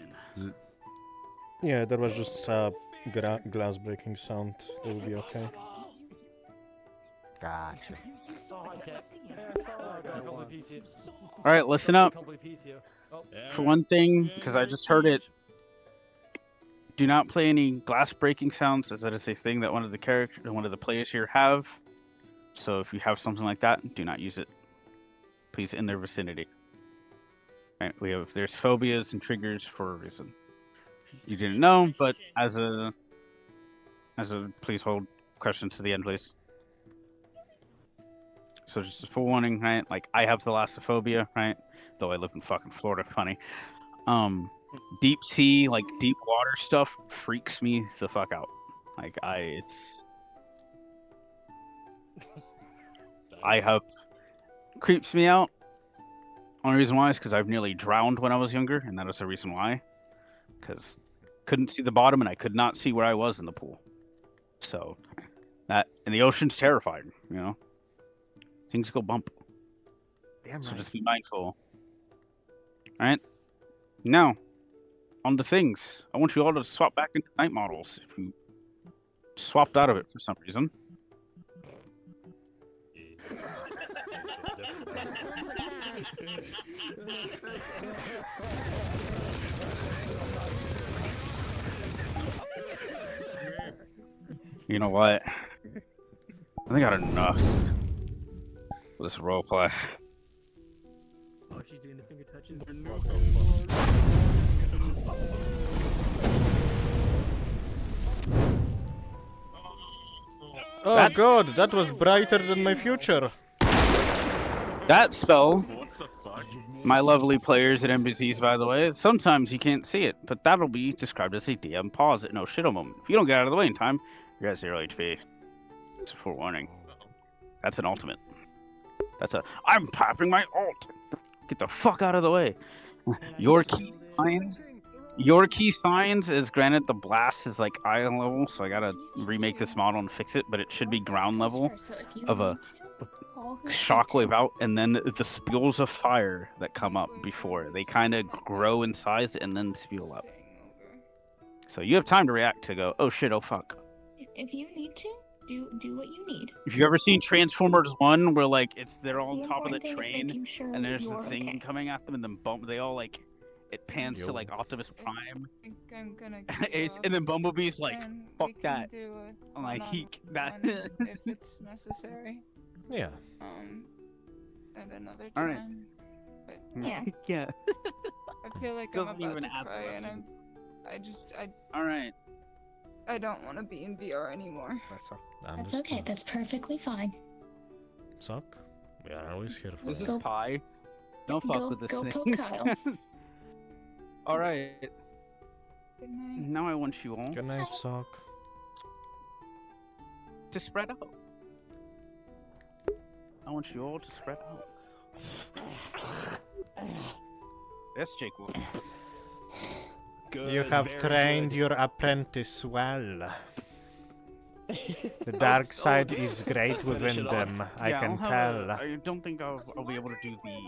Yeah, there was just a glass breaking sound. They will be okay. Gotcha. Alright, listen up. For one thing, because I just heard it, do not play any glass breaking sounds, as that is a thing that one of the players here have. So if you have something like that, do not use it. Please, in their vicinity. Right, there's phobias and triggers for a reason. You didn't know, but as a please hold questions to the end, please. So just a forewarning, right? Like, I have thalassophobia, right? Though I live in fucking Florida, funny. Deep sea, like deep water stuff freaks me the fuck out. Like, creeps me out. Only reason why is because I've nearly drowned when I was younger, and that is the reason why. Because couldn't see the bottom, and I could not see where I was in the pool. So, and the ocean's terrifying, you know? Things go bump. Damn so right. just be mindful. Alright? Now, on to things. I want you all to swap back into night models if you swapped out of it for some reason. You know what? I think I got enough of this roleplay. Oh, she's doing the finger touches. Oh god, that was brighter than my future. That spell, What the fuck? my lovely players at NPCs, by the way, sometimes you can't see it, but that'll be described as a DM pause at no shitto moment. If you don't get out of the way in time, you're at 0 HP. It's a forewarning. That's an ultimate. That's a, I'm tapping my ult. Get the fuck out of the way. Your key signs is, granted, the blast is like eye level, so I gotta remake this model and fix it, but it should be ground level of a shockwave out, and then the spews of fire that come up before. They kind of grow in size and then spew up. So you have time to react to go, oh shit, oh fuck. If you need to, do what you need. If you've ever seen Transformers 1, where like they're all on top of the important thing is train, making sure and there's the you're thing okay. coming at them, and then they all like, it pans to like Optimus Prime, I think I'm gonna and then Bumblebee's like, and fuck we can that. do a I'm like, that. one-on-one if it's necessary. Yeah. At another time. All right. But Yeah. Yeah. I feel like Doesn't I'm about even to ask cry, and questions. All right. I don't want to be in VR anymore. That's okay. That's perfectly fine. Suck. We are always here for This you. is pie. Don't fuck with this go thing. poke Kyle. All right. Good night. Now I want you all Good night, Sock. to spread out. I want you all to spread out. Yes, Jake Wolf. You have trained your apprentice well. The dark side is great within them, I can tell. I don't think I'll be able to do the...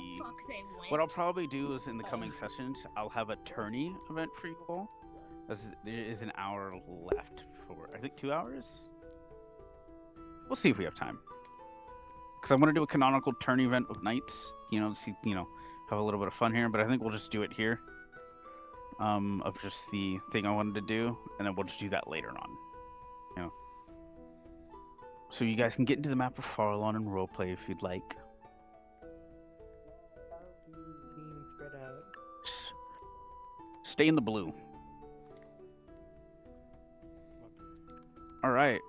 What I'll probably do is in the coming sessions, I'll have a tourney event for you all. As there is an hour left for, I think, 2 hours? We'll see if we have time. Because I want to do a canonical tourney event of knights, see, have a little bit of fun here, but I think we'll just do it here. Of just the thing I wanted to do, and then we'll just do that later on. So you guys can get into the map of Farlon and roleplay if you'd like. Stay in the blue. Alright.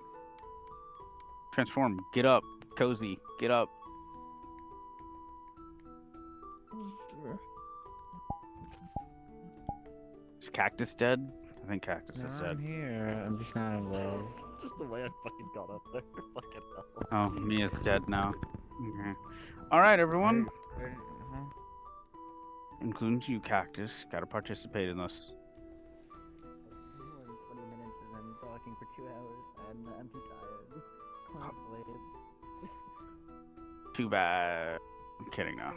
Transform. Get up. Cozy. Get up. Is Cactus dead? I think Cactus is dead. I'm here. I'm just not involved. Just the way I fucking got up there. Fucking hell. Oh, Mia's dead now. Okay. Alright, everyone. Including you, Cactus. Gotta participate in this. 20 minutes and then talking for 2 hours. I'm too tired. Too bad. I'm kidding now.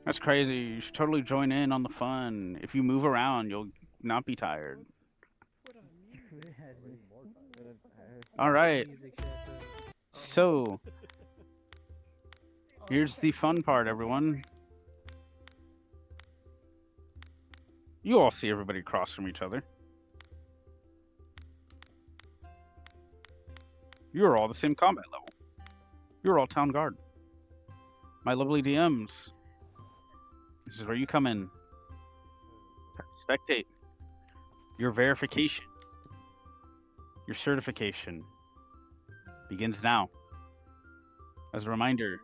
That's crazy. You should totally join in on the fun. If you move around, you'll not be tired. Alright. So, here's the fun part, everyone. You all see everybody across from each other. You're all the same combat level. You're all town guard. My lovely DMs. This is where you come in. Spectate. Your verification. Your certification begins now. As a reminder,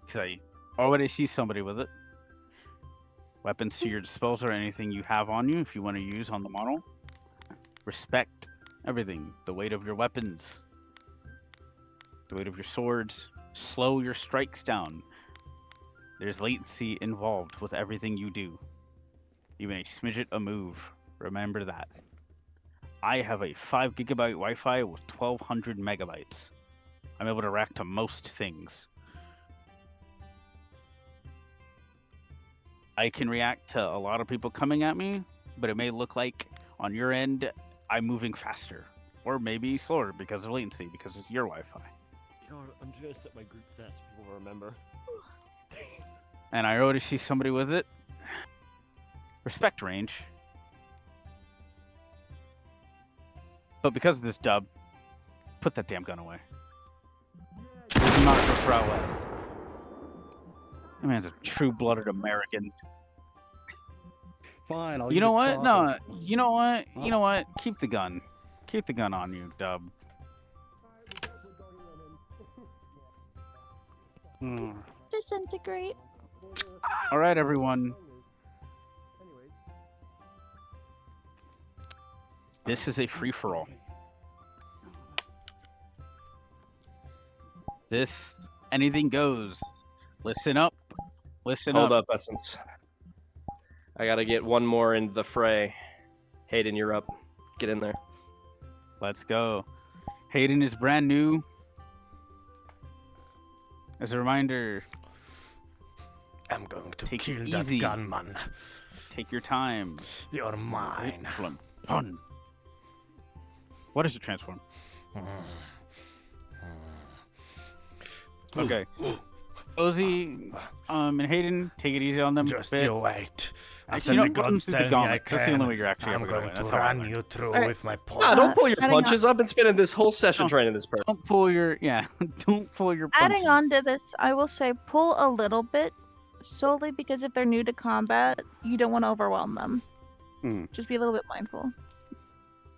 because I already see somebody with it. Weapons to your disposal or anything you have on you if you want to use on the model. Respect everything. The weight of your weapons. The weight of your swords. Slow your strikes down. There's latency involved with everything you do. Even a smidget a move. Remember that. I have a 5 gigabyte Wi-Fi with 1200 megabytes. I'm able to react to most things. I can react to a lot of people coming at me, but it may look like on your end I'm moving faster. Or maybe slower because of latency, because it's your Wi-Fi. You know what? I'm just gonna set my group stats so people will remember. And I already see somebody with it. Respect range. But because of this dub, put that damn gun away. Not for prowess. That man's a true-blooded American. Fine, I'll You use know a what? No, crop. you know what? You know what? Keep the gun. Keep the gun on you, dub. Disintegrate. All right, everyone. This is a free-for-all. This, anything goes. Listen up. Listen Hold up. up, Essence. I gotta get one more into the fray. Hayden, you're up. Get in there. Let's go. Hayden is brand new. As a reminder, I'm going to take kill it that easy. gunman. Take your time. You're mine. Done. What does it transform? Okay. Ozzy, and Hayden, take it easy on them. Just a bit. you wait. After Actually, the you know, run gods through the tell me I gauntlet. That's the can, only way you're actually I'm ever gonna going win. to That's how I run learned. you through Alright. with my paw. Nah, don't pull your Heading punches. I've been spending this whole session training this person. Don't pull your don't pull your punches. Adding on to this, I will say pull a little bit, solely because if they're new to combat, you don't want to overwhelm them. Just be a little bit mindful.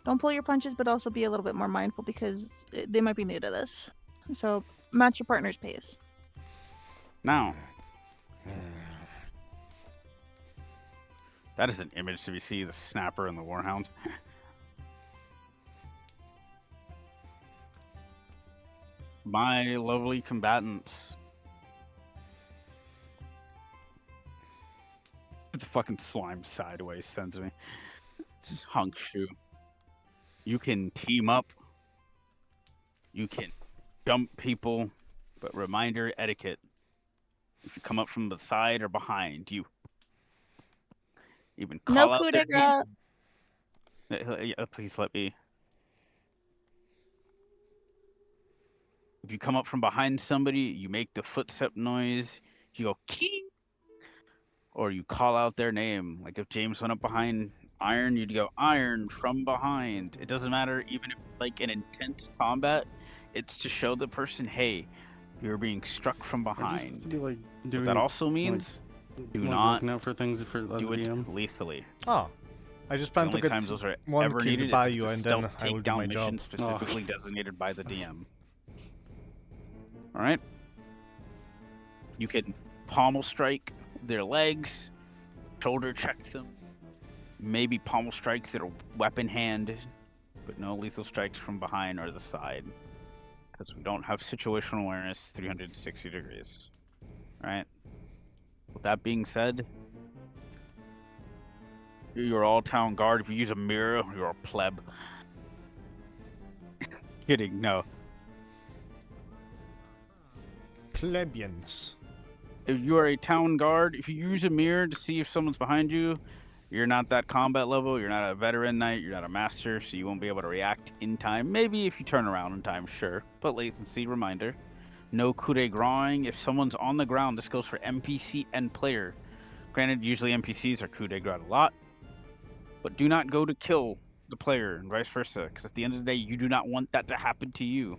Don't pull your punches, but also be a little bit more mindful because they might be new to this. So match your partner's pace. Now, that is an image to be see the snapper and the warhound. My lovely combatants. The fucking slime sideways sends me. It's just hunk shoe. You can team up. You can jump people, but reminder etiquette. If you come up from the side or behind, you even call No out coup their de grace. please let me. If you come up from behind somebody, you make the footstep noise. You go king, or you call out their name. Like if James went up behind Iron, you'd go Iron from behind. It doesn't matter, even if it's like an intense combat. It's to show the person, hey, you're being struck from behind. What that also means, do not looking out for things for do it lethally. Oh, I just The plan to only get times those are one ever killed needed by is if you, it's a and then stealth I will do takedown my mission job. specifically designated by the DM. All right. You can pommel strike their legs, shoulder check them, maybe pommel strike their weapon hand, but no lethal strikes from behind or the side, because we don't have situational awareness 360 degrees. All right. With that being said, you're all town guard. If you use a mirror, you're a pleb. Kidding, no. Plebeians. If you are a town guard, if you use a mirror to see if someone's behind you, you're not that combat level, you're not a veteran knight, you're not a master, so you won't be able to react in time. Maybe if you turn around in time, sure. But latency, reminder. No coup de grace. If someone's on the ground, this goes for NPC and player. Granted, usually NPCs are coup de grace a lot. But do not go to kill the player and vice versa, because at the end of the day, you do not want that to happen to you.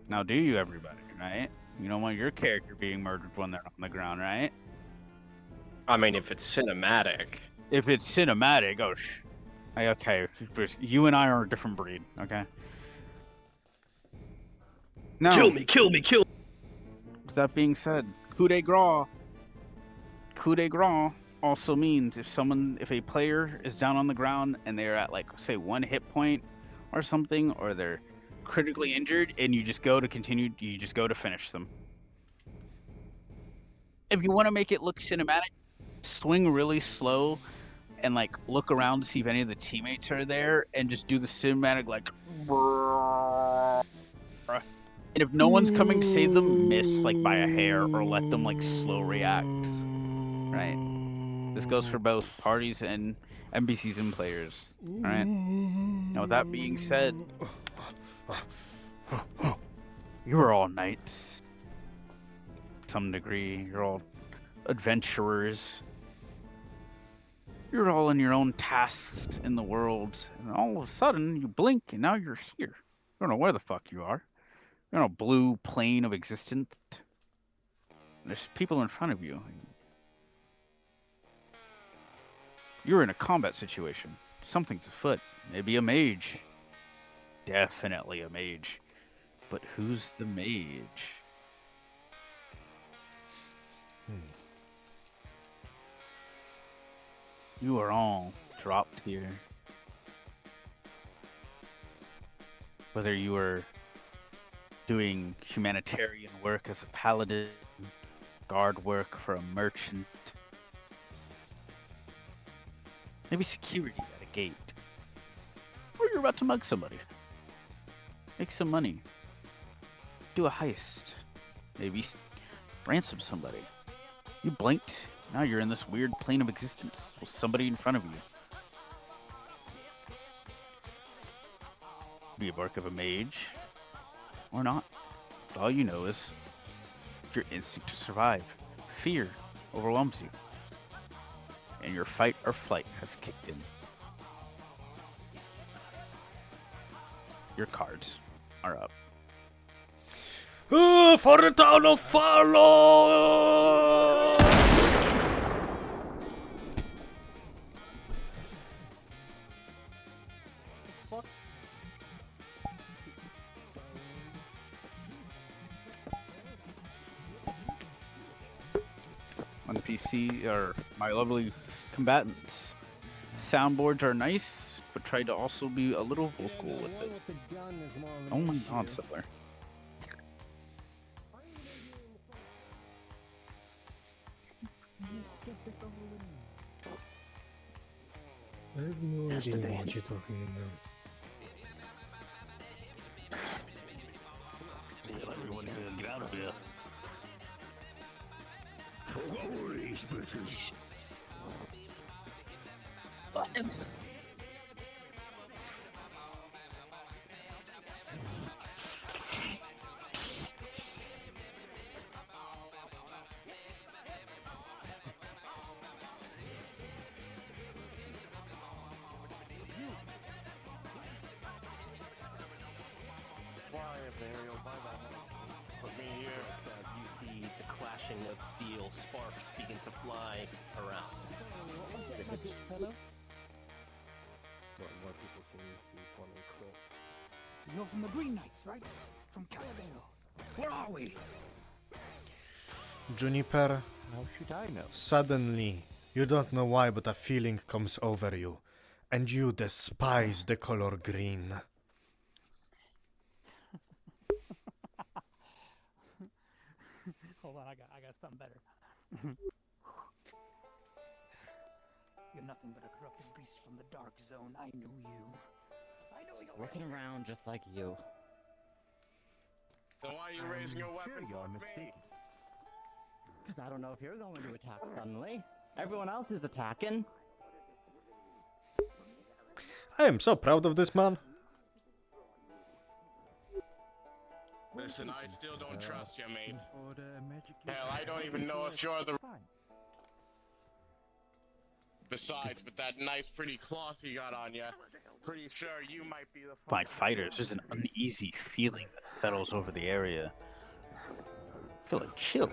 Now, do you, everybody, right? You don't want your character being murdered when they're on the ground, right? I mean, if it's cinematic. If it's cinematic, oh, okay, you and I are a different breed, okay? Now, Kill me, kill me, kill me. With that being said, coup de grace also means if a player is down on the ground and they're at, like, say, 1 hit point or something, or they're critically injured, and you just go to finish them. If you want to make it look cinematic, swing really slow and, like, look around to see if any of the teammates are there, and just do the cinematic, like, and if no one's coming to save them, miss, like, by a hair, or let them, like, slow react. Right? This goes for both parties and NPCs and players. Alright? Now, with that being said, you are all knights. To some degree, you're all adventurers. You're all in your own tasks in the world, and all of a sudden, you blink, and now you're here. You don't know where the fuck you are. You're on a blue plane of existence. There's people in front of you. You're in a combat situation. Something's afoot. Maybe a mage. Definitely a mage. But who's the mage? You are all dropped here. Whether you were doing humanitarian work as a paladin, guard work for a merchant, maybe security at a gate, or you're about to mug somebody, make some money, do a heist, maybe ransom somebody. You blinked, now you're in this weird plane of existence with somebody in front of you. Be a work of a mage, or not. But all you know is your instinct to survive. Fear overwhelms you, and your fight or flight has kicked in. Your cards are up. For the town of Farlon! On the PC are my lovely combatants. Soundboards are nice, but try to also be a little vocal with it. Only consoler. I have no idea what you're talking about. Everyone here, get out of here. Follow these bitches. What? Put me here. You see the clashing of steel, sparks begin to fly around. Hello? More people seem to be forming clips. You're from the Green Knights, right? From Calabale. Where are we? Juniper, How should I know? suddenly, you don't know why, but a feeling comes over you, and you despise the color green. Hold on, I got something better. You're nothing but a corrupted beast from the dark zone. I know you. I know you. Looking around just like you. So why are you raising your weapon? Sure you're mistaken. Because I don't know if you're going to attack suddenly. Everyone else is attacking. I am so proud of this man. Listen, I still don't trust you, mate. Hell, I don't even know if you're the... Besides, with that nice pretty cloth you got on you, pretty sure you might be the... By fighters, there's an uneasy feeling that settles over the area. I feel a chill.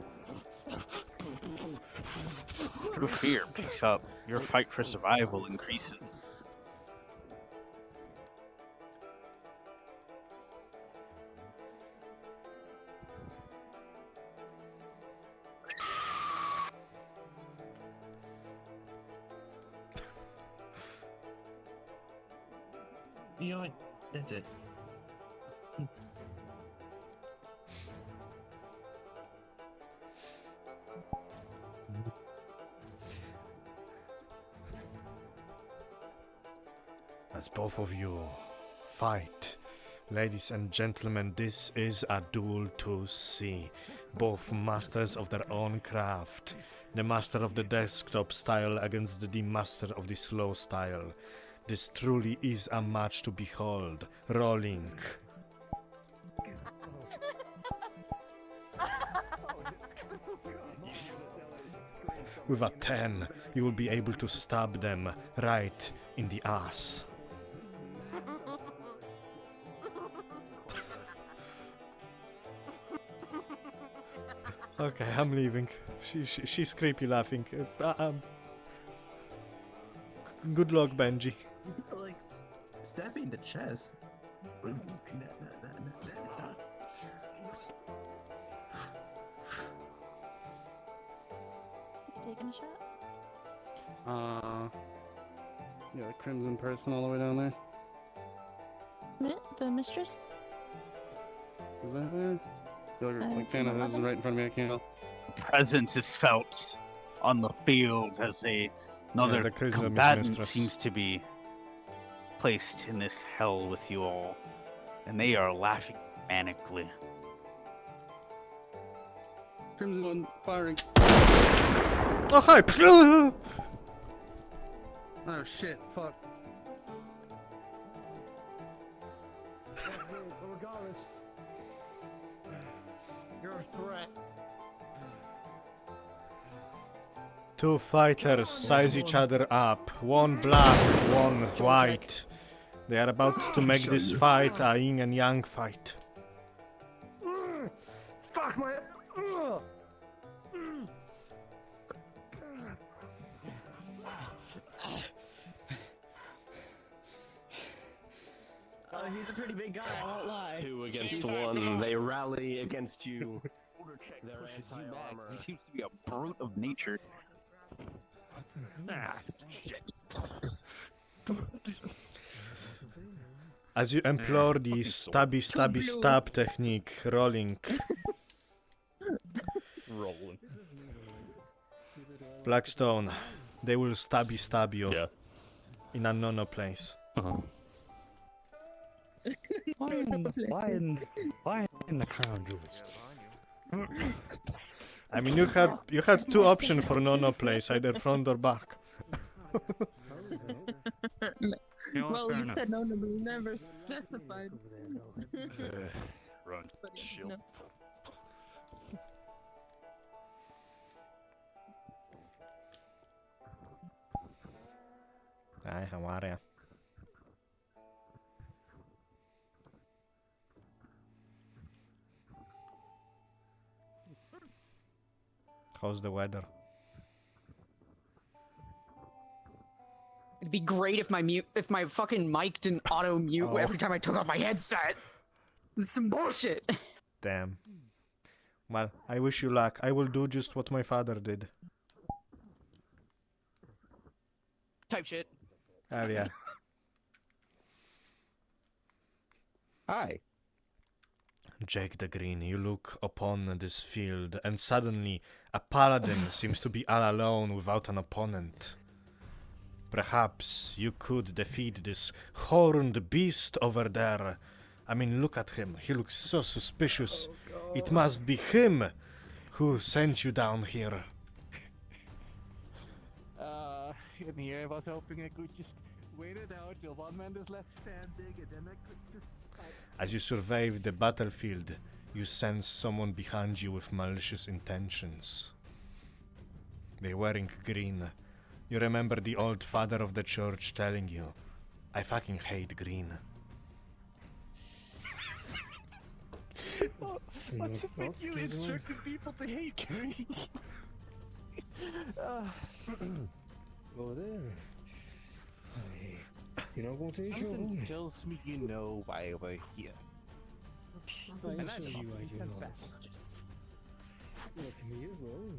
True fear picks up. Your fight for survival increases. You know what? That's it. As both of you fight, ladies and gentlemen, this is a duel to see. Both masters of their own craft. The master of the desktop style against the master of the slow style. This truly is a match to behold. Rolling. With a 10, you will be able to stab them right in the ass. Okay, I'm leaving. She's creepy laughing. Good luck, Benji. Like, stabbing the chest. It's not. Taking a shot? Yeah, the crimson person all the way down there. The mistress? Is that there? I feel like it's on the Tana is level. right in front of me. I can't tell. Presence is felt on the field as another the charisma combatant mistress. seems to be placed in this hell with you all, and they are laughing manically. Crimson one firing. Oh, hi! Oh shit! Fuck. Regardless, you're a threat. Two fighters size each other up. One black, one white. They are about to make this fight a yin and yang fight. Fuck my. He's a pretty big guy, I won't lie. 2 against 1. They rally against you. Their anti-armor. He seems to be a brute of nature. As you employ the stabby stabby stab technique, rolling. Rolling. Blackstone, they will stab you. Yeah. In a no place. Why in the crown jewels? I mean, you had two options for no place, either front or back. Well, you said no, but you never specified. Run. But, Chill. no. Hi, how are ya? How's the weather? It'd be great if my fucking mic didn't auto mute every time I took off my headset. This is some bullshit. Damn. Well, I wish you luck. I will do just what my father did. Type shit. Oh yeah. Hi. Jake the Green, you look upon this field, and suddenly a paladin seems to be all alone without an opponent. Perhaps you could defeat this horned beast over there. I mean, look at him. He looks so suspicious. It must be him who sent you down here. In here, I was hoping I could just wait it out till one man is left standing, and then I could just. As you survey the battlefield, you sense someone behind you with malicious intentions. They're wearing green. You remember the old father of the church telling you, I fucking hate green. What's it with you instructing people to hate green? Go there. You're not going to eat your Something own. tells me you know why we're here. And And I that's show you why you know. back. Look at me as well.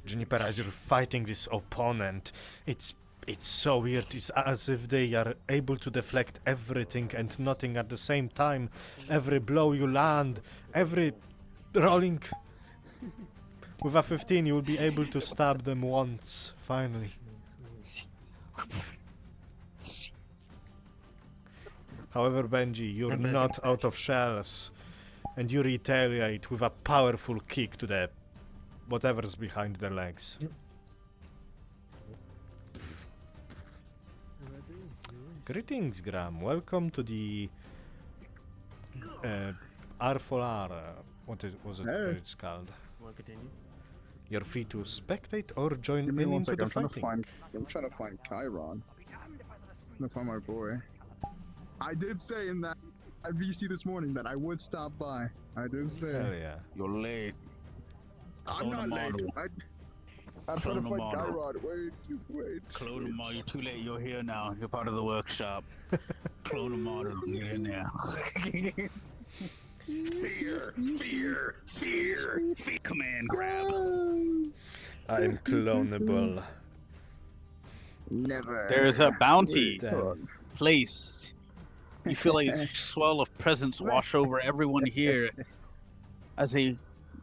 Juniper, as you're fighting this opponent, it's so weird. It's as if they are able to deflect everything and nothing at the same time. Every blow you land, every rolling. With a 15, you will be able to stab them once, finally. However, Benji, you're not out of shells, and you retaliate with a powerful kick to the whatever's behind their legs. Greetings, Graham. Welcome to the R4R. What it's called? Want to continue? You're free to spectate or join Give me in one into second. the fighting. I'm trying to find Chiron. I'm trying to find my boy. I did say in that VC this morning that I would stop by. I did say. Hell yeah. You're late. I'm not late. I'm trying to fight Chiron. Wait. Clone them all. You're too late. You're here now. You're part of the workshop. Clone them all. You're in there. Fear. Command grab. I am clonable. Never. There's a bounty Damn. placed. You feel a swell of presence wash over everyone here as a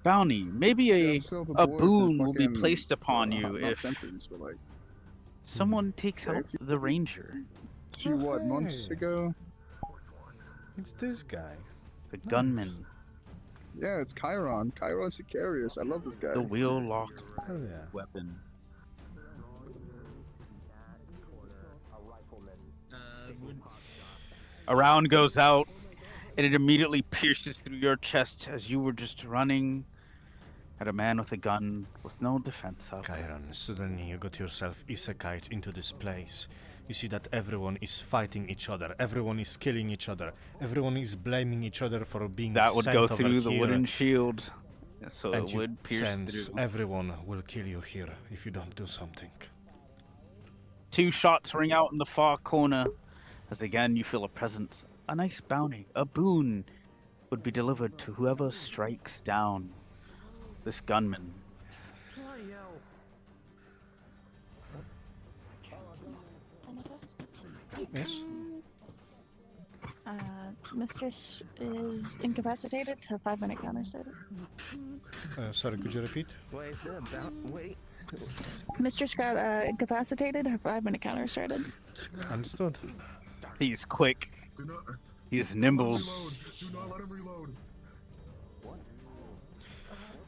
bounty. Maybe a boon will be placed upon you if someone takes out the ranger. Few what months ago? It's this guy. The gunman. Yeah, it's Chiron. Chiron Sicarius. I love this guy. The wheel-locked Hell yeah. weapon. A round goes out, and it immediately pierces through your chest as you were just running at a man with a gun with no defense up. Chiron, suddenly you got yourself isekai'd into this place. You see that everyone is fighting each other, everyone is killing each other, everyone is blaming each other for being That would sent go over through the here. wooden shield, so And it you would pierce sense through. everyone will kill you here if you don't do something. 2 shots ring out in the far corner, as again you feel a presence. A nice bounty, a boon, would be delivered to whoever strikes down this gunman. Yes? Mistress is incapacitated. Her 5-minute counter started. Sorry, could you repeat? Wait, is it about? Wait. Mistress got incapacitated. Her 5-minute counter started. Understood. He's quick. He's nimble. Do not let him reload.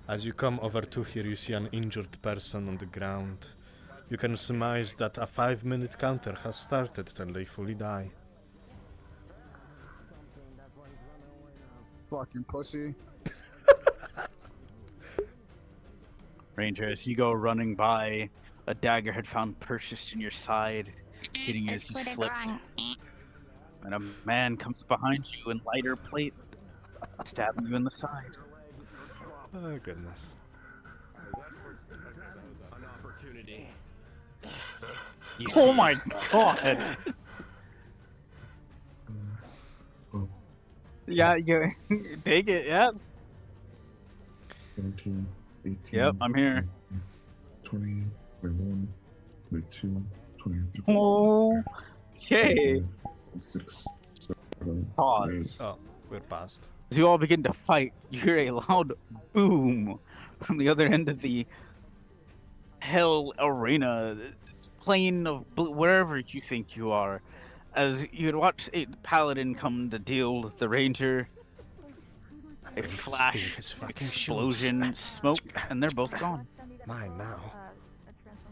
As you come over to here, you see an injured person on the ground. You can surmise that a 5-minute counter has started till they fully die. Fucking pussy. Ranger, as you go running by, a dagger had found purchased in your side, hitting you as you slipped. And a man comes behind you in lighter plate, stabbing you in the side. Oh, goodness. An opportunity. Oh my god! Yeah, you take it, yeah. 17, 18. Yep, I'm here. 20, 21, 22, 23. Oh, okay. 26, 7, Pause. Oh, we're past. As you all begin to fight, you hear a loud boom from the other end of the hell arena, plane of wherever you think you are. As you had watched a paladin come to deal with the ranger, a flash, explosion, smoke, and they're both gone. Mine now.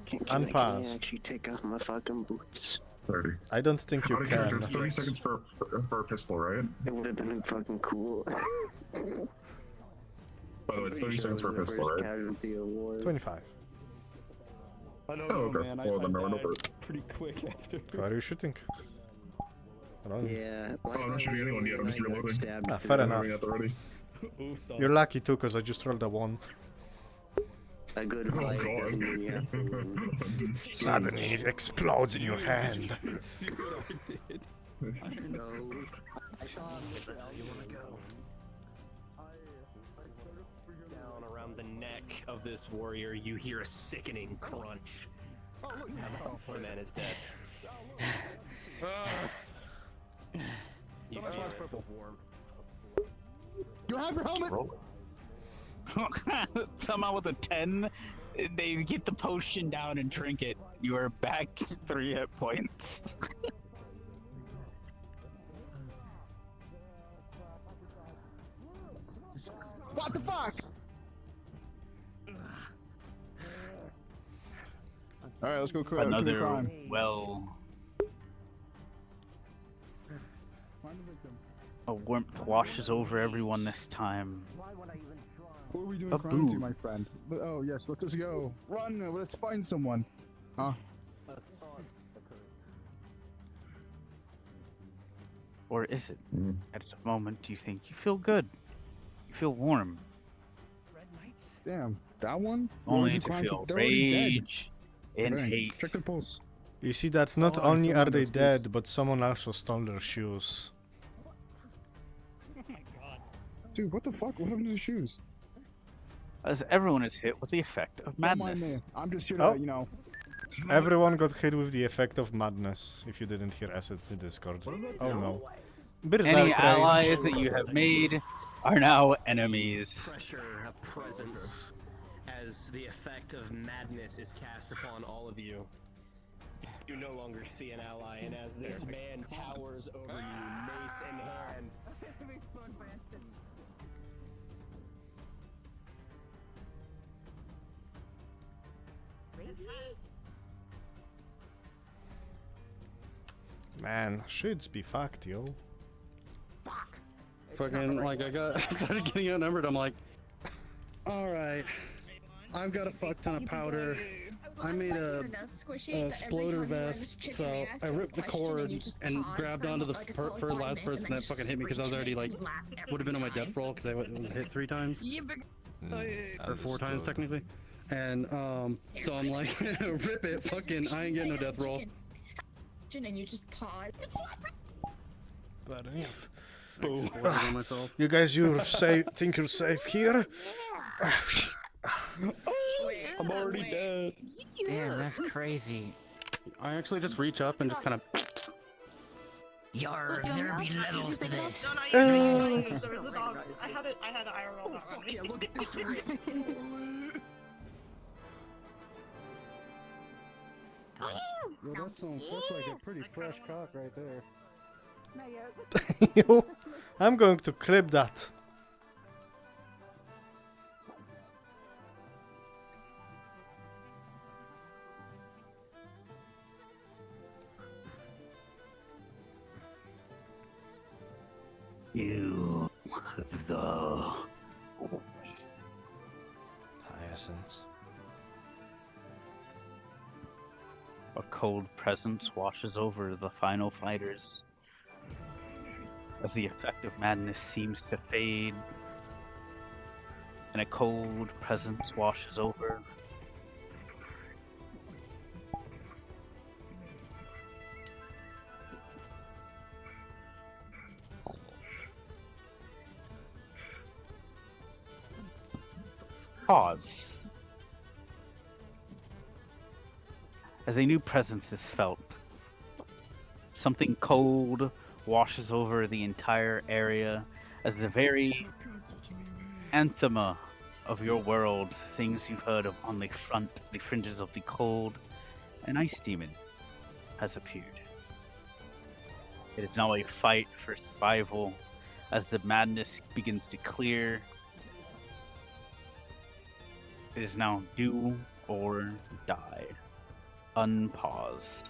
Can I past. actually take off my fucking boots? 30. I don't think you Out of character, can. it's 30 seconds for a pistol, right? It would have been fucking cool. By the way, it's 30 seconds for a pistol, right? Casualty award. 25. I don't know, man. Well, then no, no, pretty quick after. Who are you shooting? Hello? Yeah. Oh, I'm not shooting anyone yet. I'm just reloading. Ah, fair I'm enough. at the ready. You're lucky too, because I just rolled a 1. A good fight doesn't mean you have to win. Suddenly it explodes in your hand. See what I did? No. Is this how you want to go? Down around the neck of this warrior, you hear a sickening crunch. The man is dead. You purple warm. You have your helmet. Somehow with a 10, they get the potion down and drink it. You are back 3 hit points. What the fuck? Alright, let's go crime. Another crime. well. Find the victim. A warmth washes over everyone this time. Who are we doing A crime to, boon. my friend? Oh, yes, let us go. Run, let's find someone. Huh? Or is it? At the moment, you think you feel good. You feel warm. Damn, that one? Only Already to crimes- feel they're already dead. rage and Dang, hate. Check their pulse. You see that not Oh, only come are on, they that's dead, but someone also stole their shoes. Dude, what the fuck? What happened to the shoes? as everyone is hit with the effect of Don't mind madness. me. I'm just here to, Oh. you know. Everyone got hit with the effect of madness, if you didn't hear Acid in Discord. Oh no. Berserk Any rage. allies that you have made are now enemies. Pressure of presence as the effect of madness is cast upon all of you. You no longer see an ally, and as this man towers over you, mace in hand. Man, should be fucked, yo. Fucking, like, I started getting outnumbered. I'm like, alright, I've got a fuck ton of powder. I made a exploder vest, so I ripped the cord and grabbed onto the last person that fucking hit me because I was already, like, would have been on my death roll because I was hit 3 times. Or 4 times, technically. And, so I'm like, rip it, fucking, I ain't getting no death roll. And you just pause. Bad enough. Myself. You guys, think you're safe here? I'm already dead. Damn, that's crazy. I actually just reach up and just kind of. Yar, there be levels to this. There was a dog. I had an IRL dog on me. Yeah, look at this. Yo, that's like a pretty fresh cock right there. Yo, I'm going to clip that. You, the Hyacinth. A cold presence washes over the final fighters as the effect of madness seems to fade, and a cold presence washes over. Pause. As a new presence is felt, something cold washes over the entire area as the very anthema of your world, things you've heard of on the fringes of the cold, an ice demon has appeared. It is now a fight for survival as the madness begins to clear. It is now do or die. Unpause.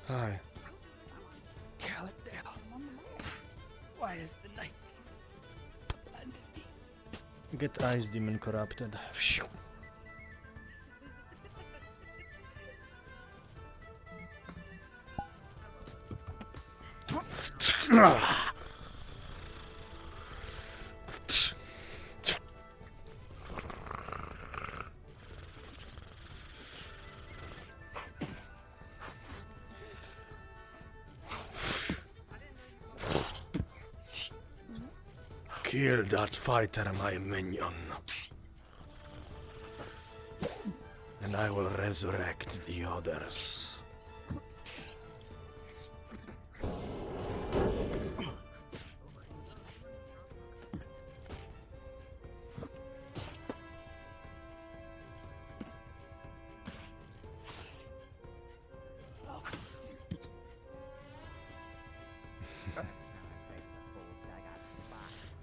Hi. Why is the night? Get Ice Demon corrupted. Phew. Kill that fighter, my minion. And I will resurrect the others.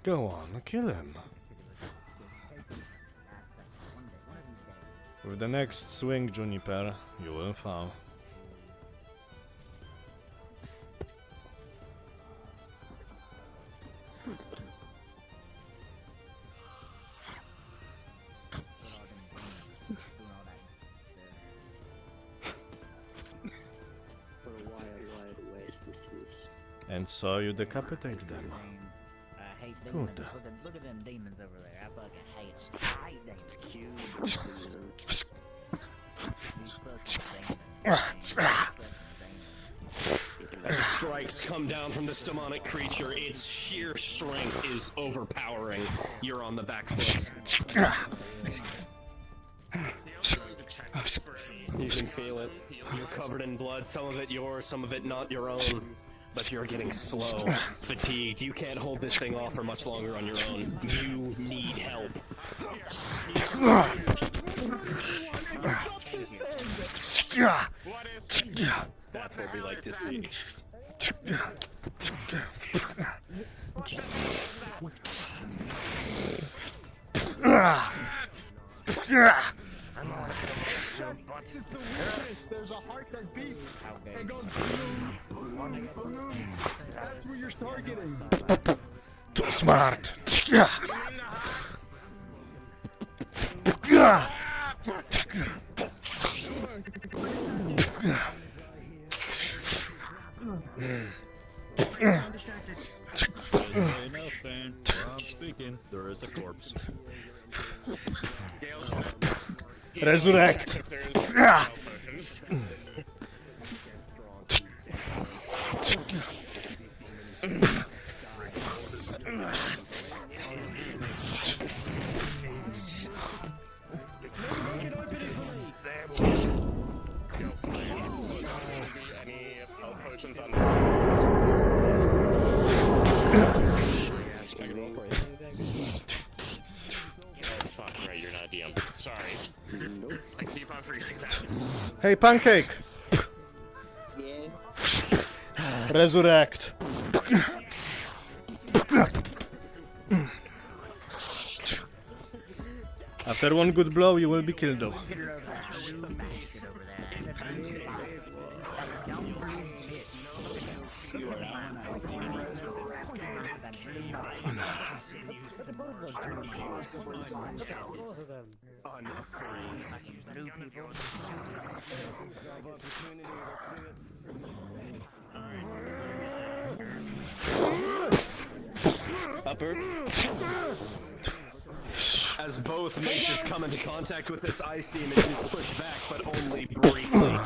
Go on, kill him. With the next swing, Juniper, you will fall. And so you decapitate them. I hate Good. demons. Look at them demons over there. I fucking hate them. I hate them. These fucking As strikes come down from this demonic creature, its sheer strength is overpowering. You're on the back foot. You can feel it. You're covered in blood, some of it yours, some of it not your own. But you're getting slow, fatigued. You can't hold this thing off for much longer on your own. You need help. That's what we like to see. There's a heart that beats. It goes. That's where you're targeting. Too smart. I'm speaking. There is a corpse. Resurrect. Potions on Oh fuck, right, you're not DM. Sorry. I keep on forgetting that. Hey, Pancake. Resurrect. After one good blow, you will be killed though. Upper. As both maces come into contact with this ice demon, it is pushed back, but only briefly.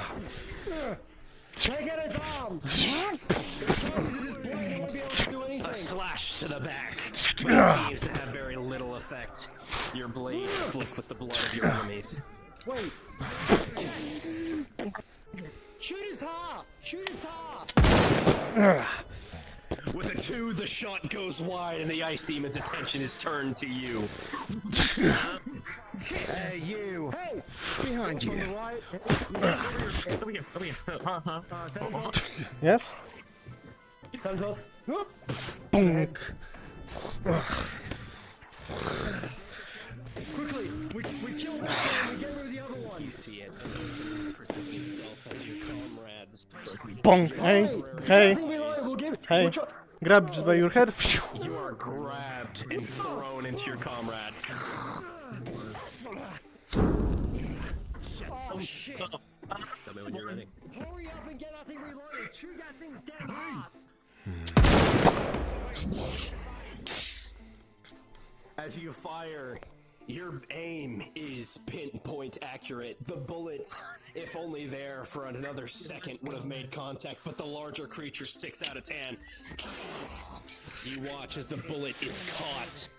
Take it down! A slash to the back, but it seems to have very little effect. Your blade flicks with the blood of your enemies. Wait. Shoot his heart! Shoot his heart! With a 2, the shot goes wide, and the ice demon's attention is turned to you. Hey, you! Hey! Behind you! Over here. Yes? Santos. Bonk. Quickly! We kill one and we get rid of the other one! You see it, and presenting itself as your comrades. Bonk. Hey. Hey. Hey. Grab by your head. You are grabbed and thrown into your comrade. Oh shit! Tell me when you're ready. Hurry up and get that thing reloaded! Shoot that thing's dead hard! As you fire, your aim is pinpoint accurate. The bullet, if only there for another second, would have made contact, but the larger creature sticks out its hand. You watch as the bullet is caught,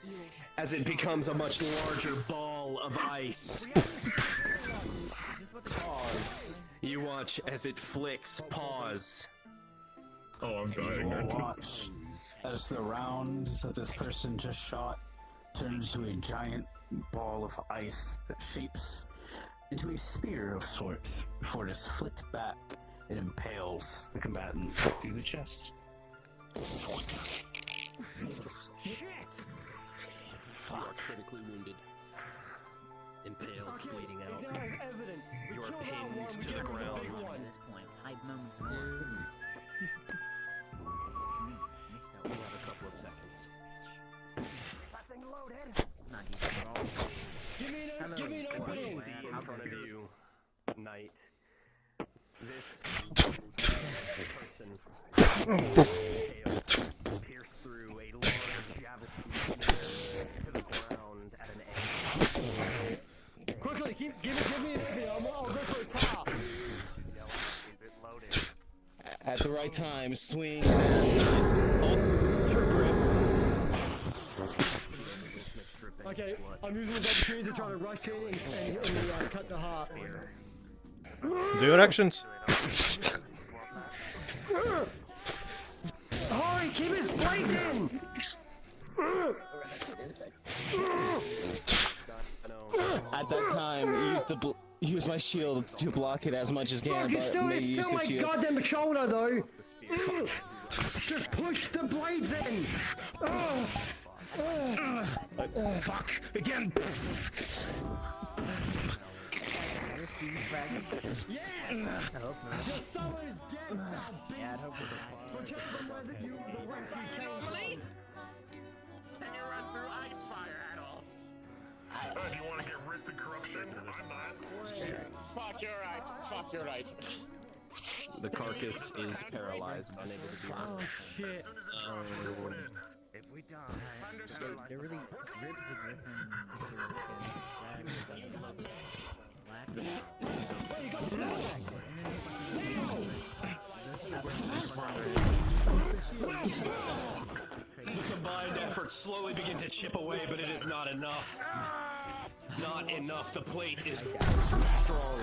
as it becomes a much larger ball of ice. Pause. You watch as it flicks. Pause. Oh, I'm dying. Watch as the round that this person just shot turns to a giant ball of ice that shapes into a spear of sorts before it is flicked back and impales the combatant through the chest. You are critically wounded. Impaled, bleeding out. You are pinned to the ground. At this point, hide moments more. You have a couple of seconds. Not even at all. Give me an opening! In front of you, Knight. pierce through a large javascript to the ground at an angle. Quickly, give me I'll go for a top. At the right time, swing. Alter grip. Okay, I'm using this opportunity to try to rush in and cut the heart. Do your actions. Hurry, keep his blade in! At that time, use my shield to block it as much as can, Fuck, but maybe it's use still the my shield. goddamn shoulder though! Just push the blades in! Fuck! Again! Yeah! Your summer is dead now, beast! Protect them whether you the rest you can. Can you run through ice fire at all? Do you want to get wristed corruption? Fuck, you're right. Fuck, you're right. The carcass is paralyzed, unable to be Oh shit. If we die, they're really ribs and The combined efforts slowly begin to chip away, but it is not enough. Not enough. The plate is too strong.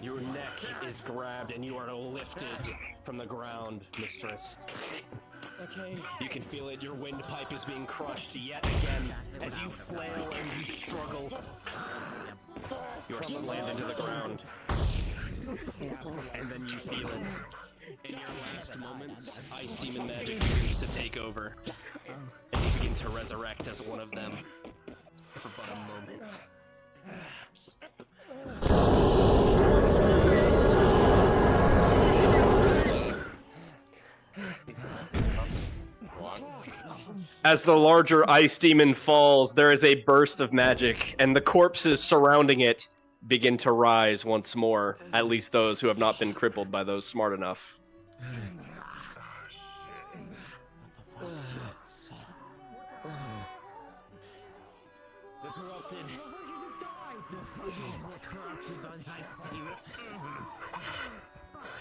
Your neck is grabbed and you are lifted from the ground, mistress. Okay. You can feel it. Your windpipe is being crushed yet again as you flail and you struggle. You are slammed into the ground. And then you feel it. In your last moments, Ice Demon magic begins to take over. And you begin to resurrect as one of them. For but a moment. As the larger ice demon falls, there is a burst of magic, and the corpses surrounding it begin to rise once more. At least those who have not been crippled by those smart enough. The corrupted. The corrupted by Ice Demon.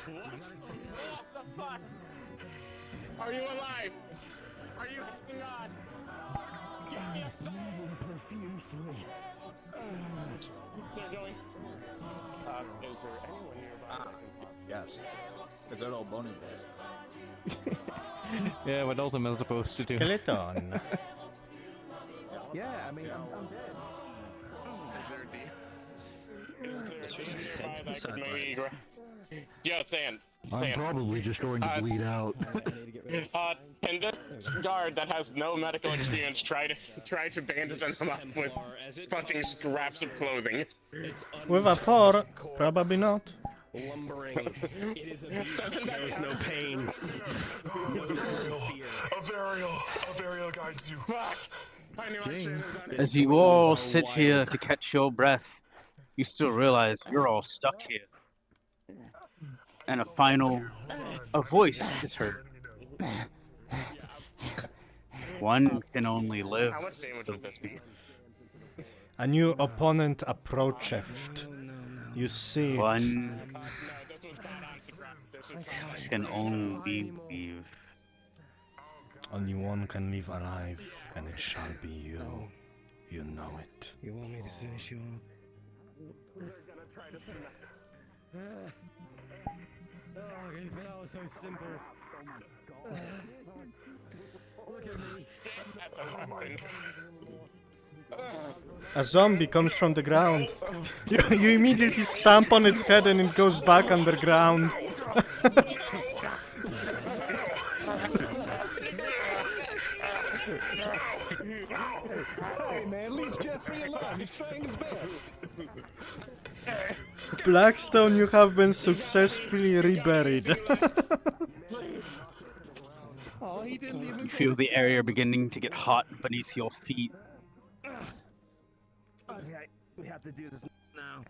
What the fuck? Are you alive? Are you hanging on? Profusely. They're going. Is there anyone nearby? Yes. The good old bony boys. Yeah, what else am I supposed to do? Skeleton. Yeah, I mean, I'm dead. Yo, Than. I'm probably just going to bleed out. Can this guard that has no medical experience try to bandage them up with fucking scraps of clothing? With a 4, probably not. Lumbering. It is a beast. There is no pain. A burial guides you. Fuck! I knew I should have done it. As you all sit here to catch your breath, you still realize you're all stuck here. And a voice is heard. One can only live. How much damage would this be? A new opponent approacheth. You see it. One can only leave. Only one can live alive, and it shall be you. You know it. You want me to finish you off? Oh, that was so simple. Look at me. A zombie comes from the ground. You immediately stamp on its head and it goes back underground. Hey man, leave Jeffrey alone. He's trying his best. Blackstone, you have been successfully reburied. Oh, he didn't even. You feel the area beginning to get hot beneath your feet. Okay, we have to do this now.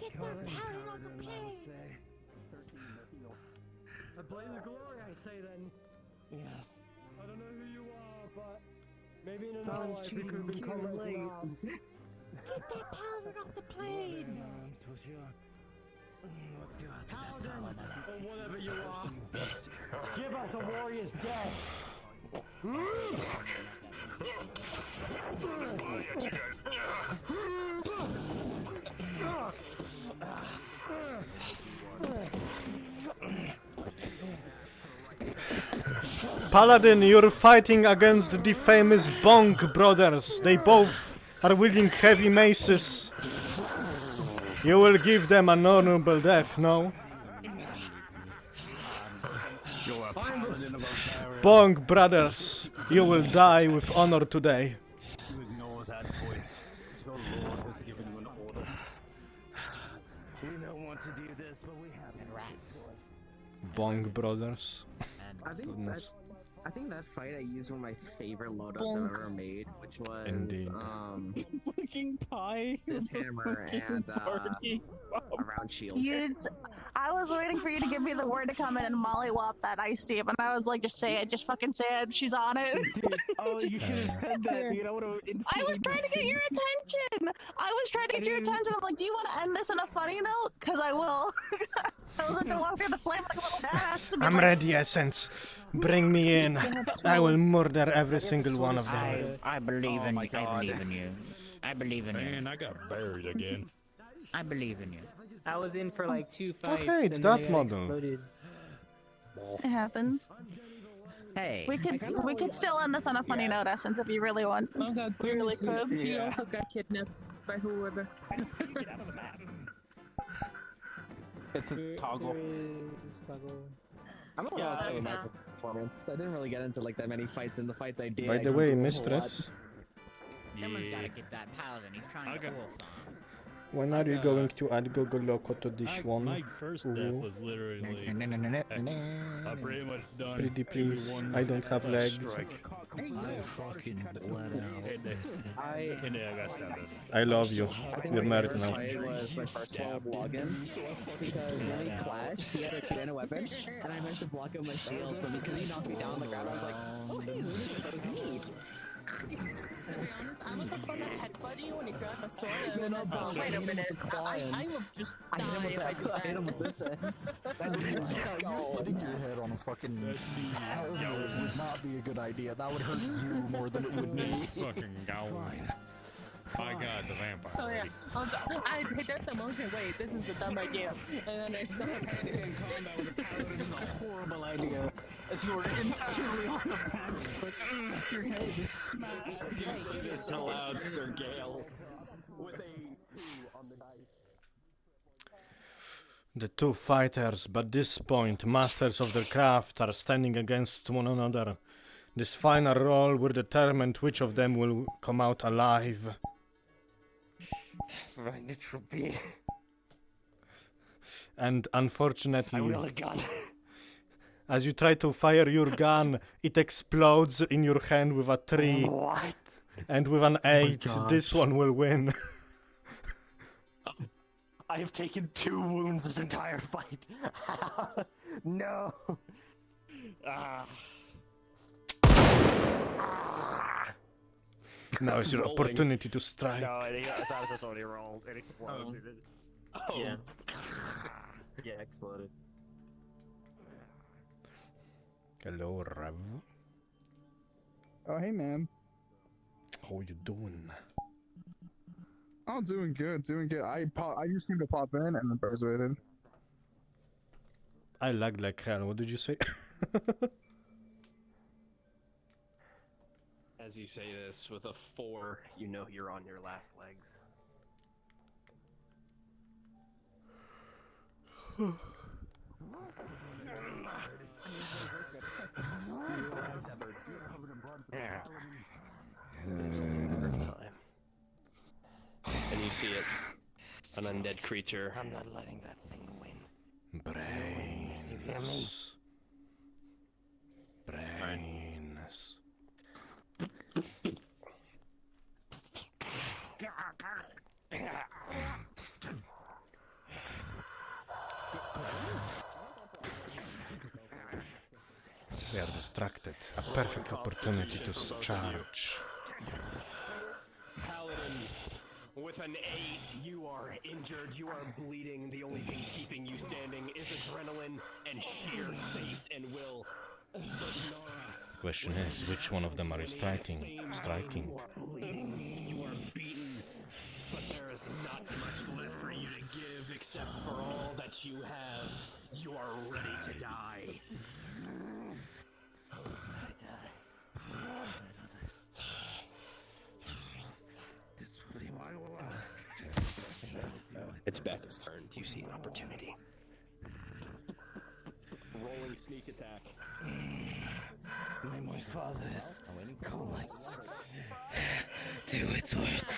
Get that paladin off the plane! I blame the glory, I say then. Yes. I don't know who you are, but maybe in I another was life we could have been cheating comrades late. now. Get that paladin off the plane! Paladin, or whatever you are, give us a warrior's death. Paladin, you're fighting against the famous Bonk brothers. They both are wielding heavy maces. You will give them an honorable death, no? You're a paladin of Altaria. Bonk brothers, you will die with honor today. You ignore that voice. Your lord has given you an order. We don't want to do this, but we have rats. Bonk brothers. I think Goodness. I think that fight I used one of my favorite loadouts Bonk. I've ever made, which was Indeed. Fucking pie. this hammer and a round shield. I was waiting for you to give me the word to come in and mollywop that ice Steve, and I was like, just say it, just fucking say it. She's on it. Dude, oh, you should have said that, dude. I would have I was trying to get your attention. I was trying to get your attention. I'm like, do you want to end this on a funny note? Because I will. I was like, to walk through the flame like a little badass. I'm ready, Essence. Bring me in. I will murder every single one of them. I believe in you. I believe in you. I believe in you. Man, I got buried again. I believe in you. I was in for like 2 fights. Okay, it's and that then I got model. exploded. It happens. Hey. We could still end this on a funny note, Essence, if you really want. Oh god, We really could. She also got kidnapped by whoever. It's a toggle. I don't know what to say about my performance. I didn't really get into like that many fights, and the fights I did. By I the didn't way, do a whole mistress, Someone's got to get that paladin. He's trying to wolf on. when are you going to add Gogo Loco to this one? My first death Ooh. was literally. I'm pretty much done. Pretty please, Everyone I don't have legs. strike. I fucking bled out. And then I got stabbed. I love you. I think You're my married first now. fight was my first world login because when we clashed, he had a Tirana weapon, and I managed to block him with my shield, but because he knocked me down on the ground, I was like, oh hey, that was me. I was about to headbutt you when he grabbed my sword, and Yeah, then no, but oh, wait a minute, I will just die if I do I hit him that. with this. Putting your head on a fucking helmet would not be a good idea. That would hurt you more than it would me. Fucking going. My god, the vampire. Oh yeah, I hit that the motion. Wait, this is the dumb idea, and then I stopped. Hand-to-hand combat with a paladin is a horrible idea. As you are instantly on the path, but your head is smashed. You say this aloud, Sir Gale. With a 2 on the dice. The two fighters, but this point, masters of their craft, are standing against one another. This final roll will determine which of them will come out alive. Right, it should be. And unfortunately, I will a gun. as you try to fire your gun, it explodes in your hand with a 3. What? And with an 8, gosh. this one will win. I have taken 2 wounds this entire fight. No. Ah. Now is your Rolling. opportunity to strike. No, I thought it was already rolled. It exploded. Oh. Yeah. Yeah, exploded. Hello, Rev. Oh, hey, man. How you doing? Oh, doing good, doing good. I just came to pop in and then persuaded. I lagged like hell. What did you say? As you say this with a 4, you know you're on your last legs. It's only a matter of time. And you see it. An undead creature. I'm not letting that thing win. Brains. Brains. They are distracted. A perfect opportunity to charge. Paladin, with an 8, you are injured, you are bleeding. The only thing keeping you standing is adrenaline and sheer faith and will. Question is, which one of them are you striking? You are bleeding, you are beaten, but there is not much left for you to give except for all that you have. You are ready to die. It's Becca's turn. Do you see an opportunity? Rolling sneak attack. May my father's let's do its work.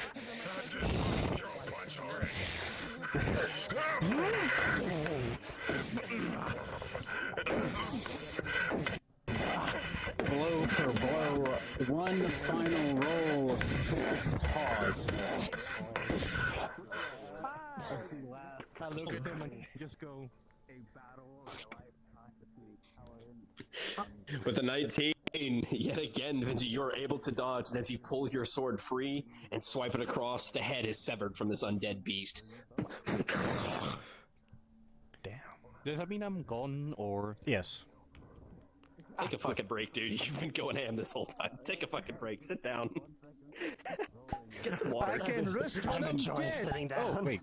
Blow for blow. One final roll. Pause. I look at them and just go. With a 19, yet again, Vinci, you're able to dodge, and as you pull your sword free and swipe it across, the head is severed from this undead beast. Does that mean I'm gone, or...? Yes. Take a fucking break, dude. You've been going ham this whole time. Take a fucking break. Sit down. Get some water. I can rest when I'm enjoying dead. sitting down. Oh, wait.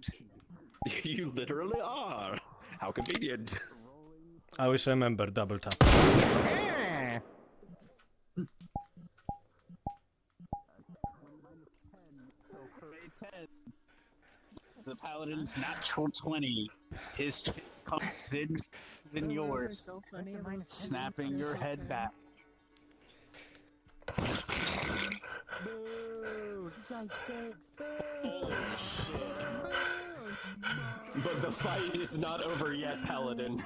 You literally are. How convenient. I always remember double tap. The Paladin's natural 20. His comes in yours, snapping your head back. But the fight is not over yet, Paladin.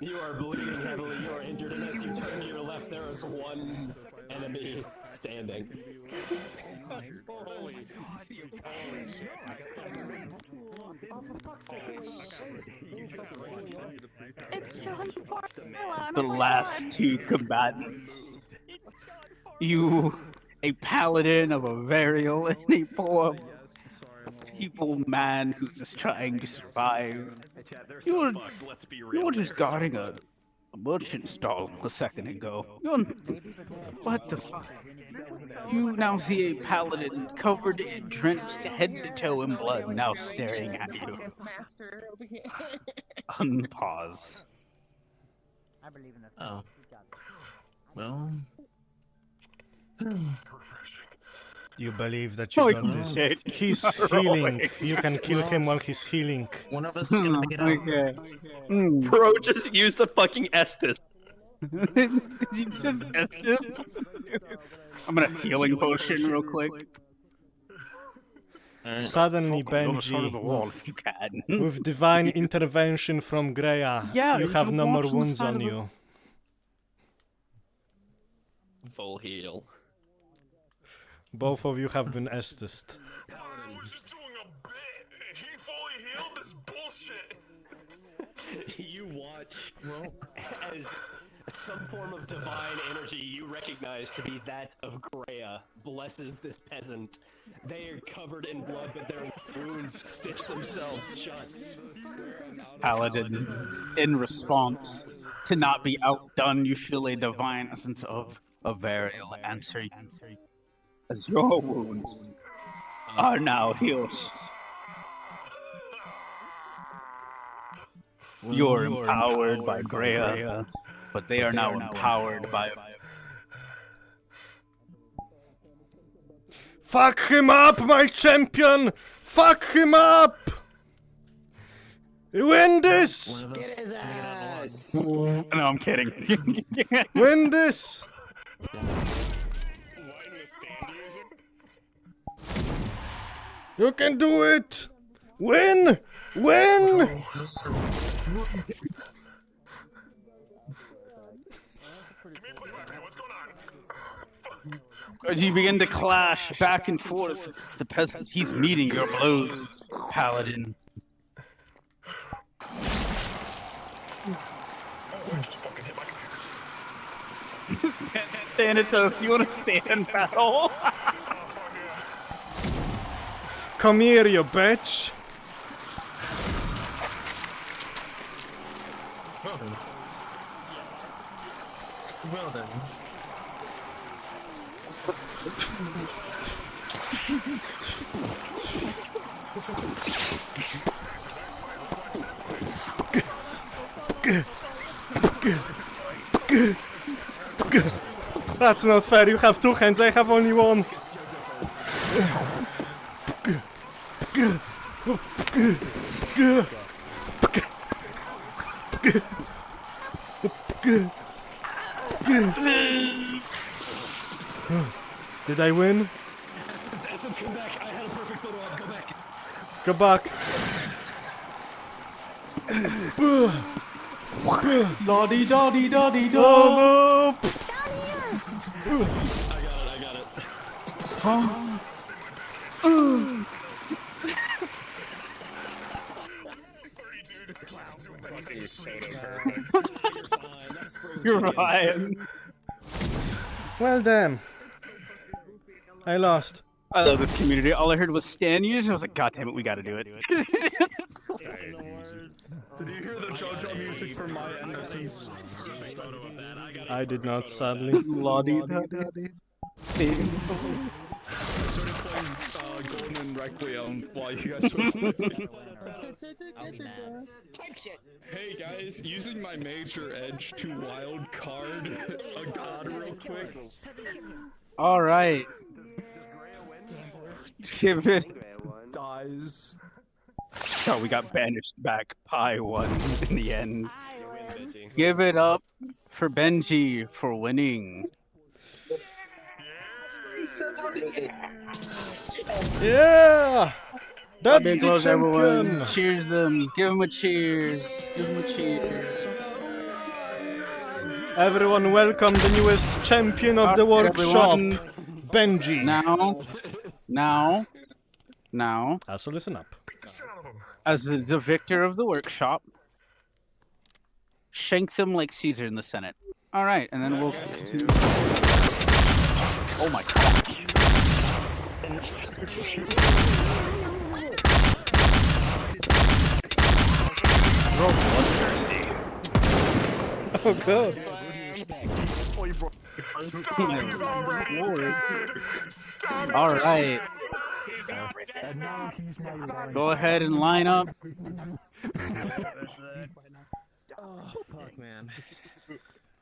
You are bleeding heavily, you are injured, and as you turn to your left, there is one enemy standing. It's John Farlon. The last two combatants. You, a paladin of a burial, and a poor feeble man who's just trying to survive. You were just guarding a merchant stall a second ago. What the fuck? You now see a paladin covered in drenched head to toe in blood now staring at you. Unpause. I believe in this. Oh. Well. You believe that you got this? He's healing. You can kill him while he's healing. One of us is gonna make it out. Bro just used a fucking Estus. You just Estus? I'm gonna healing potion real quick. Suddenly, Fucking go to the front Benji, of the wall if you can. with divine intervention from Greya, Yeah, you you have can no more walk from the wounds side on of the- you. Full heal. Both of you have been estused. You watch as some form of divine energy you recognize to be that of Greya blesses this peasant. They are covered in blood, but their wounds stitch themselves shut. Paladin, in response to not be outdone, you feel a divine essence of a burial answer you. As your wounds are now healed. You're empowered by Greya, but they are now empowered by... Fuck him up, my champion! Fuck him up! Win this! Get his ass! No, I'm kidding. Win this! You can do it! Win! Win! As you begin to clash back and forth, the peasant, he's meeting your blows, Paladin. Thanatos, you want to stand in battle? Come here, you bitch. Well then. Well then. That's not fair. You have two hands. I have only one. Did I win? Essence, come back. I had a perfect photo op. Go back. Go back. Doddy doddy doddy do. Oh I got it. Huh? You're Ryan. Well then. I lost. I love this community. All I heard was Stan use. I was like, God damn it, we gotta do it. Did you hear the JoJo music from my Innocence? I did not, sadly. Lottie. I started playing Golden and Requiem while you guys were playing. Hey guys, using my major edge to wild card a god real quick. All right. Give it. Guys. Oh, we got banished back. I won in the end. Give it up for Benji for winning. Yeah! That's the Close, champion! everyone. Cheers them. Give them a cheers. Give them a cheers. Everyone welcome the newest champion of the workshop, Benji. Now. So listen up. As the victor of the workshop, shank them like Caesar in the Senate. All right, and then we'll. Oh my God. Real bloodthirsty. Oh God. All right. Go ahead and line up. Oh, fuck, man.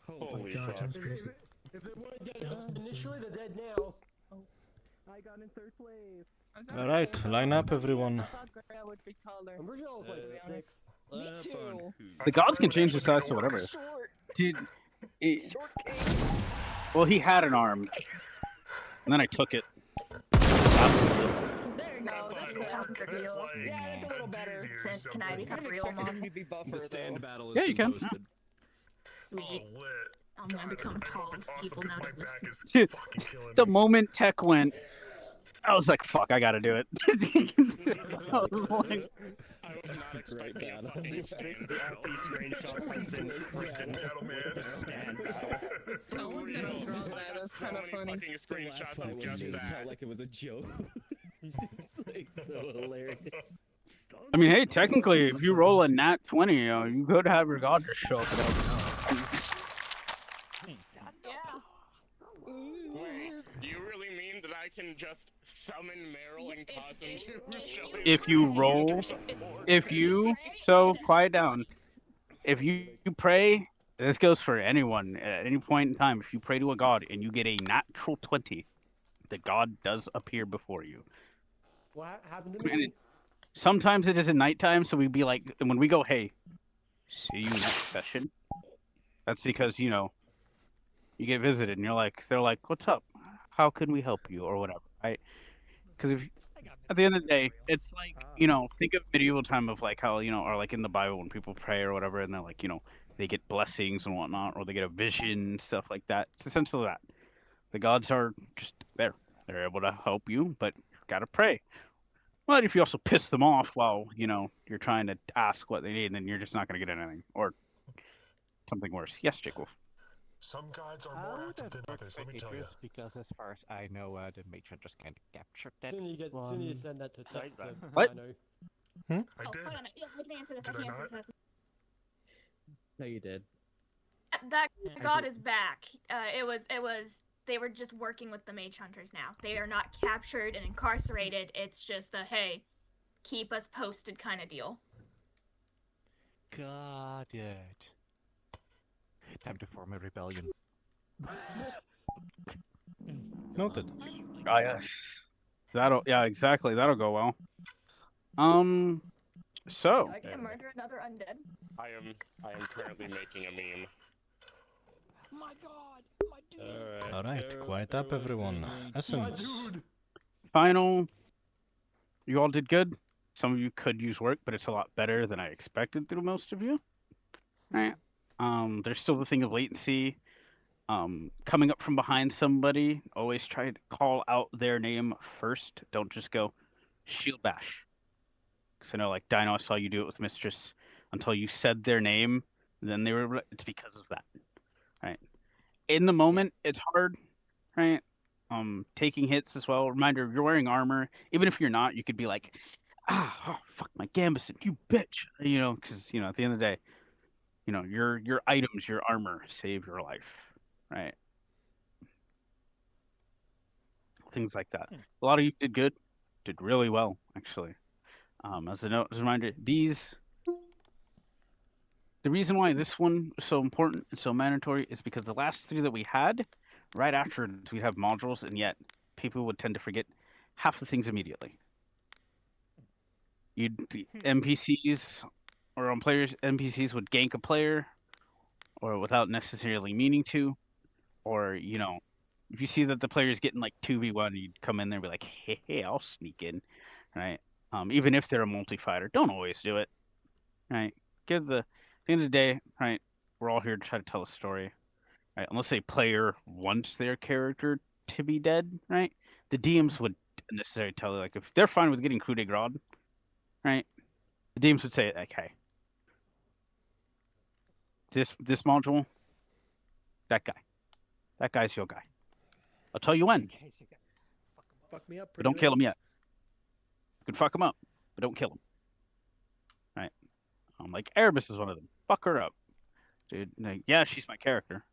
Oh my God, that's crazy. If they weren't dead initially, they're dead now. I got in third place. Alright, line up everyone. I'm pretty sure I was like 6. Me too. The gods can change their size to whatever. Dude, well, he had an arm, and then I took it. There you go. That's the after deal. Yeah, that's a little better. Can I become real mom? The stand battle is Yeah, you can. posted. Sweet. I'm gonna become tall and people now to listen. Dude, the moment Tech went, I was like, fuck, I gotta do it. I was like, Great battle. Someone didn't draw that. That's kind of funny. The last fight was just felt like it was a joke. It's like so hilarious. I mean, hey, technically, if you roll a nat 20, you could have your god just show up and help. Do you really mean that I can just summon Meryl and cause him to If you roll, so quiet down. If you pray, this goes for anyone at any point in time. If you pray to a god and you get a natural 20, the god does appear before you. What happened to Granted, me? sometimes it is at nighttime, so we'd be like, and when we go, hey, see you next session. That's because, you get visited and they're like, what's up? How can we help you or whatever, right? Because at the end of the day, it's like, think of medieval time of like how, or like in the Bible when people pray or whatever, and they're like, they get blessings and whatnot, or they get a vision, stuff like that. It's essentially that. The gods are just there. They're able to help you, but you gotta pray. But if you also piss them off while, you're trying to ask what they need, then you're just not gonna get anything. Or something worse. Yes, Jacob. Some guides are more active than others, let me tell you. Because as far as I know, the matron just can't capture that Soon you send that to text to What? Dino. I Oh, did. hold on. Yeah, I can answer this. Did I I can answer not? this. No, you did. That god is back. They were just working with the mage hunters now. They are not captured and incarcerated. It's just a, hey, keep us posted kind of deal. Got it. Time to form a rebellion. Noted. Ah, yes. Yeah, exactly. That'll go well. So I can murder another undead. I am currently making a meme. My god, my dude. Alright, quiet up everyone. Essence. final. You all did good. Some of you could use work, but it's a lot better than I expected through most of you. Right. There's still the thing of latency. Coming up from behind somebody, always try to call out their name first. Don't just go shield bash. Because I know, like Dino, I saw you do it with Mistress. Until you said their name, then they were. It's because of that, right? In the moment, it's hard, right? Taking hits as well. Reminder: you're wearing armor. Even if you're not, you could be like, oh, fuck my Gambison, you bitch. You know, because at the end of the day, your items, your armor save your life, right? Things like that. A lot of you did good, did really well actually. As a reminder, the reason why this one is so important and so mandatory is because the last 3 that we had, right after we'd have modules, and yet people would tend to forget half the things immediately. NPCs or on players, NPCs would gank a player, or without necessarily meaning to, or if you see that the player's getting like 2v1, you'd come in there and be like, hey, I'll sneak in, right? Even if they're a multi-fighter, don't always do it, right? At the end of the day, right? We're all here to try to tell a story, right? Unless a player wants their character to be dead, right? The DMs would necessarily tell you, like, if they're fine with getting coup de grace, right? The DMs would say, okay, this module, that guy's your guy. I'll tell you when. Fuck me up, But don't kill him yet. You can fuck him up, but don't kill him. Right? Like Erebus is one of them. Fuck her up, dude. Like, yeah, she's my character,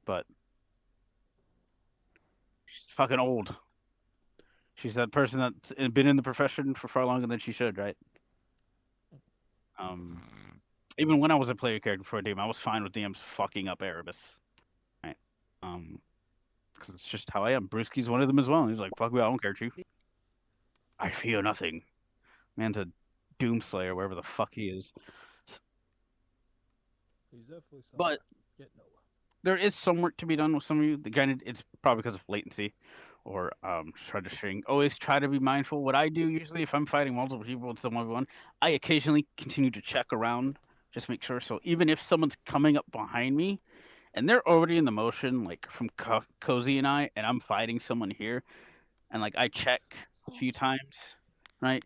but she's fucking old. She's that person that's been in the profession for far longer than she should, right? Even when I was a player character for a DM, I was fine with DMs fucking up Erebus, right? Because it's just how I am. Brewski's one of them as well. He's like, fuck me, I don't care, Chief. I fear nothing. Man's a doomslayer, wherever the fuck he is. But there is some work to be done with some of you. Granted, it's probably because of latency or registering. Always try to be mindful. What I do usually, if I'm fighting multiple people with someone 1v1, I occasionally continue to check around, just make sure. So even if someone's coming up behind me, and they're already in the motion, like from Cozy and I'm fighting someone here, and like I check a few times, right?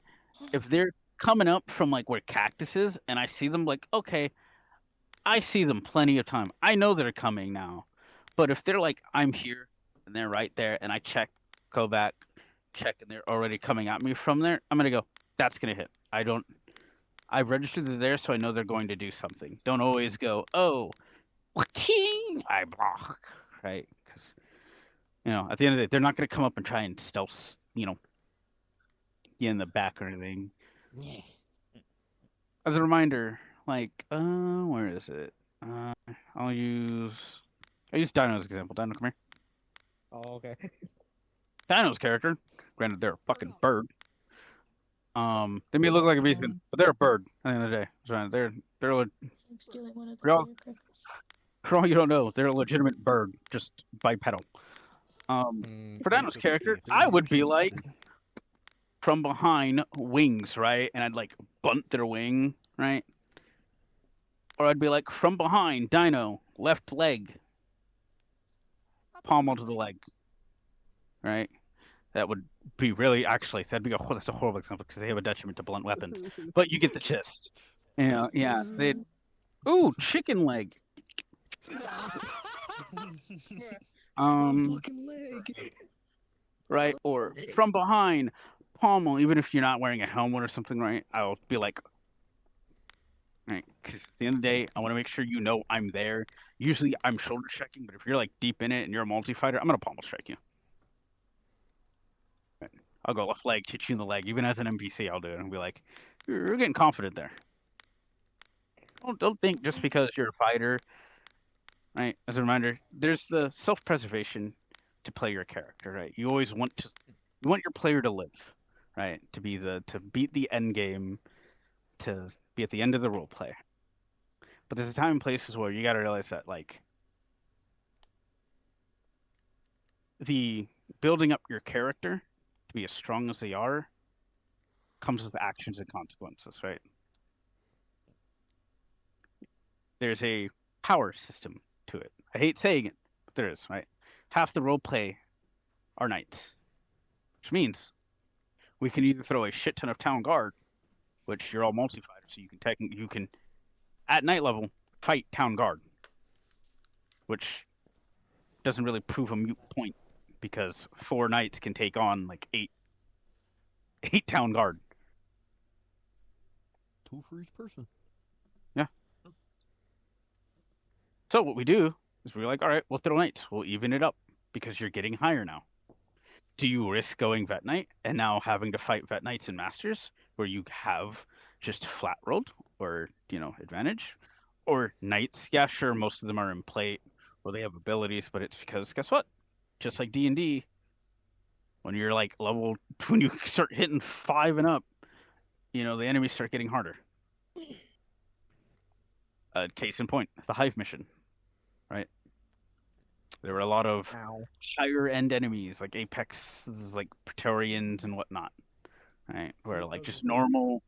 If they're coming up from like where Cactus is, and I see them, like, okay, I see them plenty of time. I know they're coming now. But if they're like, I'm here, and they're right there, and I check, go back, check, and they're already coming at me from there, I'm gonna go, that's gonna hit. I've registered they're there, so I know they're going to do something. Don't always go, oh, I block, right? Because at the end of the day, they're not going to come up and try and stealth, you in the back or anything. Yeah. As a reminder, like, where is it? I'll use Dino's example. Dino, come here. Oh, okay. Dino's character, granted they're a fucking bird. They may look like a beast, but they're a bird. At the end of the day, they're I'm stealing one of the Real- firecrackers. for all you don't know, they're a legitimate bird, just bipedal. For Dino's character, I would be like from behind wings, right? And I'd like bunt their wing, right? Or I'd be like from behind Dino, left leg, pommel to the leg, right? That would be that's a horrible example because they have a detriment to blunt weapons. But you get the gist. Chicken leg. fucking leg. Right, or from behind, pommel. Even if you're not wearing a helmet or something, right? I'll be like, right, because at the end of the day, I want to make sure you know I'm there. Usually, I'm shoulder checking, but if you're like deep in it and you're a multi-fighter, I'm gonna pommel strike you. Right. I'll go left leg, hit you in the leg. Even as an NPC, I'll do it and be like, you're getting confident there. Don't think just because you're a fighter, right? As a reminder, there's the self-preservation to play your character, right? You always want your player to live, right? To beat the end game, to be at the end of the role play. But there's a time and places where you got to realize that like the building up your character to be as strong as they are comes with actions and consequences, right? There's a power system to it. I hate saying it, but there is, right? Half the role play are knights, which means we can either throw a shit ton of town guard, which you're all multi-fighters, so you can at night level fight town guard, which doesn't really prove a moot point because 4 knights can take on like 8 town guard. 2 for each person. Yeah. So what we do is we're like, all right, we'll throw knights. We'll even it up because you're getting higher now. Do you risk going vet knight and now having to fight vet knights and masters where you have just flat rolled or advantage, or knights? Yeah, sure, most of them are in plate or they have abilities, but it's because guess what? Just like D&D, when you're like when you start hitting 5 and up, the enemies start getting harder. Case in point, the Hive mission, right? There were a lot of higher end enemies like Apex, like Praetorians and whatnot, right? Where like just normal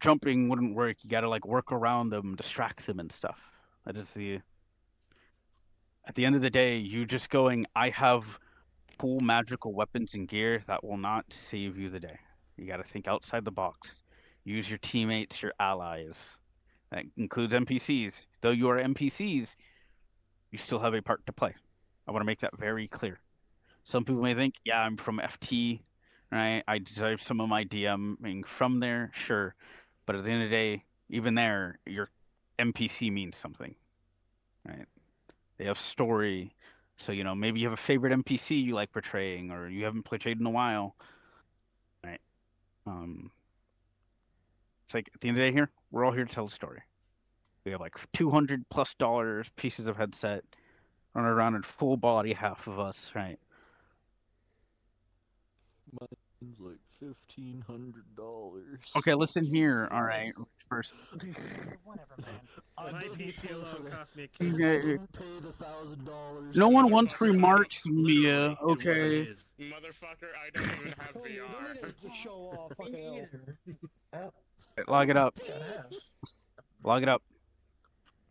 jumping wouldn't work. You got to like work around them, distract them and stuff. That is at the end of the day, you just going, I have cool magical weapons and gear that will not save you the day. You got to think outside the box. Use your teammates, your allies. That includes NPCs. Though you are NPCs, you still have a part to play. I want to make that very clear. Some people may think, yeah, I'm from FT, right? I derive some of my DMing from there, sure. But at the end of the day, even there, your NPC means something, right? They have story. So, maybe you have a favorite NPC you like portraying or you haven't portrayed in a while, right? It's like at the end of the day here, we're all here to tell a story. We have like $200+ pieces of headset, run around in full body, half of us, right? Mine's like $1,500. Okay, listen here. All right, first. Whatever, man. My PC alone cost me a Okay. Didn't pay the $1,000. No one wants remarks, Mia. Literally, it wasn't Okay. his. Motherfucker, I don't even have VR. To show off. Fucking hell. Log it up. Log it up.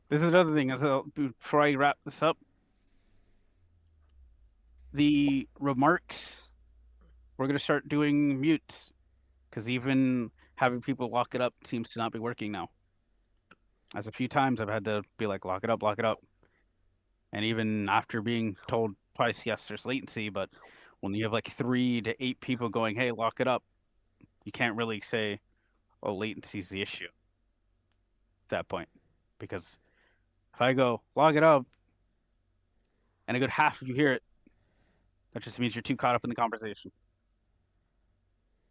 This is another thing. Before I wrap this up, the remarks, we're gonna start doing mutes because even having people lock it up seems to not be working now. As a few times I've had to be like, lock it up, and even after being told twice, yes, there's latency, but when you have like 3 to 8 people going, hey, lock it up, you can't really say, oh, latency is the issue at that point, because if I go log it up and a good half of you hear it, that just means you're too caught up in the conversation.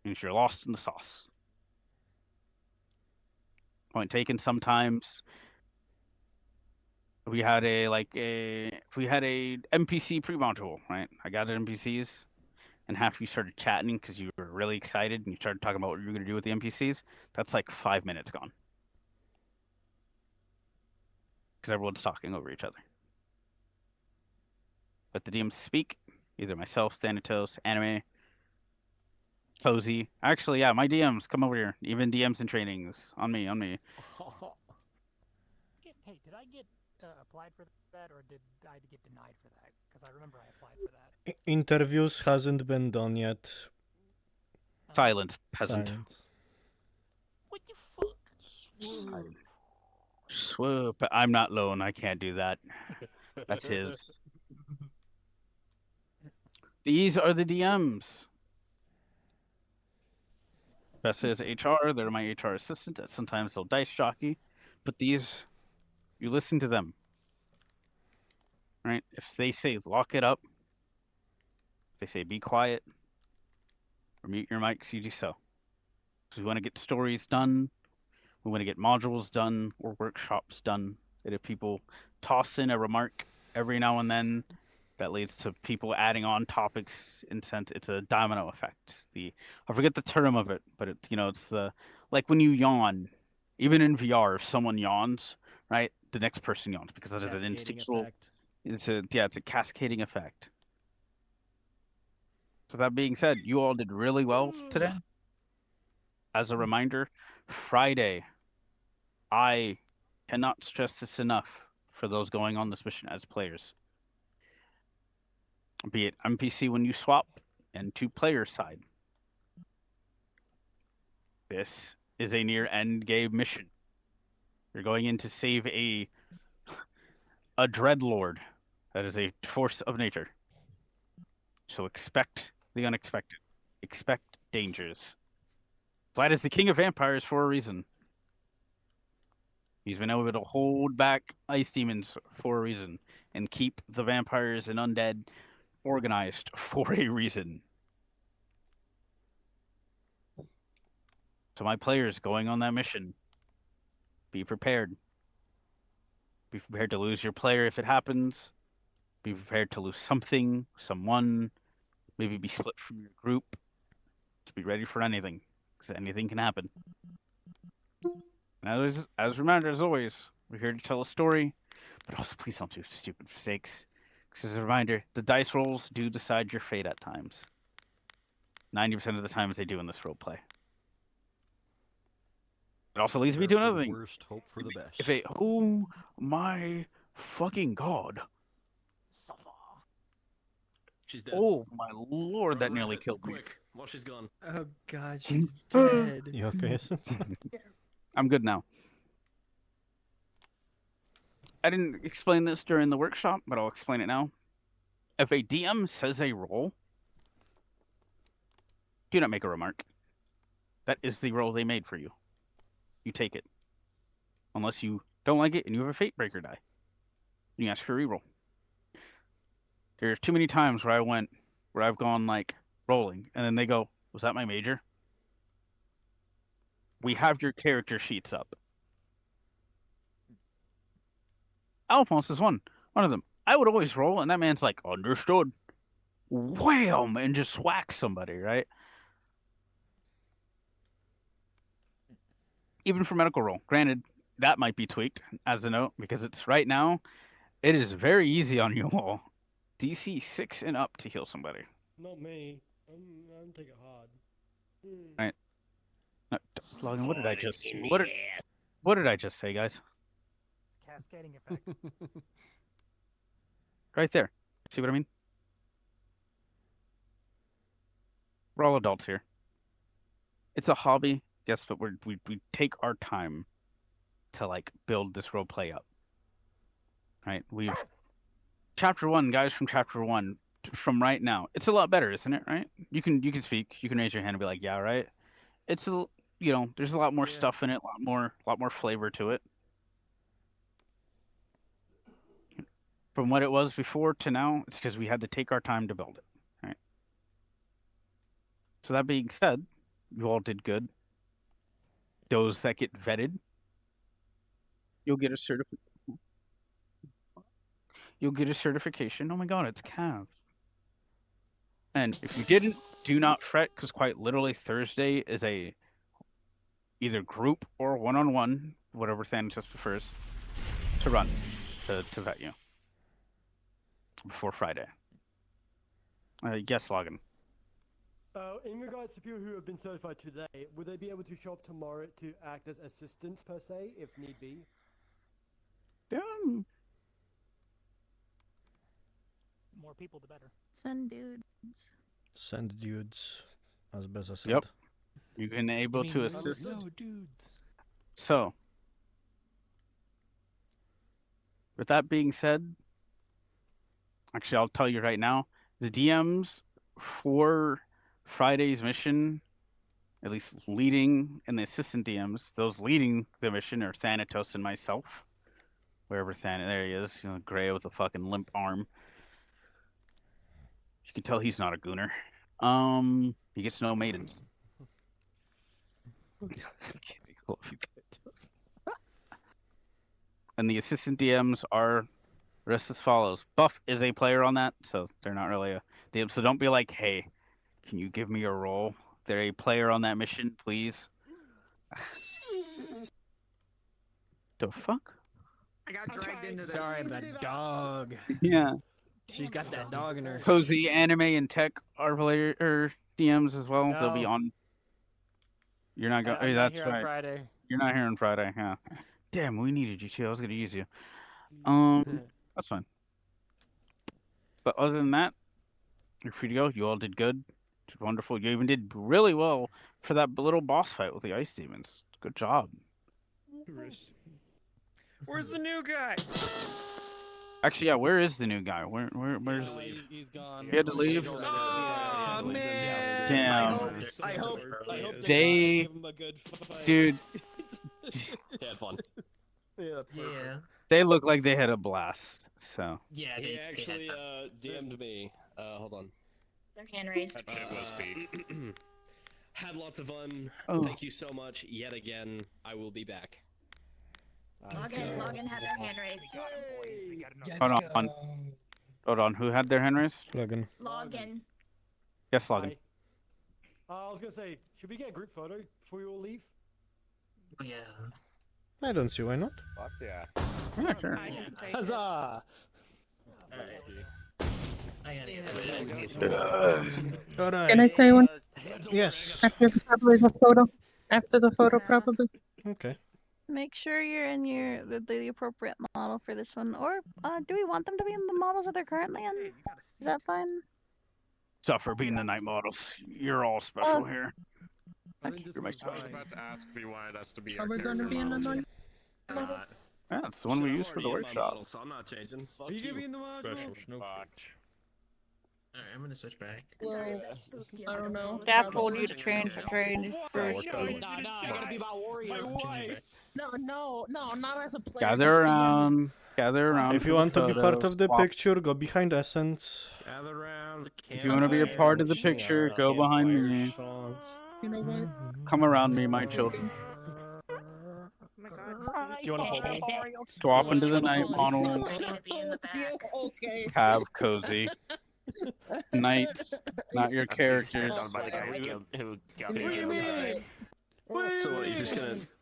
It means you're lost in the sauce. Point taken. Sometimes we had a NPC pre-module, right? I gathered NPCs, and half of you started chatting because you were really excited and you started talking about what you were going to do with the NPCs. That's like 5 minutes gone because everyone's talking over each other. Let the DMs speak. Either myself, Thanatos, Anime, Cozy. Actually, yeah, my DMs, come over here. Even DMs and trainings. On me. Hey, did I get applied for that, or did I get denied for that? Because I remember I applied for that. Interviews hasn't been done yet. Silence, peasant. Silence. What the fuck? Swoop. I'm not lone. I can't do that. That's his. These are the DMs. Best is HR. They're my HR assistant. Sometimes they'll dice jockey, but these, you listen to them. Right? If they say lock it up, if they say be quiet, or mute your mics, you do so. Because we want to get stories done, we want to get modules done or workshops done. And if people toss in a remark every now and then, that leads to people adding on topics. In sense, it's a domino effect. I forget the term of it, but it's the like when you yawn, even in VR, if someone yawns, right, the next person yawns because that is an instinctual. Effect. It's a cascading effect. So that being said, you all did really well today. As a reminder, Friday, I cannot stress this enough for those going on this mission as players. Be it NPC when you swap and to player side. This is a near end game mission. You're going in to save a dreadlord that is a force of nature. So expect the unexpected. Expect dangers. Vlad is the king of vampires for a reason. He's been able to hold back ice demons for a reason and keep the vampires and undead organized for a reason. So my players going on that mission, be prepared. Be prepared to lose your player if it happens. Be prepared to lose something, someone, maybe be split from your group. To be ready for anything, because anything can happen. And as a reminder, as always, we're here to tell a story, but also please don't do stupid mistakes. Because as a reminder, the dice rolls do decide your fate at times. 90% of the times they do in this role play. It also leads me to another thing. Worst, hope for the best. Oh my fucking god. She's dead. Oh my lord, that nearly killed me. Quick, while she's gone. Oh god, she's dead. You okay, Essence? I'm good now. I didn't explain this during the workshop, but I'll explain it now. If a DM says a roll, do not make a remark. That is the roll they made for you. You take it. Unless you don't like it and you have a fate breaker die. You ask for a reroll. There's too many times where I've gone like rolling, and then they go, "Was that my major?" We have your character sheets up. Alphonse is one of them. I would always roll, and that man's like, "Understood." Wham! And just whack somebody, right? Even for medical roll. Granted, that might be tweaked as a note, because it's right now, it is very easy on you all. DC 6 and up to heal somebody. Not me. I'm taking it hard. Right. No, Logan, what did I just what did I just say, guys? Cascading effect. Right there. See what I mean? We're all adults here. It's a hobby, yes, but we take our time to like build this role play up. Right? We've Chapter 1, guys, from Chapter 1 from right now. It's a lot better, isn't it, right? You can speak. You can raise your hand and be like, "Yeah, right." It's there's a lot more stuff in it, a lot more flavor to it. From what it was before to now, it's because we had to take our time to build it, right? So that being said, you all did good. Those that get vetted, you'll get a certification. Oh my god, it's Cav. And if you didn't, do not fret, because quite literally Thursday is a either group or one-on-one, whatever Thanatos prefers, to run, to vet you. Before Friday. Yes, Logan. In regards to people who have been certified today, would they be able to show up tomorrow to act as assistants per se, if need be? More people, the better. Send dudes. Send dudes, as Beza said. Yep. You can able to assist. No, dudes. So, with that being said, Actually, I'll tell you right now, the DMs for Friday's mission, at least leading, and the assistant DMs, those leading the mission are Thanatos and myself. Wherever there he is, gray with a fucking limp arm. You can tell he's not a gooner. He gets no maidens. And the assistant DMs are rest as follows. Buff is a player on that, so they're not really a DM. So don't be like, hey, can you give me a role? They're a player on that mission, please. The fuck? I got dragged into this. Sorry, the dog. Yeah. She's got that dog in her. Cozy Anime and Tech are player DMs as well. They'll be No. on. You're not going. I'm not That's here on right. Friday. You're not here on Friday. Yeah. Damn, we needed you too. I was gonna use you. That's fine. But other than that, you're free to go. You all did good. Did wonderful. You even did really well for that little boss fight with the ice demons. Good job. Where's the new guy? Actually, yeah. Where is the new guy? Where's? He's gone. He had to leave. Oh man! Damn. I hope They, dude. They had fun. Yeah. They look like they had a blast. So. Yeah, He actually DM'd me. Hold on. Their hand raised. Had lots of fun. Oh. Thank you so much yet again. I will be back. Logan had their hand raised. Hold on. Who had their hand raised? Logan. Logan. Yes, Logan. I was gonna say, should we get a group photo before we all leave? Yeah. I don't see why not. Fuck yeah. Yeah, sure. Huzzah! Alright. Can I say one? Yes. After probably the photo. After the photo, probably. Okay. Make sure you're in the appropriate model for this one. Or do we want them to be in the models that they're currently in? Is that fine? Suffer being the night models. You're all special here. You're my I was special. about to ask if you wanted us to be Are our we going to character be in the models. night? Yeah, it's the one we use for the workshop. So I'm not changing. Fuck Are you gonna be in the module? Fuck. Alright, I'm gonna switch back. Well, I don't know. Dad told you to change for change. I gotta be my warrior. No, not as a player. Gather around. Gather around. If for you the want to be part photo. of the Swap. picture, go behind Essence. Gather around. If you want to be a part of the picture, go behind me. You know what? Come around me, my children. Do you want to hold me? Swap into the night models. Okay. Have cozy. Knights, not your characters. So what, you're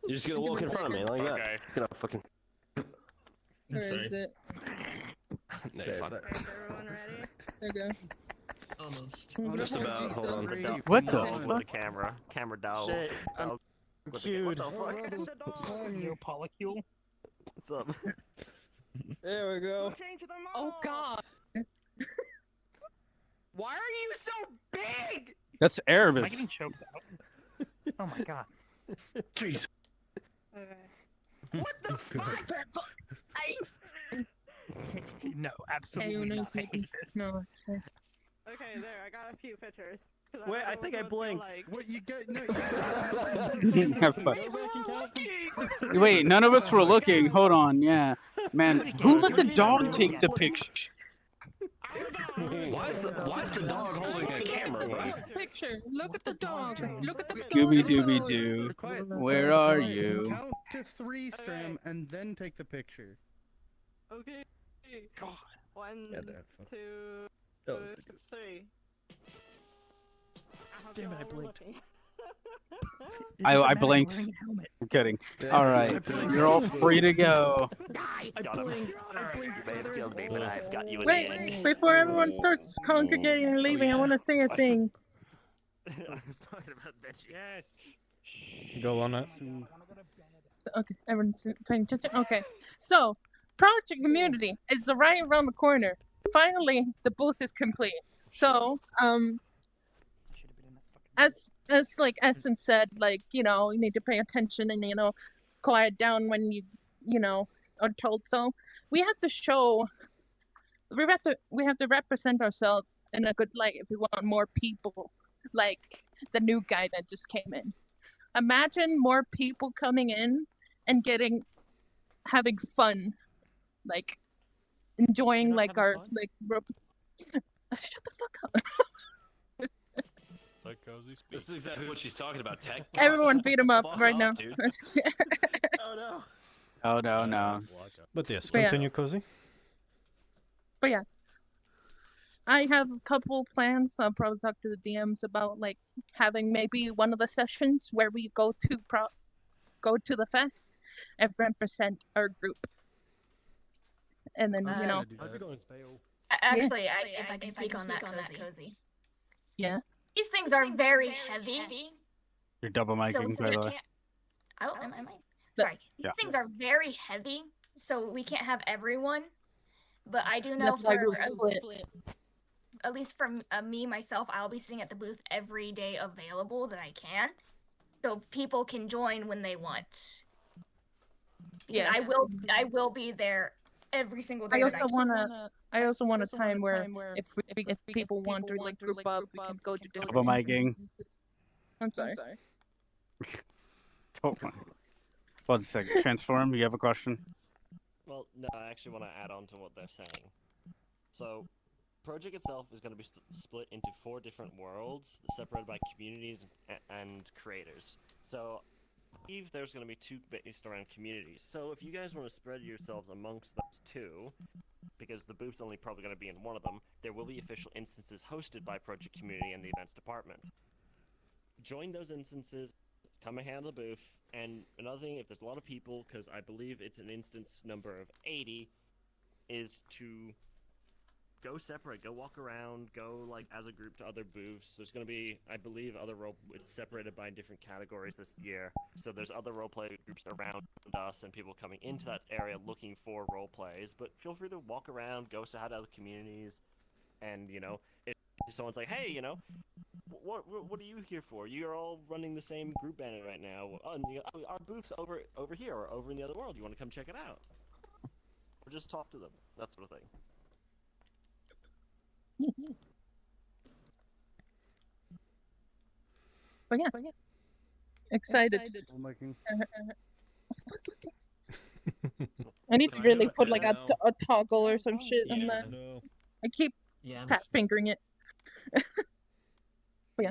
just gonna walk in front of me like that? Okay. Gonna fucking. Where is it? No, you're fine. There you go. Almost. Just about. Hold on. What the With fuck? the camera. Camera dowel. Shit, I'm What cued. the fuck? New polycule? What's up? There we go. Oh God. Why are you so big? That's Am I Erebus. getting choked out? Oh my god. Jeez. What the fuck? No, Hey, absolutely when I was not. I making hate this. no. Okay, there, I got a few pictures. 'Cause Wait, I know think I what they'll blinked. like. What you get? No, Have fun. Wait, none of us were looking. Hold on. Yeah. Man, who let the dog take the picture? Why is the dog holding a camera, bro? Picture. Look at the dog. Look at the Scooby Dooby Doo. Where are you? Count to 3, Stram, and then take the picture. Okay. God. 1, Yeah, that fuck. 2, Oh. 3. Damn it, I blinked. I blinked. I'm kidding. All right, you're all free to go. I blinked. You may have killed me, but I've got you in Wait, the end. before everyone starts congregating and leaving, I want to say a thing. I was talking about Benji. Yes. Go on it. Okay, everyone's paying attention. Okay, so Project Community is right around the corner. Finally, the booth is complete. So, as like Essence said, like, you know, you need to pay attention and, you know, quiet down when you know, are told so. We have to show we have to represent ourselves in a good light if we want more people, like the new guy that just came in. Imagine more people coming in and having fun, like enjoying like our like. Shut the fuck up. Like Cozy speak. This is exactly what she's talking about, Tech. Everyone beat him up Fuck right off, now. dude. Oh no. Oh no. But yes, But yeah. continue, Cozy. But yeah, I have a couple plans. I'll probably talk to the DMs about like having maybe one of the sessions where we go to the fest and represent our group, and then you know. Actually, if I can speak on that, Cozy. Yeah. These things are very heavy. You're double micing, by the way. Oh, am I? Sorry. Yeah. These things are very heavy, so we can't have everyone. But I do know That's why for we'll split. at least from me myself, I'll be sitting at the booth every day available that I can, so people can join when they want. Because I will be there every single day. I also want a time where if people want to like group up, we can go to different. Double micing. I'm sorry. Oh my. 1 second. Transform. You have a question? Well, no, I actually want to add on to what they're saying. So, project itself is going to be split into 4 different worlds, separated by communities and creators. So, I believe there's going to be 2 based around communities. So, if you guys want to spread yourselves amongst those 2, because the booth's only probably going to be in one of them, there will be official instances hosted by Project Community and the events department. Join those instances, come and handle the booth, and another thing, if there's a lot of people, because I believe it's an instance number of 80, is to go separate, go walk around, go like as a group to other booths. There's going to be, I believe, it's separated by different categories this year. So there's other roleplay groups around us and people coming into that area looking for role plays. But feel free to walk around, go say hi to other communities, and you know, if someone's like, hey, you know, what are you here for? You're all running the same group banner right now. Our booth's over here or over in the other world. You want to come check it out? Or just talk to them. That sort of thing. But yeah. Excited. I need to really put like a toggle or some shit on that. I keep fat fingering it. But yeah.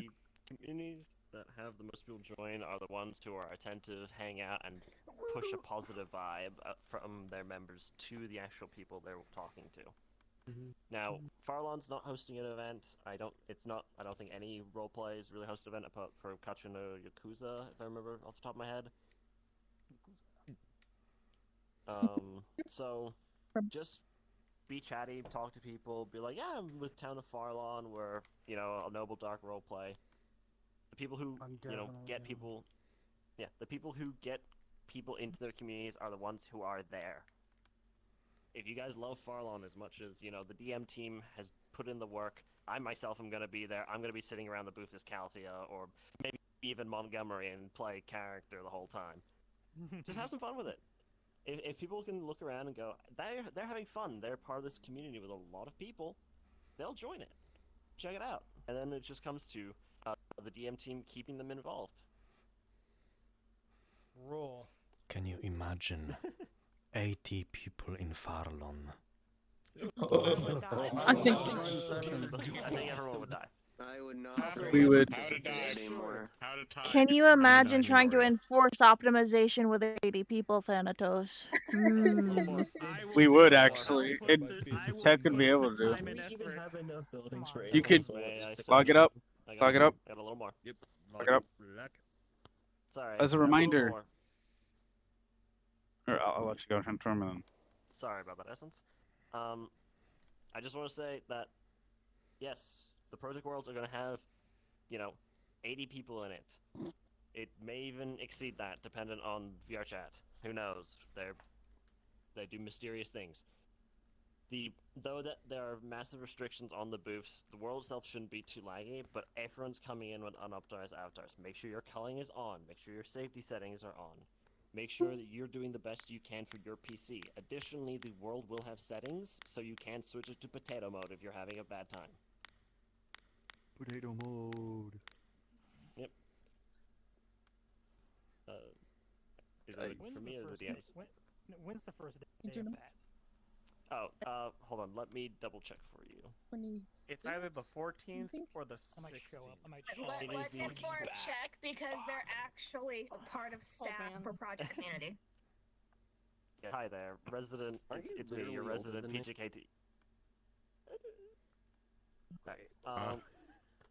The communities that have the most people join are the ones who are attentive, hang out, and push a positive vibe from their members to the actual people they're talking to. Now, Farlon's not hosting an event. I don't think any roleplays really host an event apart for Kachu no Yakuza, if I remember off the top of my head. So just be chatty, talk to people, be like, yeah, I'm with Town of Farlon, we're, you know, a noble dark roleplay. The people who, you know, get people, the people who get people into their communities are the ones who are there. If you guys love Farlon as much as, you know, the DM team has put in the work, I myself am going to be there. I'm going to be sitting around the booth as Calthea, or maybe even Montgomery, and play character the whole time. Just have some fun with it. If people can look around and go, they're having fun, they're part of this community with a lot of people, they'll join it. Check it out. And then it just comes to the DM team keeping them involved. Raw. Can you imagine 80 people in Farlon? I think everyone would die. I would not. We would. Anymore. Can you imagine trying to enforce optimization with 80 people, Thanatos? We would actually. Tech would be able to. You could log it up. Log it up. Got a little more. Yep. Log it up. Sorry. As a reminder. Or I'll let you go, Transform, and then. Sorry about that, Essence. I just want to say that, yes, the Project Worlds are going to have, you know, 80 people in it. It may even exceed that, dependent on VR chat. Who knows? They do mysterious things. Though that there are massive restrictions on the booths, the world itself shouldn't be too laggy, but everyone's coming in with unoptimized avatars. Make sure your culling is on. Make sure your safety settings are on. Make sure that you're doing the best you can for your PC. Additionally, the world will have settings, so you can switch it to potato mode if you're having a bad time. Potato mode. Yep. Is that it for me or the DMs? When's the first day You of do that? Oh, hold on. Let me double check for you. 26? It's either the 14th or the 16th. I might show up. I might It is Let's the confirm check because they're actually a part of staff for Project Community. Yeah, hi there, resident. It's me, your resident PGKT.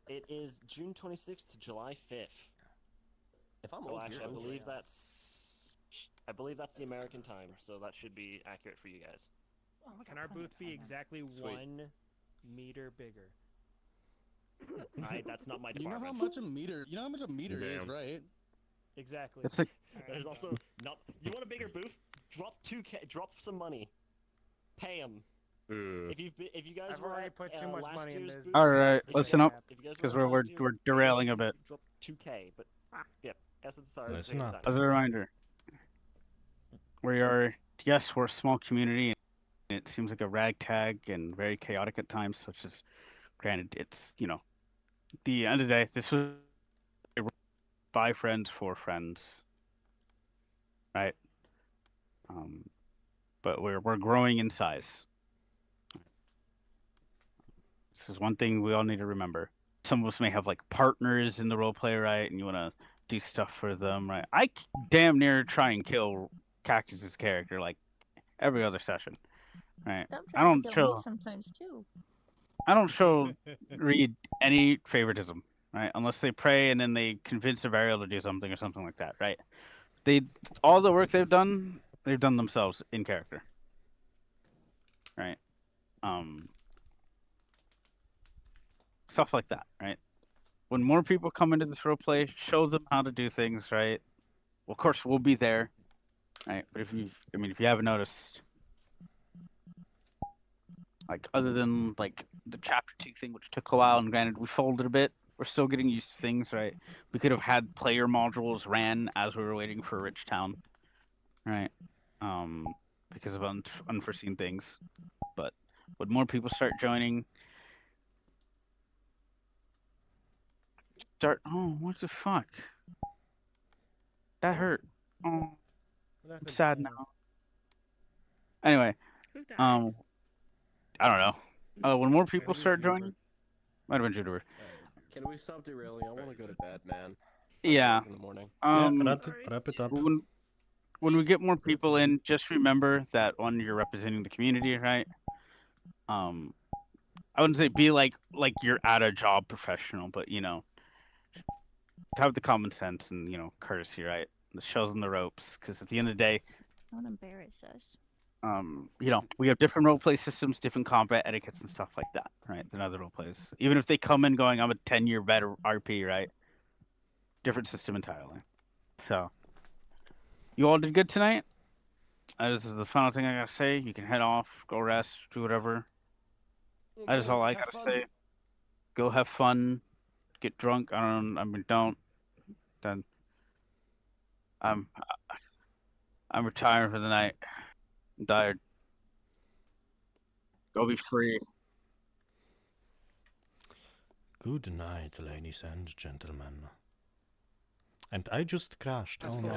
It is June 26th to July 5th. If I'm Oh, old, actually, you're I old. believe that's the American time, so that should be accurate for you guys. Can our booth be exactly Sweet. 1 meter bigger? That's not my You know department. how much a meter? You know how much a meter is, Damn. right? Exactly. That's like There's also not. You want a bigger booth? Drop 2K. Drop some money. Pay them. If you guys I've were already at put too much last money in year's this. booth, all right. if Listen you- up, if you guys because were at we're last year, we're derailing a bit. Drop 2K, but yep. Sorry. Listen up. As a reminder, we are yes, we're a small community, and it seems like a ragtag and very chaotic at times. Which is, granted, it's the end of the day, this was 5 friends, 4 friends, right? But we're growing in size. This is one thing we all need to remember. Some of us may have like partners in the role play, right? And you want to do stuff for them, right? I damn near try and kill Cactus's character like every other session, right? Dump I tries to don't kill show me sometimes too. Reed any favoritism, right? Unless they pray and then they convince a variable to do something or something like that, right? All the work they've done themselves in character, right? Stuff like that, right? When more people come into this role play, show them how to do things, right? Well, of course, we'll be there, right? But if you haven't noticed, like other than like the chapter 2 thing, which took a while, and granted we folded a bit, we're still getting used to things, right? We could have had player modules ran as we were waiting for Rich Town, right? Because of unforeseen things. But when more people start joining, oh, what the fuck? That hurt. Oh, I'm sad now. Anyway, I don't know. When more people start joining, might have been Juniper. Can we stop derailing? I want to go to bed, man. Yeah. In the morning. Wrap it up. When we get more people in, just remember that one, you're representing the community, right? I wouldn't say be like you're at a job professional, but have the common sense and courtesy, right? The shows on the ropes, because at the end of the day, Don't embarrass us. we have different role play systems, different combat etiquettes and stuff like that, right? Than other role plays. Even if they come in going, I'm a 10-year vet RP, right? Different system entirely. So, you all did good tonight. This is the final thing I gotta say. You can head off, go rest, do whatever. That is all I gotta say. Go have fun, get drunk. Don't. Then I'm retiring for the night. I'm tired. Go be free. Good night, ladies and gentlemen. And I just crashed. Oh no.